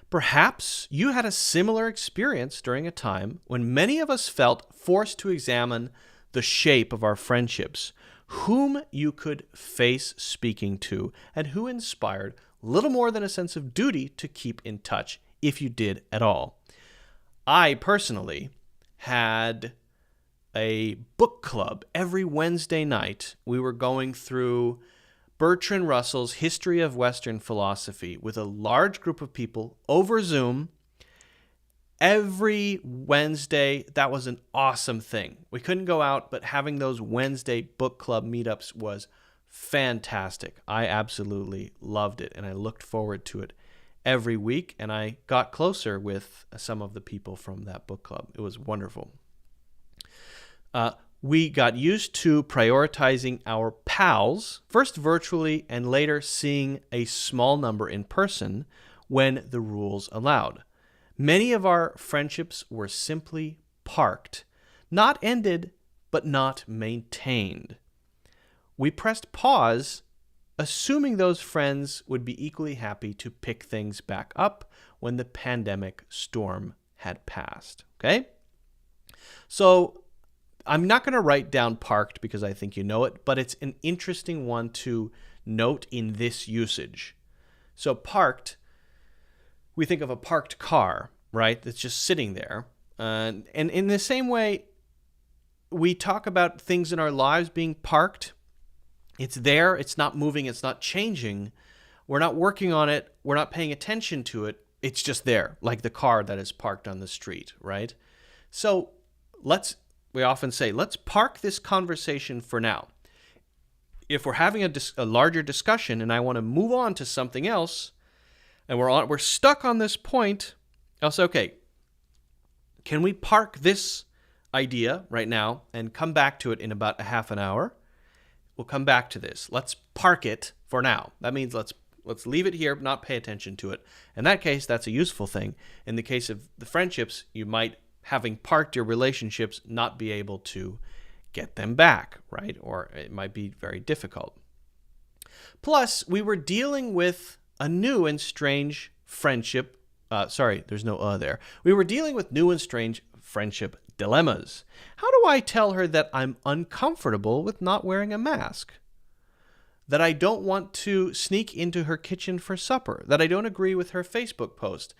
Perhaps you had a similar experience during a time when many of us felt forced to examine the shape of our friendships, whom you could face speaking to, and who inspired little more than a sense of duty to keep in touch, if you did at all. I personally had a book club every Wednesday night. We were going through Bertrand Russell's History of Western Philosophy with a large group of people over Zoom. Every Wednesday, that was an awesome thing. We couldn't go out, but having those Wednesday book club meetups was fantastic. I absolutely loved it, and I looked forward to it every week, and I got closer with some of the people from that book club. It was wonderful. We got used to prioritizing our pals, first virtually and later seeing a small number in person when the rules allowed. Many of our friendships were simply parked, not ended, but not maintained. We pressed pause, assuming those friends would be equally happy to pick things back up when the pandemic storm had passed. Okay? So I'm not going to write down parked because I think you know it, but it's an interesting one to note in this usage. So parked, we think of a parked car, right? That's just sitting there. And in the same way, we talk about things in our lives being parked. It's there. It's not moving. It's not changing. We're not working on it. We're not paying attention to it. It's just there, like the car that is parked on the street, right? So we often say, let's park this conversation for now. If we're having a larger discussion and I want to move on to something else, and we're stuck on this point, I'll say, okay, can we park this idea right now and come back to it in about a half an hour? we'll come back to this. Let's park it for now. That means let's leave it here, not pay attention to it. In that case, that's a useful thing. In the case of the friendships, you might, having parked your relationships, not be able to get them back, right? Or it might be very difficult. Plus, we were dealing with a new and strange friendship. There's no there. We were dealing with new and strange friendship dilemmas. How do I tell her that I'm uncomfortable with not wearing a mask? That I don't want to sneak into her kitchen for supper? That I don't agree with her Facebook post?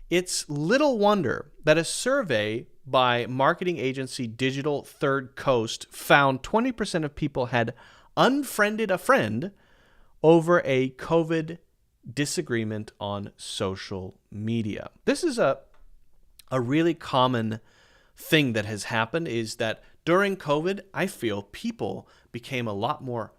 It's little wonder that a survey by marketing agency Digital Third Coast found 20% of people had unfriended a friend over a COVID disagreement on social media. This is a really common thing that has happened, is that during COVID, I feel people became a lot more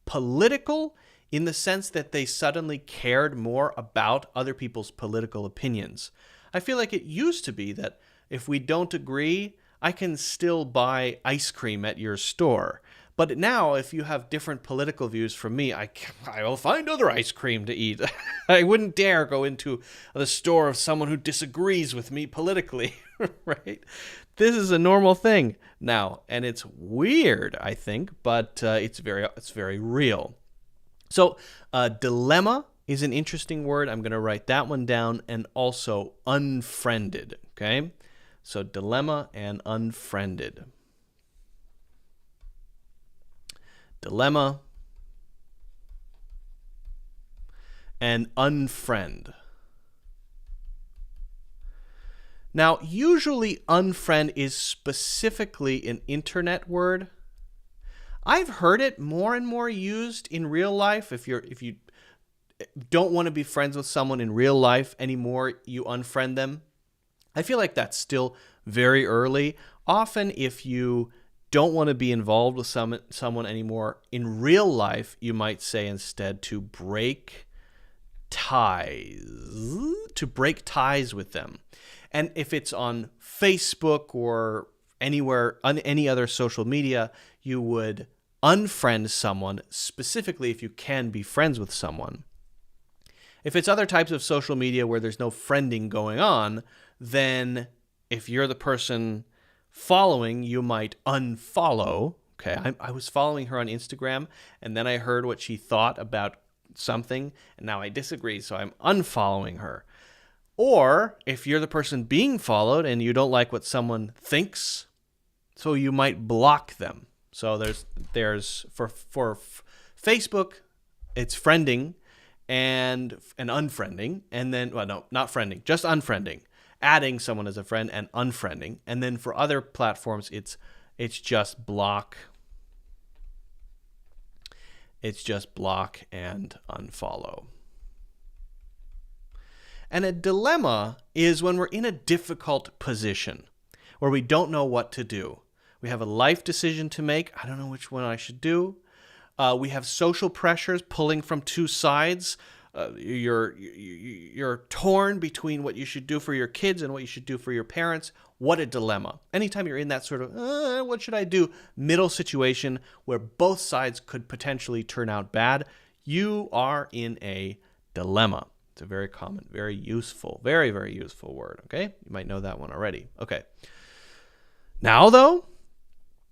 political in the sense that they suddenly cared more about other people's political opinions. I feel like it used to be that if we don't agree, I can still buy ice cream at your store. But now, if you have different political views from me, I will find other ice cream to eat. I wouldn't dare go into the store of someone who disagrees with me politically, right? This is a normal thing now, and it's weird, I think, but it's very real. So, dilemma is an interesting word. I'm going to write that one down, and also unfriended, okay? So, dilemma and unfriended. Dilemma and unfriend. Now, usually unfriend is specifically an internet word. I've heard it more and more used in real life. If you don't want to be friends with someone in real life anymore, you unfriend them. I feel like that's still very early. Often, if you don't want to be involved with someone anymore in real life, you might say instead to break ties with them. And if it's on Facebook or anywhere on any other social media, you would unfriend someone, specifically if you can be friends with someone. If it's other types of social media where there's no friending going on, then if you're the person following, you might unfollow. Okay, I was following her on Instagram, and then I heard what she thought about something, and now I disagree, so I'm unfollowing her. Or if you're the person being followed and you don't like what someone thinks, so you might block them. So there's for Facebook, it's friending and unfriending, and then not friending, just unfriending. Adding someone as a friend and unfriending. And then for other platforms, it's just block. It's just block and unfollow. And a dilemma is when we're in a difficult position where we don't know what to do. We have a life decision to make. I don't know which one I should do. We have social pressures pulling from two sides. You're torn between what you should do for your kids and what you should do for your parents. What a dilemma. Anytime you're in that sort of, what should I do? Middle situation where both sides could potentially turn out bad, you are in a dilemma. It's a very common, very useful, very, very useful word, okay? You might know that one already. Okay. Now, though,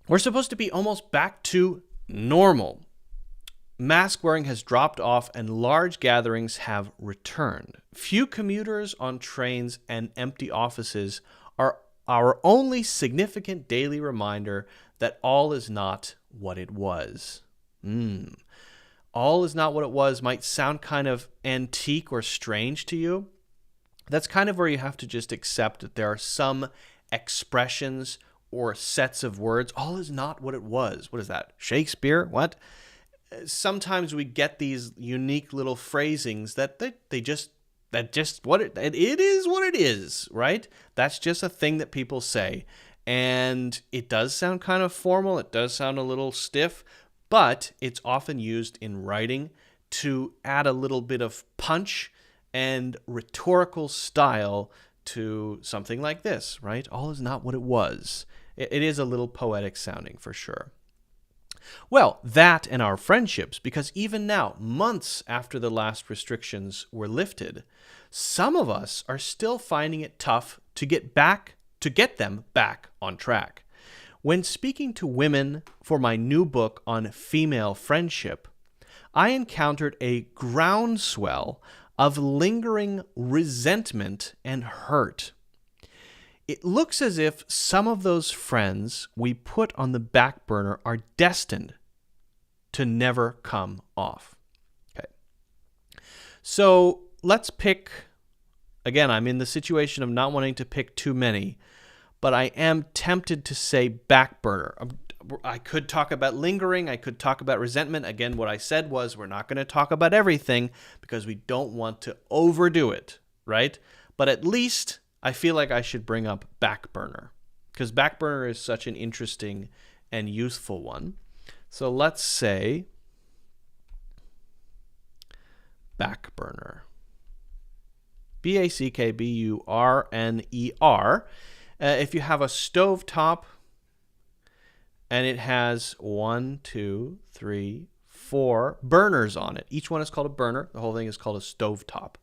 we're supposed to be almost back to normal. Mask wearing has dropped off and large gatherings have returned. Few commuters on trains and empty offices are our only significant daily reminder that all is not what it was. All is not what it was might sound kind of antique or strange to you. That's kind of where you have to just accept that there are some expressions or sets of words. All is not what it was. What is that? Shakespeare? What? Sometimes we get these unique little phrasings that it is what it is, right? That's just a thing that people say. And it does sound kind of formal. It does sound a little stiff, but it's often used in writing to add a little bit of punch and rhetorical style to something like this, right? All is not what it was. It is a little poetic sounding for sure. Well, that and our friendships, because even now, months after the last restrictions were lifted, some of us are still finding it tough to get them back on track. When speaking to women for my new book on female friendship, I encountered a groundswell of lingering resentment and hurt. It looks as if some of those friends we put on the back burner are destined to never come off. Okay. So let's pick, again, I'm in the situation of not wanting to pick too many, but I am tempted to say back burner. I could talk about lingering. I could talk about resentment. Again, what I said was we're not going to talk about everything because we don't want to overdo it, right? But at least I feel like I should bring up back burner because back burner is such an interesting and useful one. So let's say back burner. BACKBURNER. If you have a stovetop and it has 1, 2, 3, 4 burners on it, each one is called a burner. The whole thing is called a stovetop.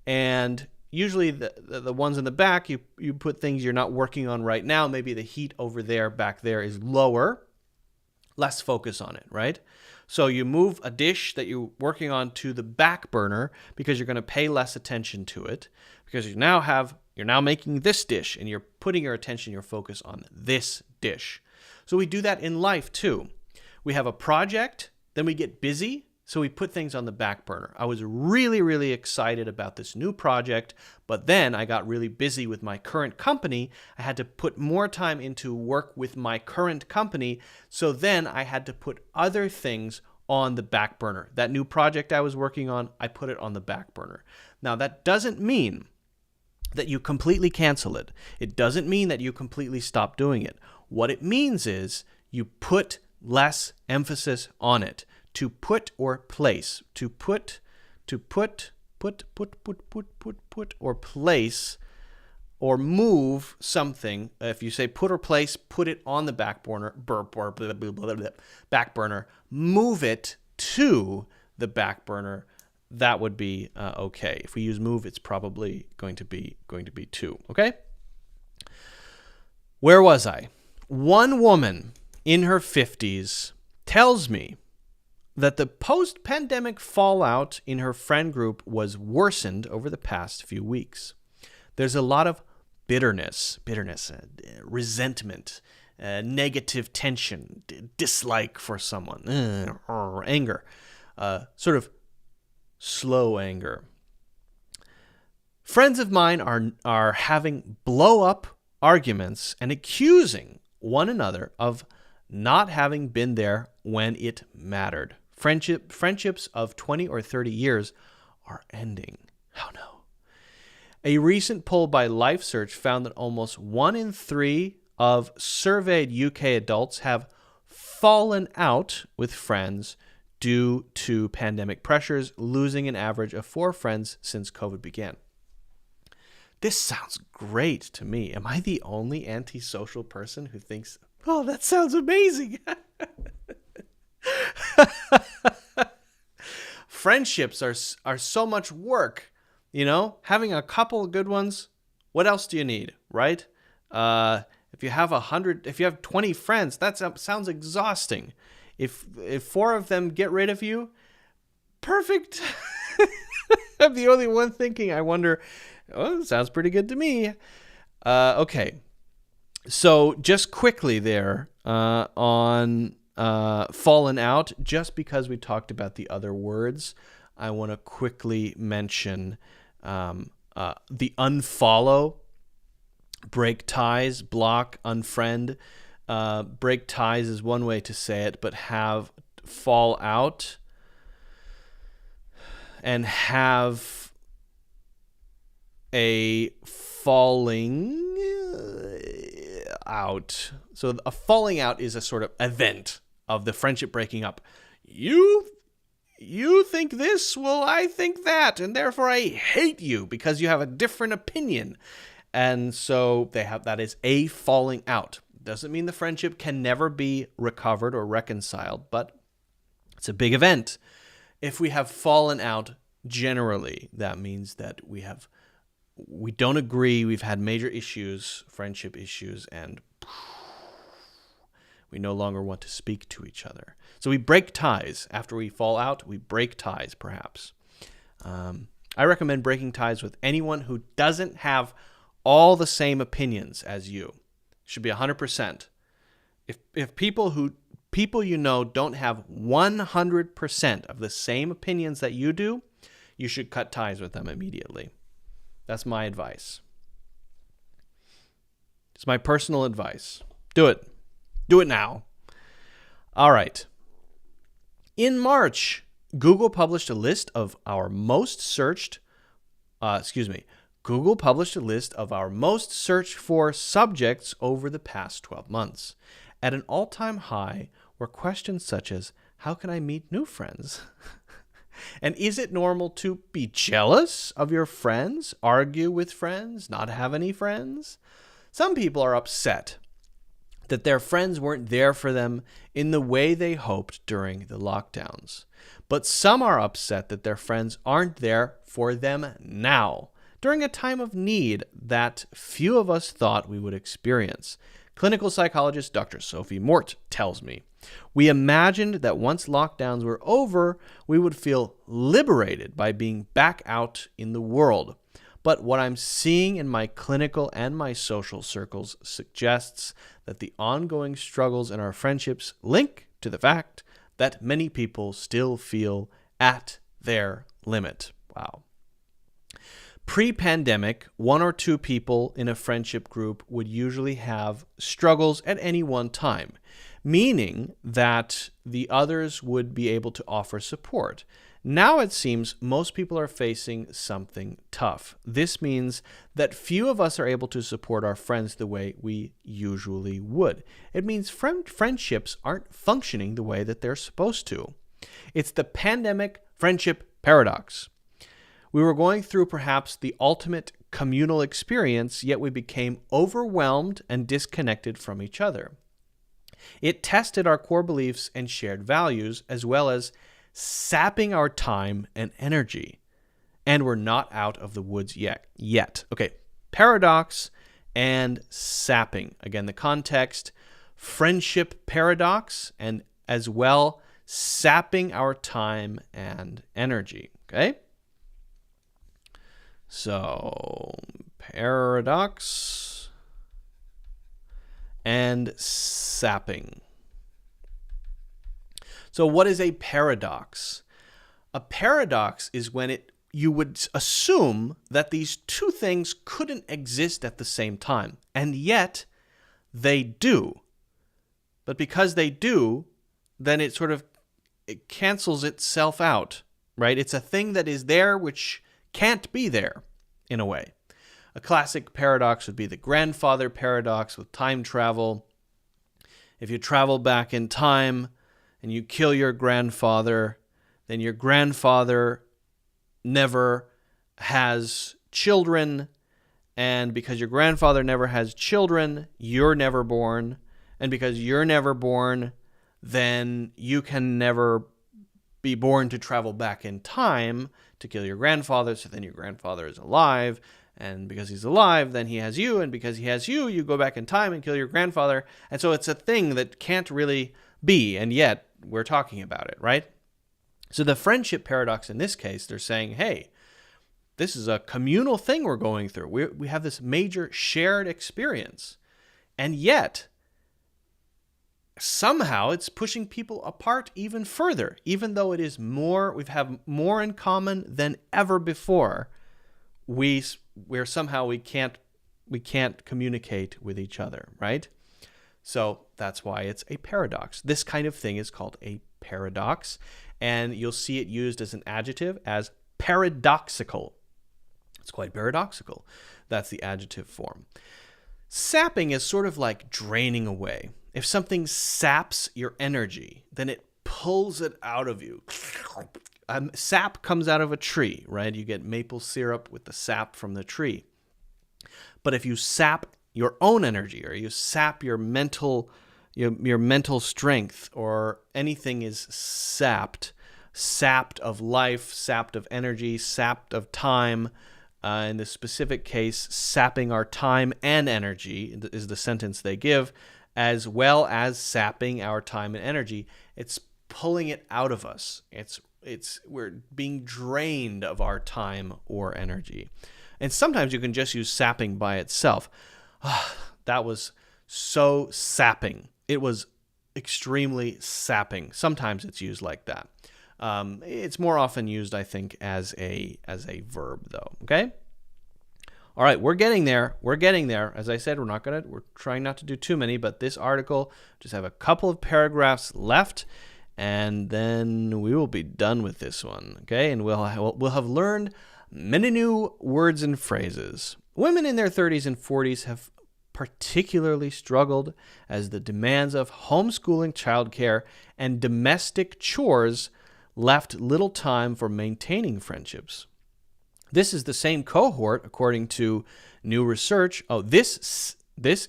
And usually the ones in the back, you put things you're not working on right now. Maybe the heat over there, back there is lower. Less focus on it, right? So you move a dish that you're working on to the back burner because you're going to pay less attention to it because you're now making this dish and you're putting your attention, your focus on this dish. So we do that in life too. We have a project, then we get busy, so we put things on the back burner. I was really, really excited about this new project, but then I got really busy with my current company. I had to put more time into work with my current company, so then I had to put other things on the back burner. That new project I was working on, I put it on the back burner. Now, that doesn't mean that you completely cancel it. It doesn't mean that you completely stop doing it. What it means is you put less emphasis on it. To put or place. To put or place or move something. If you say put or place, put it on the back burner. Back burner. Move it to the back burner. That would be okay. If we use move, it's probably going to be 2. Okay. Where was I? One woman in her 50s tells me that the post-pandemic fallout in her friend group was worsened over the past few weeks. There's a lot of bitterness, resentment, negative tension, dislike for someone, anger, sort of slow anger. Friends of mine are having blow-up arguments and accusing one another of not having been there when it mattered. Friendships of 20 or 30 years are ending. Oh no. A recent poll by LifeSearch found that almost 1 in 3 of surveyed UK adults have fallen out with friends due to pandemic pressures, losing an average of 4 friends since COVID began. This sounds great to me. Am I the only antisocial person who thinks, oh, that sounds amazing? Friendships are so much work, you know. Having a couple of good ones, what else do you need, right? If you have 20 friends, that sounds exhausting. If 4 of them get rid of you, perfect. I'm the only one thinking. I wonder. Oh, sounds pretty good to me. Okay, so just quickly there on. Fallen out, just because we talked about the other words, I want to quickly mention the unfollow, break ties, block, unfriend. Break ties is one way to say it, but have fall out and have a falling out. So a falling out is a sort of event of the friendship breaking up. You think this, well, I think that, and therefore I hate you because you have a different opinion. And so that is a falling out. Doesn't mean the friendship can never be recovered or reconciled, but it's a big event. If we have fallen out generally, that means that we don't agree, we've had major issues, friendship issues, and we no longer want to speak to each other. So we break ties. After we fall out, we break ties, perhaps. I recommend breaking ties with anyone who doesn't have all the same opinions as you. It should be 100%. If people you know don't have 100% of the same opinions that you do, you should cut ties with them immediately. That's my advice. It's my personal advice. Do it. Do it now. All right. In March, Google published a list of our most searched for subjects over the past 12 months. At an all-time high were questions such as, how can I meet new friends? And is it normal to be jealous of your friends, argue with friends, not have any friends? Some people are upset that their friends weren't there for them in the way they hoped during the lockdowns. But some are upset that their friends aren't there for them now, during a time of need that few of us thought we would experience. Clinical psychologist Dr. Sophie Mort tells me, we imagined that once lockdowns were over, we would feel liberated by being back out in the world. But what I'm seeing in my clinical and my social circles suggests that the ongoing struggles in our friendships link to the fact that many people still feel at their limit. Wow. Pre-pandemic, 1 or 2 people in a friendship group would usually have struggles at any one time, meaning that the others would be able to offer support. Now it seems most people are facing something tough. This means that few of us are able to support our friends the way we usually would. It means friendships aren't functioning the way that they're supposed to. It's the pandemic friendship paradox. We were going through perhaps the ultimate communal experience, yet we became overwhelmed and disconnected from each other. It tested our core beliefs and shared values, as well as sapping our time and energy. And we're not out of the woods yet. Okay, paradox and sapping. Again, the context, friendship paradox, and as well, sapping our time and energy. Okay? So, paradox and sapping. So what is a paradox? A paradox is when you would assume that these two things couldn't exist at the same time, and yet they do. But because they do, then it cancels itself out, right? It's a thing that is there which can't be there, in a way. A classic paradox would be the grandfather paradox with time travel. If you travel back in time and you kill your grandfather, then your grandfather never has children, and because your grandfather never has children, you're never born, and because you're never born, then you can never be born to travel back in time to kill your grandfather, so then your grandfather is alive, and because he's alive, then he has you, and because he has you, you go back in time and kill your grandfather, and so it's a thing that can't really be, and yet we're talking about it, right? So the friendship paradox in this case, they're saying, hey, this is a communal thing we're going through. We have this major shared experience, and yet somehow it's pushing people apart even further, even though it is we have more in common than ever before. We can't communicate with each other, right? So that's why it's a paradox. This kind of thing is called a paradox, and you'll see it used as an adjective as paradoxical. It's quite paradoxical. That's the adjective form. Sapping is sort of like draining away. If something saps your energy, then it pulls it out of you. Sap comes out of a tree, right? You get maple syrup with the sap from the tree. But if you sap your own energy, or you sap your mental strength, or anything is sapped of life, sapped of energy, sapped of time. In this specific case, sapping our time and energy is the sentence they give, as well as sapping our time and energy. It's pulling it out of us. We're being drained of our time or energy. And sometimes you can just use sapping by itself. That was so sapping. It was extremely sapping. Sometimes it's used like that. It's more often used, I think, as a verb, though. Okay. All right, we're getting there. As I said, we're trying not to do too many, but this article just have a couple of paragraphs left, and then we will be done with this one. Okay, and we'll have learned many new words and phrases. Women in their 30s and 40s have particularly struggled as the demands of homeschooling, childcare, and domestic chores left little time for maintaining friendships. This is the same cohort, according to new research. This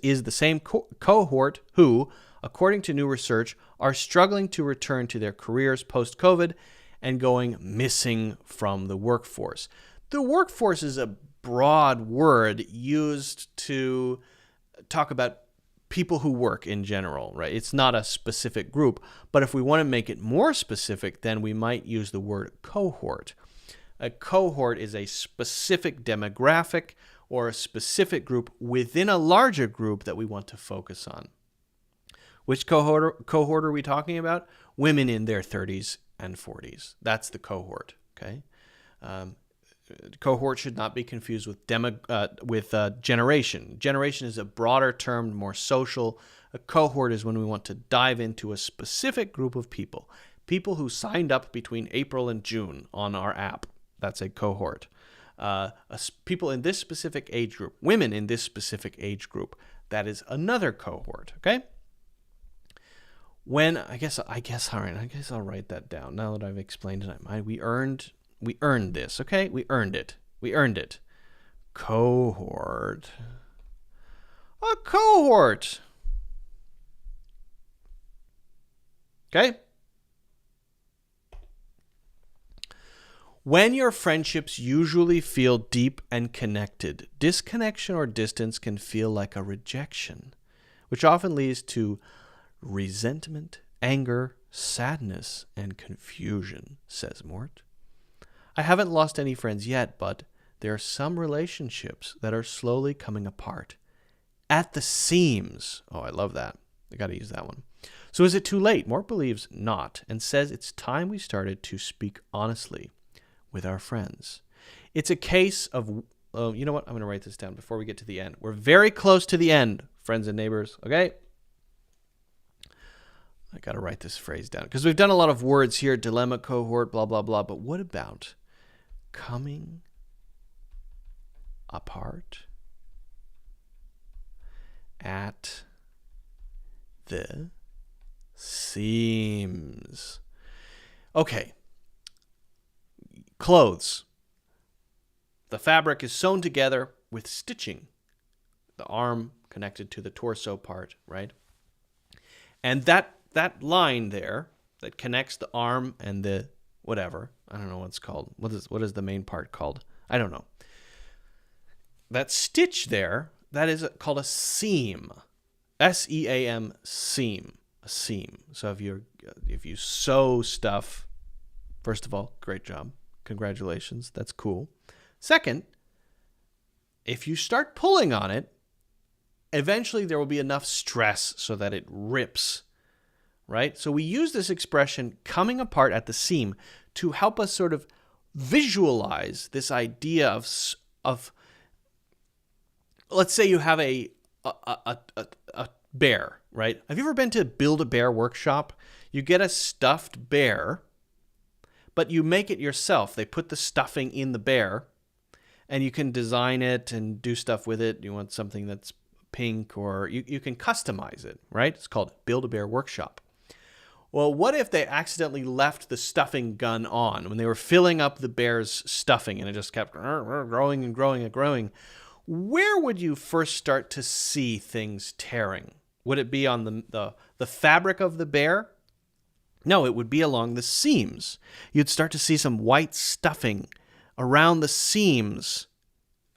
is the same cohort who, according to new research, are struggling to return to their careers post-COVID and going missing from the workforce. The workforce is a broad word used to talk about people who work in general, right? It's not a specific group, but if we want to make it more specific, then we might use the word cohort. A cohort is a specific demographic or a specific group within a larger group that we want to focus on. Which cohort are we talking about? Women in their 30s and 40s. That's the cohort, okay? Cohort should not be confused with generation. Generation is a broader term, more social. A cohort is when we want to dive into a specific group of people who signed up between April and June on our app. That's a cohort. People in this specific age group, women in this specific age group, that is another cohort, okay? All right, I guess I'll write that down now that I've explained it. We earned this, okay? We earned it. Cohort. A cohort. Okay? When your friendships usually feel deep and connected, disconnection or distance can feel like a rejection, which often leads to resentment, anger, sadness, and confusion, says Mort. I haven't lost any friends yet, but there are some relationships that are slowly coming apart. At the seams. Oh, I love that. I got to use that one. So is it too late? Mort believes not, and says it's time we started to speak honestly with our friends. It's a case of, you know what? I'm going to write this down before we get to the end. We're very close to the end, friends and neighbors, okay? I got to write this phrase down because we've done a lot of words here, dilemma, cohort, blah, blah, blah. But what about coming apart at the seams? Okay. Clothes. The fabric is sewn together with stitching. The arm connected to the torso part, right? And that line there that connects the arm and the whatever, I don't know what it's called. What is the main part called? I don't know. That stitch there, that is called a seam. S-E-A-M, seam. A seam. So if you sew stuff, first of all, great job. Congratulations. That's cool. Second, if you start pulling on it, eventually there will be enough stress so that it rips, right? So we use this expression, coming apart at the seam, to help us sort of visualize this idea of let's say you have a bear, right? Have you ever been to Build-A-Bear workshop? You get a stuffed bear, but you make it yourself. They put the stuffing in the bear, and you can design it and do stuff with it. You want something that's pink, or you can customize it, right? It's called Build-A-Bear Workshop. Well, what if they accidentally left the stuffing gun on when they were filling up the bear's stuffing and it just kept growing and growing and growing? where would you first start to see things tearing? Would it be on the fabric of the bear? No, it would be along the seams. You'd start to see some white stuffing around the seams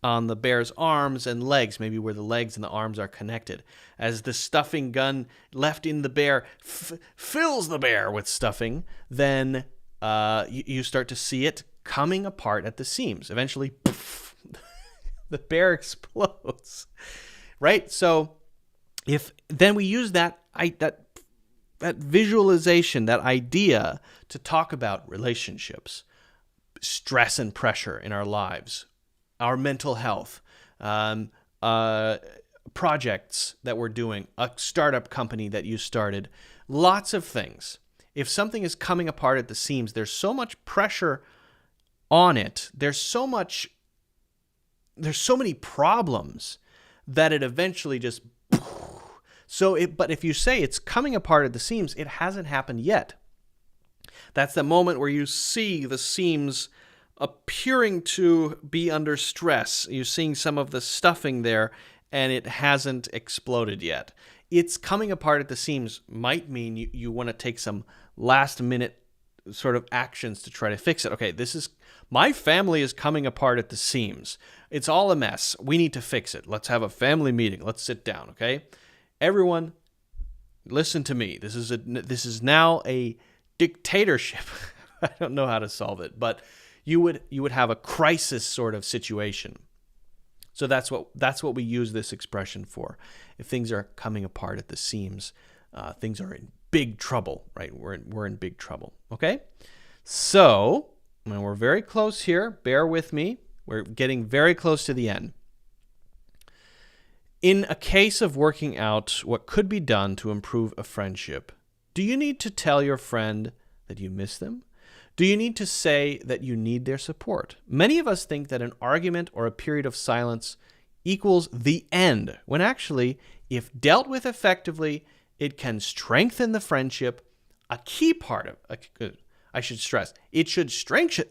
on the bear's arms and legs, maybe where the legs and the arms are connected. As the stuffing gun left in the bear fills the bear with stuffing, then you start to see it coming apart at the seams. Eventually, poof, the bear explodes, right? So then we use that visualization, that idea, to talk about relationships, stress and pressure in our lives, our mental health, projects that we're doing, a startup company that you started, lots of things. If something is coming apart at the seams, there's so much pressure on it. There's so many problems that it eventually just. But if you say it's coming apart at the seams, it hasn't happened yet. That's the moment where you see the seams appearing to be under stress. You're seeing some of the stuffing there, and it hasn't exploded yet. It's coming apart at the seams might mean you want to take some last-minute sort of actions to try to fix it. Okay, my family is coming apart at the seams. It's all a mess. We need to fix it. Let's have a family meeting. Let's sit down, okay? Everyone, listen to me. This is now a dictatorship. I don't know how to solve it, but you would have a crisis sort of situation. So that's what we use this expression for. If things are coming apart at the seams, things are in big trouble, right? We're in big trouble. Okay? So, and we're very close here. Bear with me. We're getting very close to the end. In a case of working out what could be done to improve a friendship, do you need to tell your friend that you miss them? Do you need to say that you need their support? Many of us think that an argument or a period of silence equals the end, when actually, if dealt with effectively, it can strengthen the friendship. A key part of I should stress, it can strengthen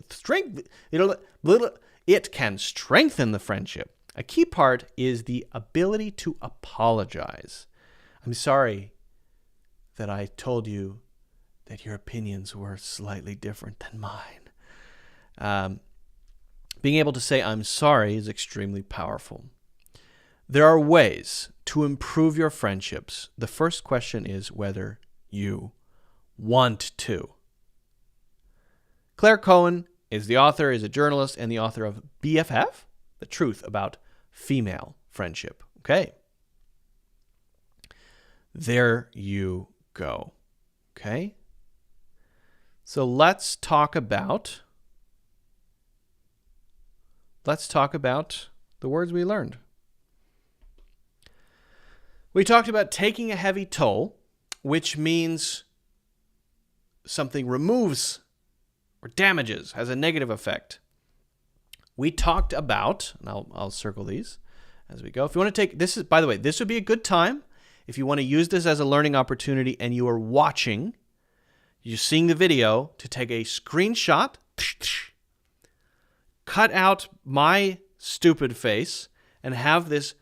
the friendship. A key part is the ability to apologize. I'm sorry that I told you that your opinions were slightly different than mine. Being able to say I'm sorry is extremely powerful. There are ways to improve your friendships. The first question is whether you want to. Claire Cohen is the author, is a journalist, and the author of BFF, The Truth About Female Friendship. Okay. There you go. Okay. So let's talk about the words we learned. We talked about taking a heavy toll, which means something removes or damages, has a negative effect. We talked about, and I'll circle these as we go. If you want to take this, by the way, this would be a good time if you want to use this as a learning opportunity and you are watching, you're seeing the video, to take a screenshot, cut out my stupid face, and have this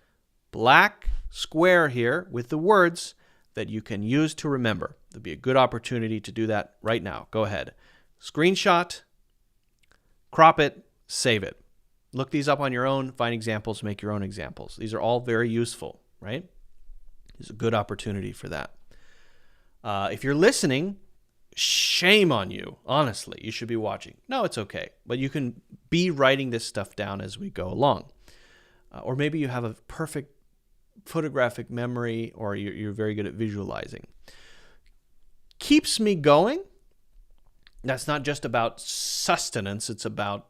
black square here with the words that you can use to remember. There'd be a good opportunity to do that right now. Go ahead. Screenshot, crop it, save it. Look these up on your own, find examples, make your own examples. These are all very useful, right? There's a good opportunity for that. If you're listening, shame on you. Honestly, you should be watching. No, it's okay. But you can be writing this stuff down as we go along. Or maybe you have a perfect photographic memory, or you're very good at visualizing. Keeps me going. That's not just about sustenance. It's about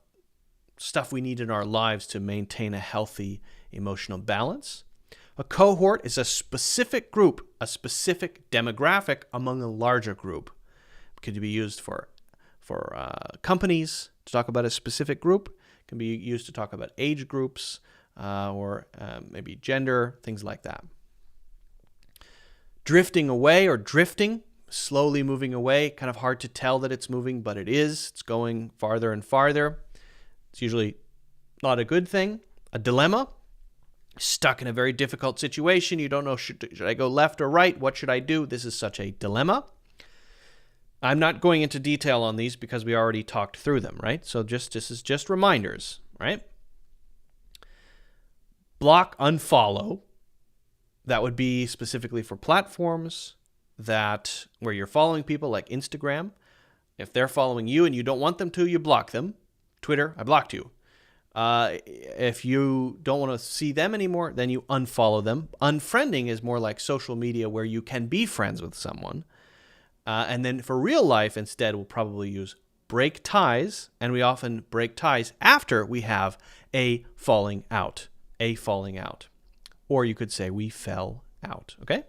stuff we need in our lives to maintain a healthy emotional balance. A cohort is a specific group, a specific demographic among a larger group. It could be used for companies to talk about a specific group. It can be used to talk about age groups or maybe gender, things like that. Drifting away or drifting, slowly moving away, kind of hard to tell that it's moving, but it is. It's going farther and farther. It's usually not a good thing. A dilemma, stuck in a very difficult situation. You don't know, should I go left or right? What should I do? This is such a dilemma. I'm not going into detail on these because we already talked through them, right? So this is just reminders, right? Block, unfollow. That would be specifically for platforms where you're following people like Instagram. If they're following you and you don't want them to, you block them. Twitter, I blocked you. If you don't want to see them anymore, then you unfollow them. Unfriending is more like social media where you can be friends with someone. And then for real life, instead, we'll probably use break ties. And we often break ties after we have a falling out. Or you could say we fell out, okay?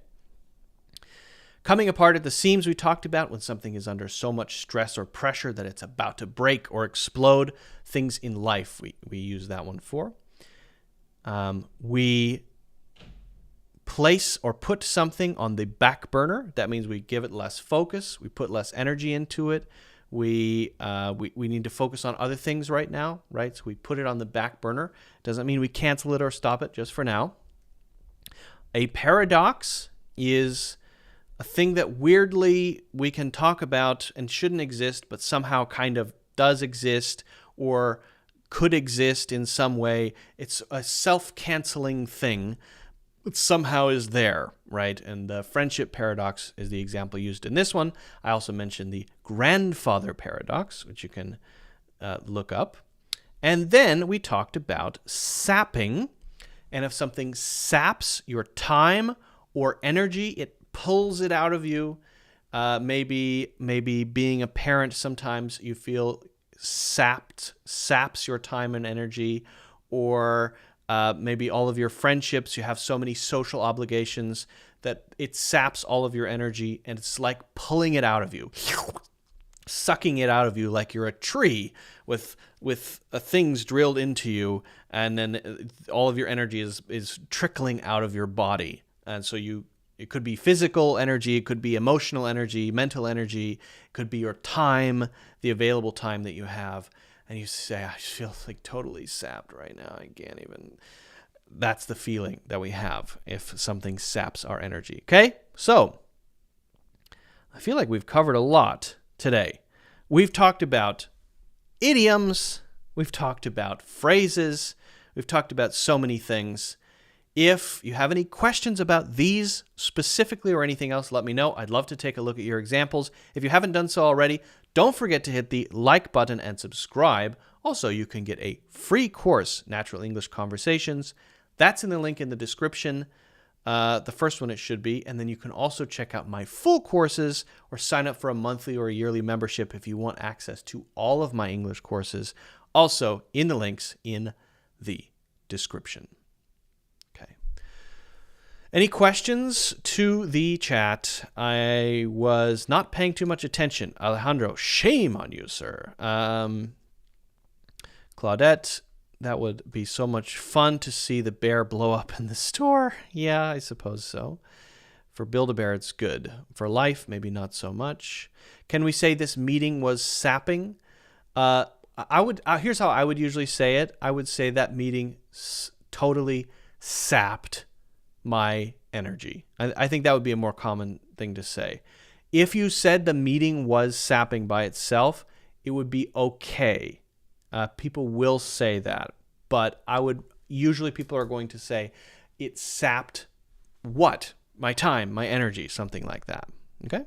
Coming apart at the seams we talked about when something is under so much stress or pressure that it's about to break or explode. Things in life we use that one for. We place or put something on the back burner. That means we give it less focus. We put less energy into it. We need to focus on other things right now, right? So we put it on the back burner. Doesn't mean we cancel it or stop it, just for now. A paradox is a thing that weirdly we can talk about and shouldn't exist, but somehow kind of does exist or could exist in some way. It's a self-canceling thing that somehow is there, right? And the friendship paradox is the example used in this one. I also mentioned the grandfather paradox, which you can look up. And then we talked about sapping. And if something saps your time or energy, it pulls it out of you. Maybe being a parent, sometimes you feel saps your time and energy, or maybe all of your friendships, you have so many social obligations that it saps all of your energy, and it's like pulling it out of you, sucking it out of you like you're a tree with things drilled into you, and then all of your energy is trickling out of your body. And so it could be physical energy, it could be emotional energy, mental energy, it could be your time, the available time that you have. And you say, I just feel like totally sapped right now. I can't even. That's the feeling that we have if something saps our energy. Okay? So, I feel like we've covered a lot today. We've talked about idioms, we've talked about phrases, we've talked about so many things. If you have any questions about these specifically or anything else, let me know. I'd love to take a look at your examples. If you haven't done so already, don't forget to hit the like button and subscribe. Also, you can get a free course, Natural English Conversations. That's in the link in the description. The first one it should be. And then you can also check out my full courses or sign up for a monthly or a yearly membership if you want access to all of my English courses. Also in the links in the description. Any questions to the chat? I was not paying too much attention. Alejandro, shame on you, sir. Claudette, that would be so much fun to see the bear blow up in the store. Yeah, I suppose so. For Build-A-Bear, it's good. For life, maybe not so much. Can we say this meeting was sapping? Here's how I would usually say it. I would say that meeting totally sapped my energy. I think that would be a more common thing to say. If you said the meeting was sapping by itself, it would be okay. People will say that, but usually people are going to say it sapped what? My time, my energy, something like that. Okay?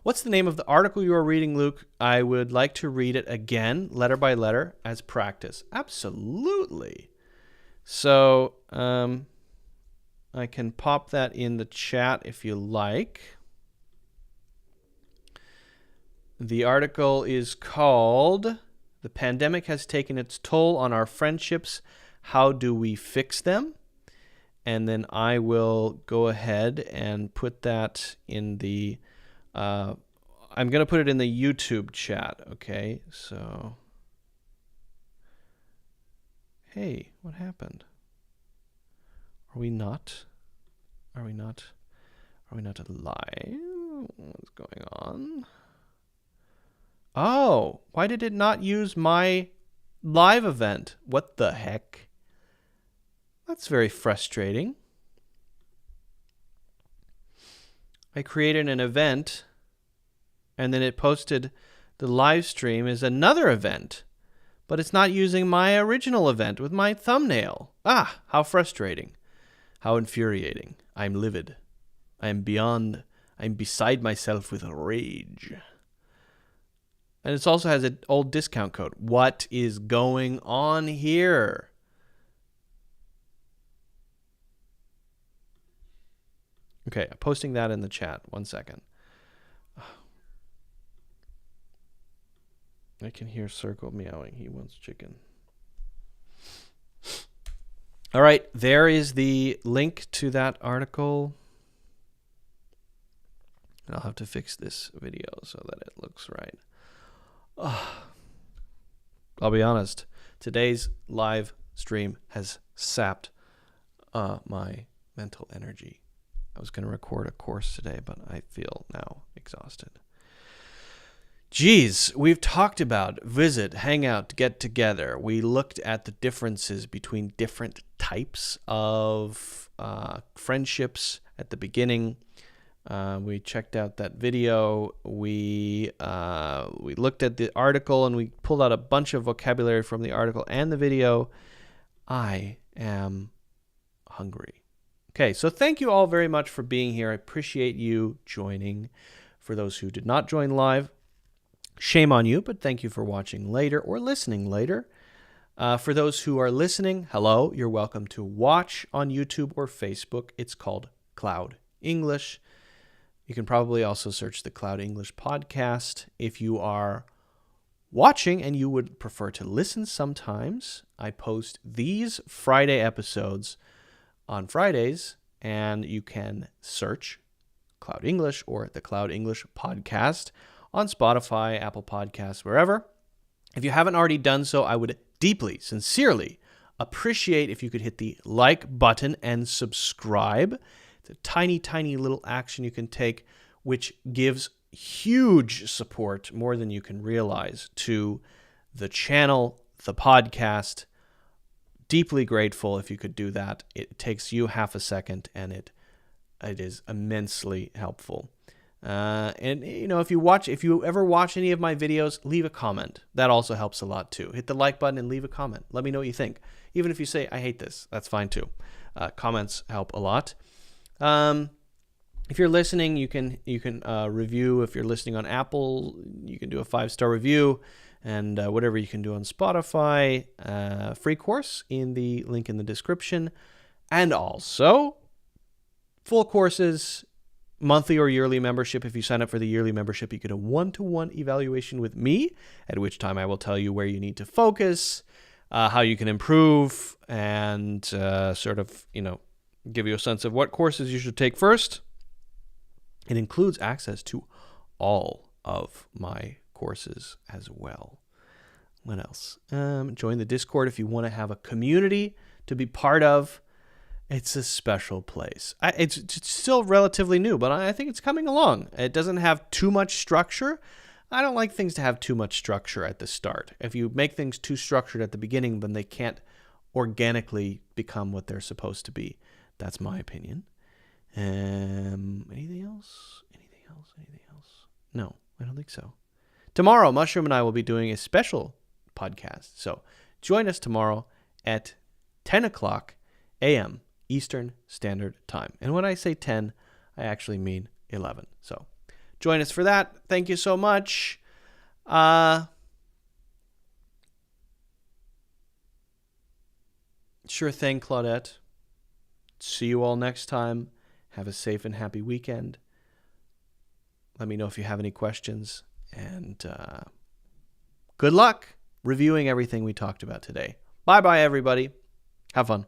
What's the name of the article you are reading, Luke? I would like to read it again, letter by letter, as practice. Absolutely. So, I can pop that in the chat if you like. The article is called "The Pandemic Has Taken Its Toll on Our Friendships. How Do We Fix Them?" And then I will go ahead and put that in the... I'm going to put it in the YouTube chat, okay? So... Hey, what happened? Are we not live? What's going on? Oh, why did it not use my live event? What the heck? That's very frustrating. I created an event, and then it posted the live stream as another event, but it's not using my original event with my thumbnail. Ah, how frustrating. How infuriating. I'm livid. I'm beside myself with rage. And it also has an old discount code. What is going on here? Okay, I'm posting that in the chat. 1 second. I can hear Circle meowing. He wants chicken. All right, there is the link to that article. And I'll have to fix this video so that it looks right. I'll be honest. Today's live stream has sapped my mental energy. I was going to record a course today, but I feel now exhausted. Geez, we've talked about visit, hang out, get together. We looked at the differences between different types of friendships at the beginning. We checked out that video. We looked at the article, and we pulled out a bunch of vocabulary from the article and the video. I am hungry. Okay, so thank you all very much for being here. I appreciate you joining. For those who did not join live, shame on you, but thank you for watching later or listening later. For those who are listening, hello. You're welcome to watch on YouTube or Facebook. It's called Cloud English. You can probably also search the Cloud English podcast. If you are watching and you would prefer to listen sometimes, I post these Friday episodes on Fridays, and you can search Cloud English or the Cloud English podcast on Spotify, Apple Podcasts, wherever. If you haven't already done so, I would deeply, sincerely appreciate if you could hit the like button and subscribe. It's a tiny, tiny little action you can take, which gives huge support, more than you can realize, to the channel, the podcast. Deeply grateful if you could do that. It takes you half a second, and it is immensely helpful. And you know, if you ever watch any of my videos, leave a comment. That also helps a lot too. Hit the like button and leave a comment. Let me know what you think. Even if you say I hate this, that's fine too. Comments help a lot. If you're listening, you can review. If you're listening on Apple, you can do a 5-star review. And whatever you can do on Spotify, free course in the link in the description. And also, full courses, monthly or yearly membership. If you sign up for the yearly membership, you get a 1-to-1 evaluation with me, at which time I will tell you where you need to focus, how you can improve, and sort of, give you a sense of what courses you should take first. It includes access to all of my courses as well. What else? Join the Discord if you want to have a community to be part of. It's a special place. It's still relatively new, but I think it's coming along. It doesn't have too much structure. I don't like things to have too much structure at the start. If you make things too structured at the beginning, then they can't organically become what they're supposed to be. That's my opinion. Anything else? Anything else? No, I don't think so. Tomorrow, Mushroom and I will be doing a special podcast. So join us tomorrow at 10 o'clock a.m. Eastern Standard Time. And when I say 10, I actually mean 11. So join us for that. Thank you so much. Sure thing, Claudette. See you all next time. Have a safe and happy weekend. Let me know if you have any questions. And good luck reviewing everything we talked about today. Bye-bye, everybody. Have fun.